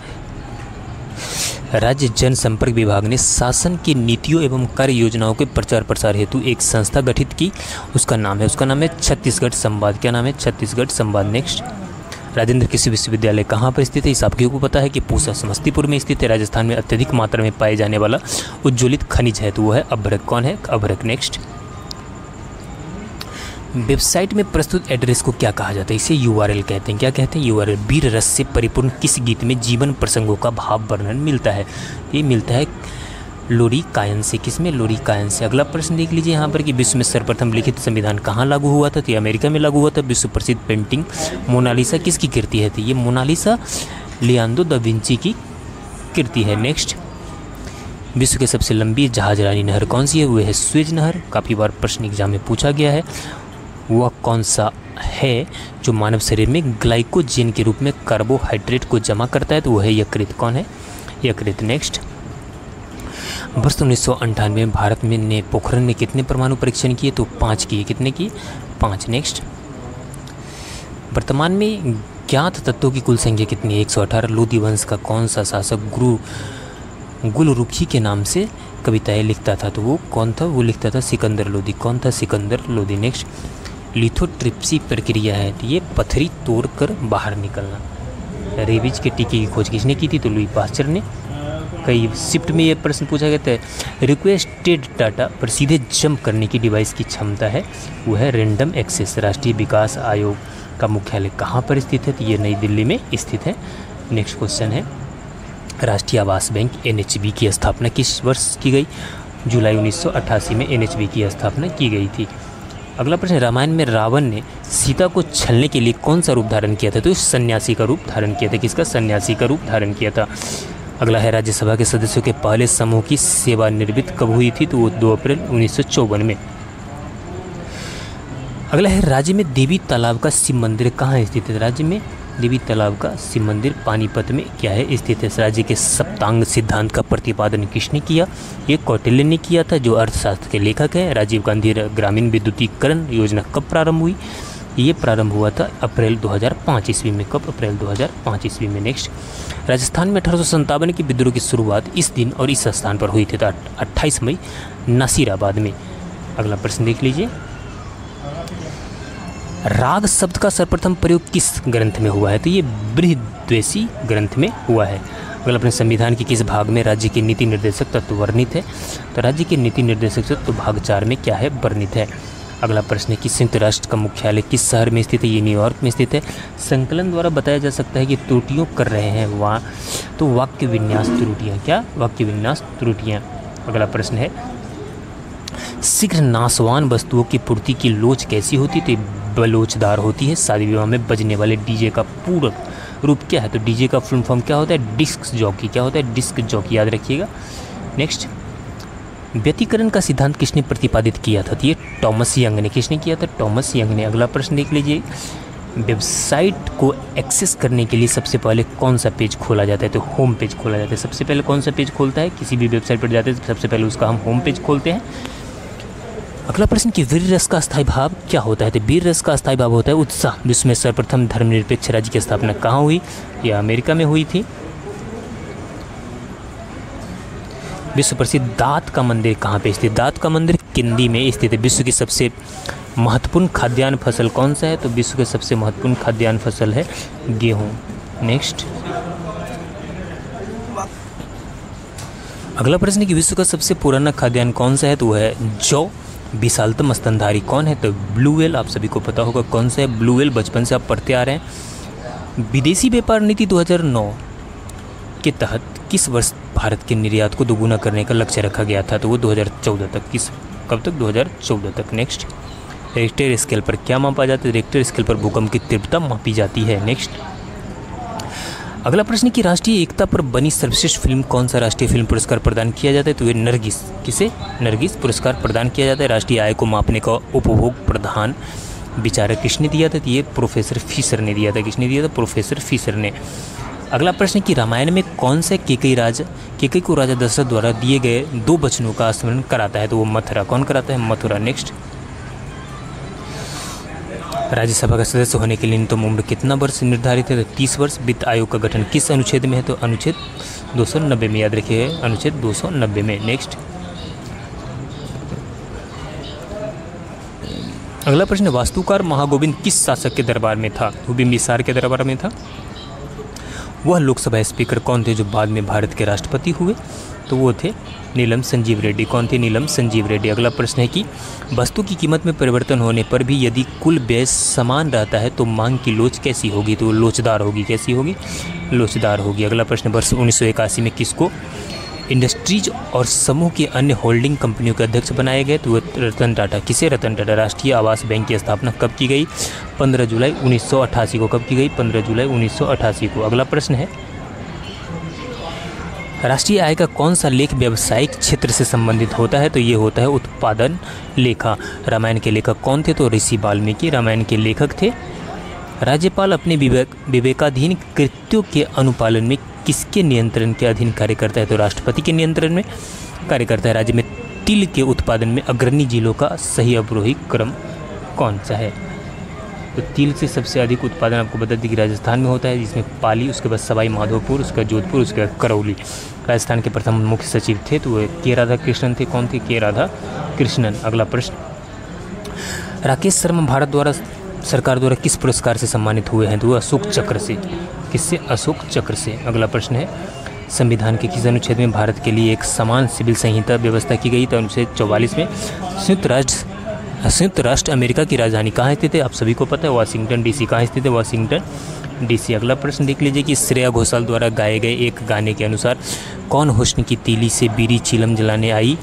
राज्य जनसंपर्क विभाग ने शासन की नीतियों एवं कार्य योजनाओं के प्रचार प्रसार हेतु एक संस्था गठित की। उसका नाम है छत्तीसगढ़ संवाद। क्या नाम है? छत्तीसगढ़ संवाद। नेक्स्ट, राजेंद्र कृषि विश्वविद्यालय कहाँ पर स्थित है? इस आपको को पता है कि पूसा समस्तीपुर में स्थित है। राजस्थान में अत्यधिक मात्रा में पाए जाने वाला उज्ज्वलित खनिज है, तो वो है अभ्रक। कौन है? अभ्रक। नेक्स्ट, वेबसाइट में प्रस्तुत एड्रेस को क्या कहा जाता है? इसे URL कहते हैं। क्या कहते हैं? URL। वीर रस से परिपूर्ण किस गीत में जीवन प्रसंगों का भाव वर्णन मिलता है? ये मिलता है लोरी कायन से। किसमें? लोरी कायन से। अगला प्रश्न देख लीजिए यहाँ पर कि विश्व में सर्वप्रथम लिखित संविधान कहाँ लागू हुआ था? तो ये अमेरिका में लागू हुआ था। विश्व प्रसिद्ध पेंटिंग मोनालिसा किसकी कृति है? तो ये मोनालिसा लियोनार्डो दा विंची की कृति है। नेक्स्ट, विश्व की सबसे लंबी जहाजरानी नहर कौन सी है? वह है स्वेज नहर। काफ़ी बार प्रश्न एग्जाम में पूछा गया है। वह कौन सा है जो मानव शरीर में ग्लाइकोजन के रूप में कार्बोहाइड्रेट को जमा करता है? तो वह है यकृत। कौन है? यकृत। नेक्स्ट, वर्ष 1998 में भारत में ने पोखरण ने कितने परमाणु परीक्षण किए? तो 5 किए। कितने किए? 5। नेक्स्ट, वर्तमान में ज्ञात तत्वों की कुल संख्या कितनी है? 118। लोदी वंश का कौन सा शासक गुलरुखी के नाम से कविताएं लिखता था? तो वो कौन था? वो लिखता था सिकंदर लोदी। कौन था? सिकंदर लोदी। नेक्स्ट, लिथोट्रिप्सी प्रक्रिया है तो ये पथरी तोड़कर बाहर निकलना। रेबीज के टीके की खोज किसने की थी? तो लुई पास्चर ने। कई शिफ्ट में ये प्रश्न पूछा गया था। रिक्वेस्टेड डाटा पर सीधे जंप करने की डिवाइस की क्षमता है, वो है रैंडम एक्सेस। राष्ट्रीय विकास आयोग का मुख्यालय कहाँ पर स्थित है? तो ये नई दिल्ली में स्थित है। नेक्स्ट क्वेश्चन है, राष्ट्रीय आवास बैंक NHB की स्थापना किस वर्ष की गई? जुलाई 1988 में NHB की स्थापना की गई थी। अगला प्रश्न, रामायण में रावण ने सीता को छलने के लिए कौन सा रूप धारण किया था? तो सन्यासी का रूप धारण किया था। किसका? सन्यासी का रूप धारण किया था। अगला है, राज्यसभा के सदस्यों के पहले समूह की सेवानिवृत्ति कब हुई थी? तो वो 2 अप्रैल 1954 में। अगला है, राज्य में देवी तालाब का शिव मंदिर कहाँ स्थित है? राज्य में देवी तालाब का शिव मंदिर पानीपत में क्या है? स्थित है। राज्य के सप्तांग सिद्धांत का प्रतिपादन किसने किया? ये कौटिल्य ने किया था, जो अर्थशास्त्र के लेखक हैं। राजीव गांधी ग्रामीण विद्युतीकरण योजना कब प्रारंभ हुई? ये प्रारंभ हुआ था अप्रैल 2005 ईस्वी में। कब? अप्रैल 2005 ईस्वी में। नेक्स्ट, राजस्थान में 1857 के विद्रोह की शुरुआत इस दिन और इस स्थान पर हुई थी, तो 28 मई नासिराबाद में। अगला प्रश्न देख लीजिए, राग शब्द का सर्वप्रथम प्रयोग किस ग्रंथ में हुआ है? तो ये बृहद्वेशी ग्रंथ में हुआ है। अगला प्रश्न, संविधान के किस भाग में राज्य के नीति निर्देशक तत्व वर्णित है? तो राज्य के नीति निर्देशक तत्व भाग 4 में क्या है? वर्णित है। अगला प्रश्न है कि संयुक्त राष्ट्र का मुख्यालय किस शहर में स्थित है? ये न्यूयॉर्क में स्थित है। संकलन द्वारा बताया जा सकता है कि त्रुटियों कर रहे हैं वहाँ, तो वाक्य विन्यास त्रुटियाँ। क्या? वाक्य विन्यास त्रुटियाँ। अगला प्रश्न है, शीघ्र नाशवान वस्तुओं की पूर्ति की लोच कैसी होती? तो बलोचदार होती है। शादी विवाह में बजने वाले डीजे का पूरक रूप क्या है? तो डीजे का फुल फॉर्म क्या होता है? Disc jockey. क्या होता है? डिस्क जॉकी, याद रखिएगा। नेक्स्ट, व्यतिकरण का सिद्धांत किसने प्रतिपादित किया था? तो ये टॉमस यंग ने। किसने किया था? टॉमस यंग ने। अगला प्रश्न देख लीजिए, वेबसाइट को एक्सेस करने के लिए सबसे पहले कौन सा पेज खोला जाता है? तो होम पेज खोला जाता है। सबसे पहले कौन सा पेज खोलता है? किसी भी वेबसाइट पर जाते हैं तो सबसे पहले उसका हम होम पेज खोलते हैं। अगला प्रश्न कि वीर रस का अस्थायी भाव क्या होता है? तो वीर रस का अस्थायी भाव होता है उत्साह। विश्व में सर्वप्रथम धर्मनिरपेक्ष राज्य की स्थापना कहाँ हुई? यह अमेरिका में हुई थी। विश्व प्रसिद्ध दांत का मंदिर कहाँ पे स्थित? दांत का मंदिर किंदी में स्थित है। विश्व की सबसे महत्वपूर्ण खाद्यान्न फसल कौन सा है? तो विश्व की सबसे महत्वपूर्ण खाद्यान्न फसल है गेहूँ। नेक्स्ट, अगला प्रश्न कि विश्व का सबसे पुराना खाद्यान्न कौन सा है? तो वह है जौ। विशालतम स्तनधारी कौन है? तो ब्लू व्हेल। आप सभी को पता होगा कौन सा है ब्लू व्हेल, बचपन से आप पढ़ते आ रहे हैं। विदेशी व्यापार नीति 2009 के तहत किस वर्ष भारत के निर्यात को दोगुना करने का लक्ष्य रखा गया था? तो वो 2014 तक। कब तक? 2014 तक। नेक्स्ट, रिक्टर स्केल पर क्या मापा जाता है? रिक्टर स्केल पर भूकंप की तीव्रता मापी जाती है। नेक्स्ट, अगला प्रश्न कि राष्ट्रीय एकता पर बनी सर्वश्रेष्ठ फिल्म कौन सा राष्ट्रीय फिल्म पुरस्कार प्रदान किया जाता है? तो ये नरगिस। किसे? नरगिस पुरस्कार प्रदान किया जाता है। राष्ट्रीय आय को मापने का उपभोग प्रधान विचारक किसने दिया था? तो ये प्रोफेसर फिशर ने दिया था। किसने दिया था? प्रोफेसर फिशर ने। अगला प्रश्न कि रामायण में कौन से केकई को राजा दशरथ द्वारा दिए गए 2 वचनों का स्मरण कराता है? तो वो मथुरा। कौन कराता है? मथुरा। नेक्स्ट, राज्यसभा का सदस्य होने के लिए न्यूनतम उम्र कितना वर्ष निर्धारित है? तो 30 वर्ष। वित्त आयोग का गठन किस अनुच्छेद में है? तो अनुच्छेद 290 में। याद रखिए, अनुच्छेद 290 में। नेक्स्ट, अगला प्रश्न, वास्तुकार महागोविंद किस शासक के दरबार में था? तो बिंबिसार के दरबार में था। वह लोकसभा स्पीकर कौन थे जो बाद में भारत के राष्ट्रपति हुए? तो वो थे नीलम संजीव रेड्डी। कौन थे? नीलम संजीव रेड्डी। अगला प्रश्न है कि वस्तु की कीमत में परिवर्तन होने पर भी यदि कुल व्यय समान रहता है तो मांग की लोच कैसी होगी? तो लोचदार होगी। कैसी होगी? लोचदार होगी। अगला प्रश्न, वर्ष 1981 में किसको इंडस्ट्रीज और समूह की अन्य होल्डिंग कंपनियों के अध्यक्ष बनाए गए तो रतन टाटा। किसे? रतन टाटा। राष्ट्रीय आवास बैंक की स्थापना कब की गई? 15 जुलाई 1988 को। कब की गई? 15 जुलाई 1988 को। अगला प्रश्न है, राष्ट्रीय आय का कौन सा लेख व्यावसायिक क्षेत्र से संबंधित होता है? तो ये होता है उत्पादन लेखा। रामायण के लेखक कौन थे? तो ऋषि वाल्मीकि रामायण के लेखक थे। राज्यपाल अपने विवेकाधीन कृत्यों के अनुपालन में किसके नियंत्रण के अधीन कार्य करता है? तो राष्ट्रपति के नियंत्रण में कार्य करता है। राज्य में तिल के उत्पादन में अग्रणी जिलों का सही अवरोही क्रम कौन सा है? तो तिल से सबसे अधिक उत्पादन आपको बता दें कि राजस्थान में होता है, जिसमें पाली, उसके बाद सवाई माधोपुर, उसका जोधपुर, उसके बाद करौली। राजस्थान के प्रथम मुख्य सचिव थे तो वो के राधा कृष्णन थे। कौन थे? के राधा कृष्णन। अगला प्रश्न, राकेश शर्मा भारत सरकार द्वारा किस पुरस्कार से सम्मानित हुए हैं? तो अशोक चक्र से। किससे? अशोक चक्र से। अगला प्रश्न है, संविधान के किस अनुच्छेद में भारत के लिए एक समान सिविल संहिता व्यवस्था की गई? तो अनुच्छेद 44 में। संयुक्त राष्ट्र अमेरिका की राजधानी कहाँ स्थित है? आप सभी को पता है, वाशिंगटन डीसी। कहाँ स्थित है? Washington DC. अगला प्रश्न देख लीजिए कि श्रेया घोषाल द्वारा गाए गए एक गाने के अनुसार कौन हुस्न की तीली से बीड़ी चिलम जलाने आई?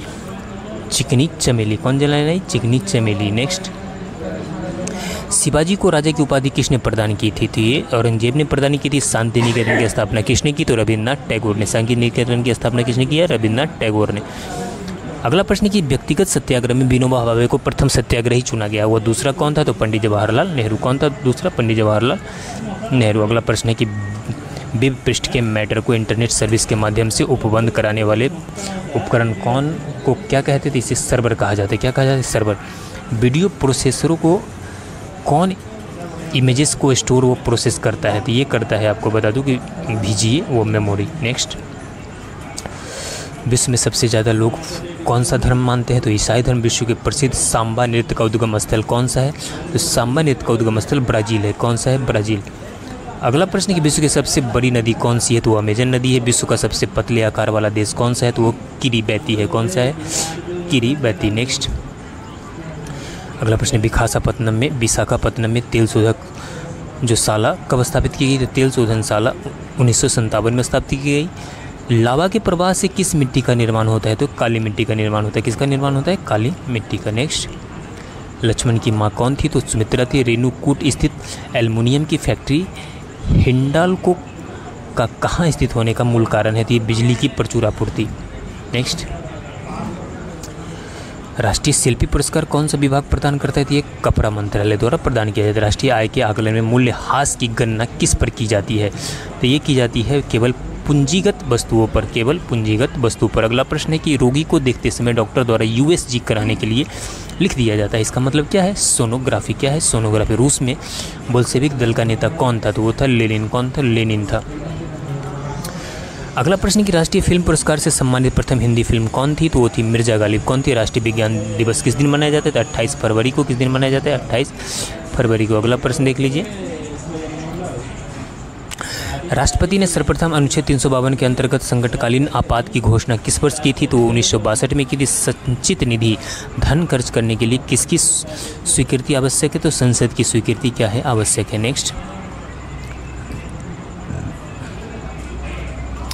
चिकनी चमेली। कौन जलाने आई? चिकनी चमेली। नेक्स्ट, शिवाजी को राजा की उपाधि किसने प्रदान की थी? तो ये औरंगजेब ने प्रदान की थी। शांति निकेतन की स्थापना किसने की? तो रविन्द्रनाथ टैगोर ने। शांति निकेतन की स्थापना किसने की है? रविन्द्रनाथ टैगोर ने। अगला प्रश्न कि व्यक्तिगत सत्याग्रह में विनोबा भावे को प्रथम सत्याग्रही चुना गया, वो दूसरा कौन था? तो पंडित जवाहरलाल नेहरू। कौन था दूसरा? पंडित जवाहरलाल नेहरू। अगला प्रश्न है कि वेब पृष्ठ के मैटर को इंटरनेट सर्विस के माध्यम से उपबंध कराने वाले उपकरण कौन को क्या कहते थे? इसे सर्वर कहा जाता है। क्या कहा जाता है? सर्वर। वीडियो प्रोसेसरों को कौन इमेजेस को स्टोर वो प्रोसेस करता है? तो ये करता है, आपको बता दूं कि VGA, वो मेमोरी। नेक्स्ट, विश्व में सबसे ज़्यादा लोग कौन सा धर्म मानते हैं? तो ईसाई धर्म। विश्व के प्रसिद्ध सांबा नृत्य का उद्गम स्थल कौन सा है? तो सांबा नृत्य का उद्गम स्थल ब्राज़ील है। कौन सा है? ब्राज़ील। अगला प्रश्न कि विश्व की सबसे बड़ी नदी कौन सी है? तो वो अमेजन नदी है। विश्व का सबसे पतले आकार वाला देश कौन सा है? तो वो किरीबैती है। कौन सा है? किरीबैती। नेक्स्ट, अगला प्रश्न, विशाखापत्तनम में तेल शोधक जो शाला कब स्थापित की गई? तो तेल शोधन शाला 1957 में स्थापित की गई। लावा के प्रवाह से किस मिट्टी का निर्माण होता है? तो काली मिट्टी का निर्माण होता है। किसका निर्माण होता है? काली मिट्टी का। नेक्स्ट, लक्ष्मण की माँ कौन थी? तो सुमित्रा थी। रेणुकूट स्थित एल्युमिनियम की फैक्ट्री हिंडाल्को का कहाँ स्थित होने का मूल कारण है? तो ये बिजली की प्रचुर आपूर्ति। नेक्स्ट, राष्ट्रीय शिल्पी पुरस्कार कौन सा विभाग प्रदान करता है? तो ये कपड़ा मंत्रालय द्वारा प्रदान किया जाता है। राष्ट्रीय आय के आकलन में मूल्यह्रास की गणना किस पर की जाती है? तो ये की जाती है केवल पूंजीगत वस्तुओं पर। केवल पूंजीगत वस्तु पर। अगला प्रश्न है कि रोगी को देखते समय डॉक्टर द्वारा USG कराने के लिए लिख दिया जाता है, इसका मतलब क्या है? सोनोग्राफी। क्या है? सोनोग्राफी। रूस में बोल्शेविक दल का नेता कौन था? तो वो था लेनिन। कौन था? लेनिन था। अगला प्रश्न कि राष्ट्रीय फिल्म पुरस्कार से सम्मानित प्रथम हिंदी फिल्म कौन थी? तो वो थी मिर्जा गालिब। कौन थी? राष्ट्रीय विज्ञान दिवस किस दिन मनाया जाता है? तो 28 फरवरी को। किस दिन मनाया जाता है? 28 फरवरी को। अगला प्रश्न देख लीजिए, राष्ट्रपति ने सर्वप्रथम अनुच्छेद 352 के अंतर्गत संकटकालीन आपात की घोषणा किस वर्ष की थी? तो 1962 में की थी। संचित निधि धन खर्च करने के लिए किसकी स्वीकृति आवश्यक है? तो संसद की स्वीकृति क्या है? आवश्यक है। नेक्स्ट,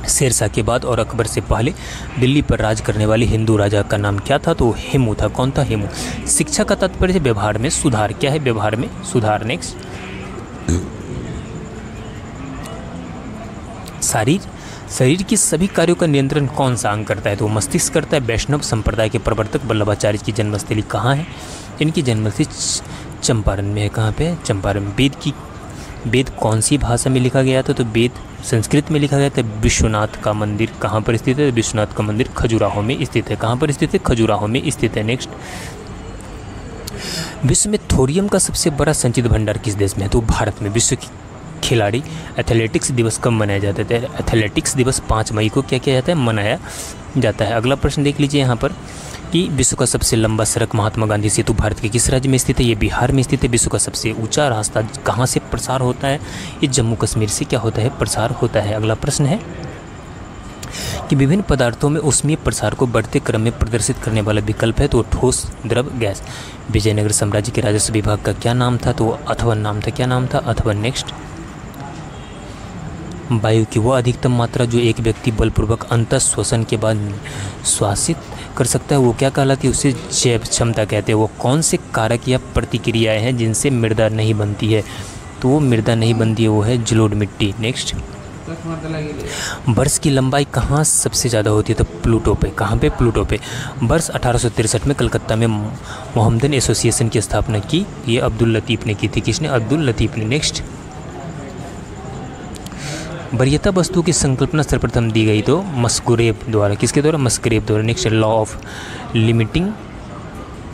शेरशाह के बाद और अकबर से पहले दिल्ली पर राज करने वाले हिंदू राजा का नाम क्या था? तो हेमू था। कौन था? हेमू। शिक्षा का तात्पर्य व्यवहार में सुधार। क्या है? व्यवहार में सुधार। नेक्स्ट, शरीर के सभी कार्यों का नियंत्रण कौन सा अंग करता है? तो मस्तिष्क करता है। वैष्णव संप्रदाय के प्रवर्तक वल्लभाचार्य की जन्मस्थली कहाँ है? इनकी जन्मस्थली चंपारण में है। कहाँ पे? चंपारण। वेद कौन सी भाषा में लिखा गया था? तो वेद संस्कृत में लिखा गया था। विश्वनाथ का मंदिर कहाँ पर स्थित है? विश्वनाथ का मंदिर खजुराहो में स्थित है। कहाँ पर स्थित है? खजुराहो में स्थित है। नेक्स्ट, विश्व में थोरियम का सबसे बड़ा संचित भंडार किस देश में है? तो भारत में। विश्व की खिलाड़ी एथलेटिक्स दिवस कब मनाया जाता है? एथलेटिक्स दिवस 5 मई को क्या किया जाता है? मनाया जाता है। अगला प्रश्न देख लीजिए यहाँ पर कि विश्व का सबसे लंबा सड़क महात्मा गांधी सेतु भारत के किस राज्य में स्थित है? ये बिहार में स्थित है। विश्व का सबसे ऊंचा रास्ता कहाँ से प्रसार होता है? ये जम्मू कश्मीर से क्या होता है? प्रसार होता है। अगला प्रश्न है कि विभिन्न पदार्थों में ऊष्मीय प्रसार को बढ़ते क्रम में प्रदर्शित करने वाला विकल्प है? तो ठोस, द्रव, गैस। विजयनगर साम्राज्य के राजस्व विभाग का क्या नाम था? तो अथवन नाम था। क्या नाम था? अथवन। नेक्स्ट, वायु की वह अधिकतम मात्रा जो एक व्यक्ति बलपूर्वक अंतः श्वसन के बाद श्वासित कर सकता है वो क्या कहलाती है, उसे जैव क्षमता कहते हैं। वो कौन से कारक या प्रतिक्रियाएं हैं जिनसे मृदा नहीं बनती है, तो वो मृदा नहीं बनती है वो है जलोढ़ मिट्टी। नेक्स्ट, वर्ष की लंबाई कहाँ सबसे ज़्यादा होती है, तो प्लूटो पे। कहाँ पे, प्लूटो पे। वर्ष 1863 में कलकत्ता में मोहम्मदन एसोसिएशन की स्थापना की, ये अब्दुल लतीफ़ ने की थी। किसने, अब्दुल लतीफ़ ने। नेक्स्ट, वरीयता वस्तु की संकल्पना सर्वप्रथम दी गई तो मस्करेव द्वारा। किसके द्वारा, मस्करेव द्वारा। Next, law of limiting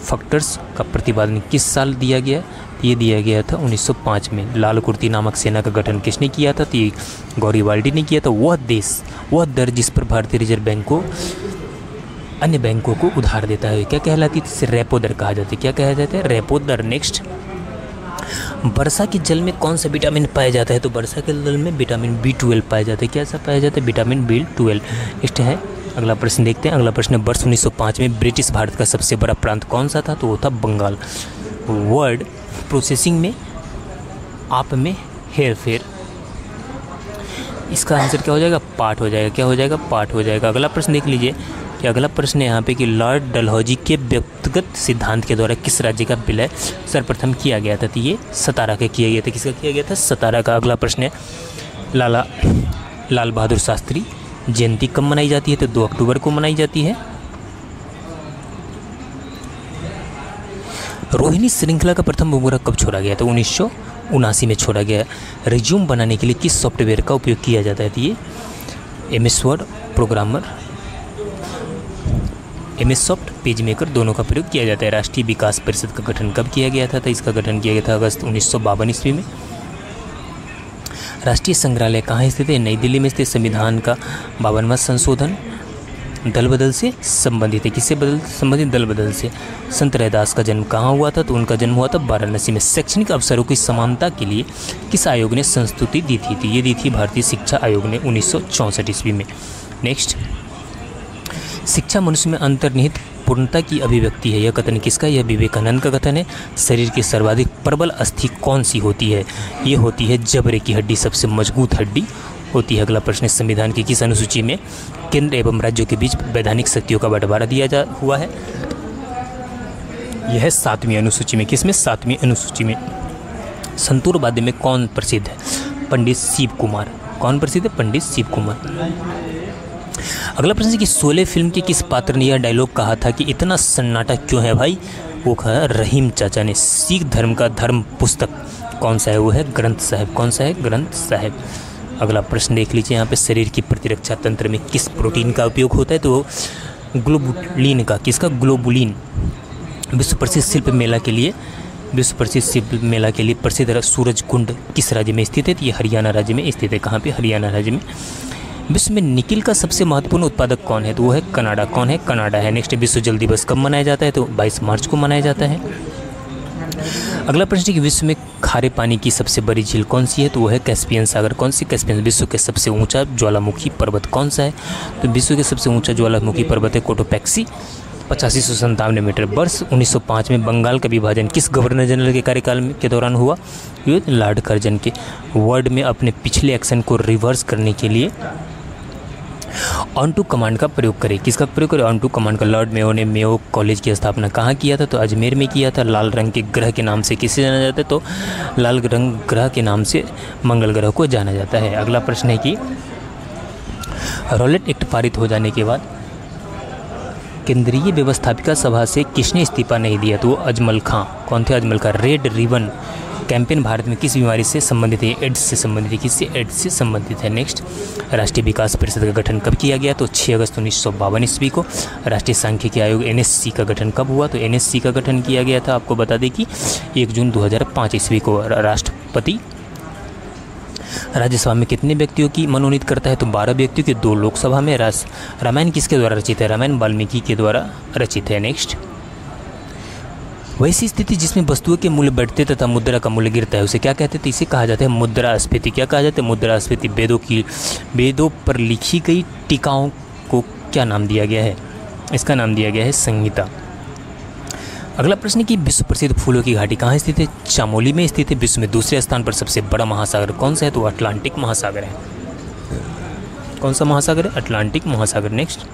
factors का प्रतिपादन किस साल दिया गया, ये दिया गया था 1905 में। लाल कुर्ती नामक सेना का गठन किसने किया था, तो ये गौरीवाल्डी ने किया था। वह दर जिस पर भारतीय रिजर्व बैंक को अन्य बैंकों को उधार देता है क्या कहलाती है, इसे रेपो दर कहा जाता है। क्या कहा जाता है, रेपो दर। नेक्स्ट, वर्षा के जल में कौन सा विटामिन पाया जाता है, तो वर्षा के जल में विटामिन B12 पाया जाता है। क्या सा पाया जाता है, विटामिन B12। नेक्स्ट है, अगला प्रश्न देखते हैं। अगला प्रश्न, वर्ष 1905 में ब्रिटिश भारत का सबसे बड़ा प्रांत कौन सा था, तो वो था बंगाल। वर्ड प्रोसेसिंग में आप में हेर फेर, इसका आंसर क्या हो जाएगा, पाठ हो जाएगा। क्या हो जाएगा, पाठ हो जाएगा। अगला प्रश्न देख लीजिए कि अगला प्रश्न है यहाँ पे कि लॉर्ड डलहौजी के व्यक्तिगत सिद्धांत के द्वारा किस राज्य का विलय सर्वप्रथम किया गया था, तो ये सतारा का किया गया था। किसका किया गया था, सतारा का। अगला प्रश्न है लाल बहादुर शास्त्री जयंती कब मनाई जाती है, तो 2 अक्टूबर को मनाई जाती है। रोहिणी श्रृंखला का प्रथम उपग्रह कब छोड़ा गया, तो 1979 में छोड़ा गया। रिज्यूम बनाने के लिए किस सॉफ्टवेयर का उपयोग किया जाता है, तो ये MS word programmer, MS soft, page maker दोनों का प्रयोग किया जाता है। राष्ट्रीय विकास परिषद का गठन कब किया गया था, तो इसका गठन किया गया था अगस्त 1952 ईस्वी में। राष्ट्रीय संग्रहालय कहाँ स्थित है, नई दिल्ली में स्थित। संविधान का 52वां संशोधन दल बदल से संबंधित है। किससे संबंधित, दल बदल से। संत रैदास का जन्म कहाँ हुआ था, तो उनका जन्म हुआ था वाराणसी में। शैक्षणिक अवसरों की समानता के लिए किस आयोग ने संस्तुति दी थी, तो ये दी थी भारतीय शिक्षा आयोग ने 1964 ईस्वी में। नेक्स्ट, शिक्षा मनुष्य में अंतर्निहित पूर्णता की अभिव्यक्ति है, यह कथन किसका, यह विवेकानंद का कथन है। शरीर की सर्वाधिक प्रबल अस्थि कौन सी होती है, ये होती है जबड़े की हड्डी, सबसे मजबूत हड्डी होती है। अगला प्रश्न, संविधान की किस अनुसूची में केंद्र एवं राज्यों के बीच वैधानिक शक्तियों का बंटवारा दिया हुआ है, यह 7वीं अनुसूची में। किसमें, 7वीं अनुसूची में। संतूर वाद्य में कौन प्रसिद्ध है, पंडित शिव कुमार। कौन प्रसिद्ध है, पंडित शिव कुमार। अगला प्रश्न है कि शोले फिल्म के किस पात्र ने यह डायलॉग कहा था कि इतना सन्नाटा क्यों है भाई, वो कहा रहीम चाचा ने। सिख धर्म का धर्म पुस्तक कौन सा है, वो है ग्रंथ साहिब। कौन सा है, ग्रंथ साहिब। अगला प्रश्न देख लीजिए यहाँ पे, शरीर की प्रतिरक्षा तंत्र में किस प्रोटीन का उपयोग होता है, तो ग्लोबुलिन का। किसका, ग्लोबुलिन। विश्व प्रसिद्ध शिल्प मेला के लिए प्रसिद्ध सूरज कुंड किस राज्य में स्थित है, तो ये हरियाणा राज्य में स्थित है। कहाँ पे, हरियाणा राज्य में। विश्व में निकिल का सबसे महत्वपूर्ण उत्पादक कौन है, तो वो है कनाडा। कौन है, कनाडा है। नेक्स्ट, विश्व जल दिवस कब मनाया जाता है, तो 22 मार्च को मनाया जाता है। अगला प्रश्न है कि विश्व में खारे पानी की सबसे बड़ी झील कौन सी है, तो वो है कैस्पियन सागर। कौन सी, कैस्पियन। विश्व के सबसे ऊंचा ज्वालामुखी पर्वत कौन सा है, तो विश्व के सबसे ऊंचा ज्वालामुखी पर्वत है कोटोपैक्सी, 8557 मीटर। वर्ष 1905 में बंगाल का विभाजन किस गवर्नर जनरल के कार्यकाल के दौरान हुआ, ये लॉर्ड कर्जन के। वर्ड में अपने पिछले एक्शन को रिवर्स करने के लिए ऑन टू कमांड का प्रयोग करें। किसका प्रयोग करें, ऑन टू कमांड का। लॉर्ड मेयो ने मेयो कॉलेज की स्थापना कहाँ किया था, तो अजमेर में किया था। लाल रंग के ग्रह के नाम से किसे जाना जाता है, तो लाल रंग ग्रह के नाम से मंगल ग्रह को जाना जाता है। अगला प्रश्न है कि रॉलेट एक्ट पारित हो जाने के बाद केंद्रीय व्यवस्थापिका सभा से किसने इस्तीफा नहीं दिया, तो वो अजमल खां। कौन थे, अजमल खां। रेड रिबन कैंपेन भारत में किस बीमारी से संबंधित है, एड्स से संबंधित है। किससे, एड्स से संबंधित है। नेक्स्ट, राष्ट्रीय विकास परिषद का गठन कब किया गया, तो 6 अगस्त 1952 ईस्वी को। राष्ट्रीय सांख्यिकी आयोग NSC का गठन कब हुआ, तो NSC का गठन किया गया था, आपको बता दें कि 1 जून 2005 ईस्वी को। राष्ट्रपति राज्यसभा में कितने व्यक्तियों की मनोनीत करता है, तो 12 व्यक्तियों की, 2 लोकसभा में। रामायण किसके द्वारा रचित है, रामायण वाल्मीकि के द्वारा रचित है। नेक्स्ट, वैसी स्थिति जिसमें वस्तुओं के मूल्य बढ़ते तथा मुद्रा का मूल्य गिरता है उसे क्या कहते हैं, तो इसे कहा जाता है मुद्रास्फीति। क्या कहा जाता है, मुद्रास्फीति। वेदों पर लिखी गई टीकाओं को क्या नाम दिया गया है, इसका नाम दिया गया है संहिता। अगला प्रश्न कि विश्व प्रसिद्ध फूलों की घाटी कहाँ स्थित है, चामोली में स्थित है। विश्व में दूसरे स्थान पर सबसे बड़ा महासागर कौन सा है, तो अटलांटिक महासागर है। कौन सा महासागर है? अटलांटिक महासागर। नेक्स्ट,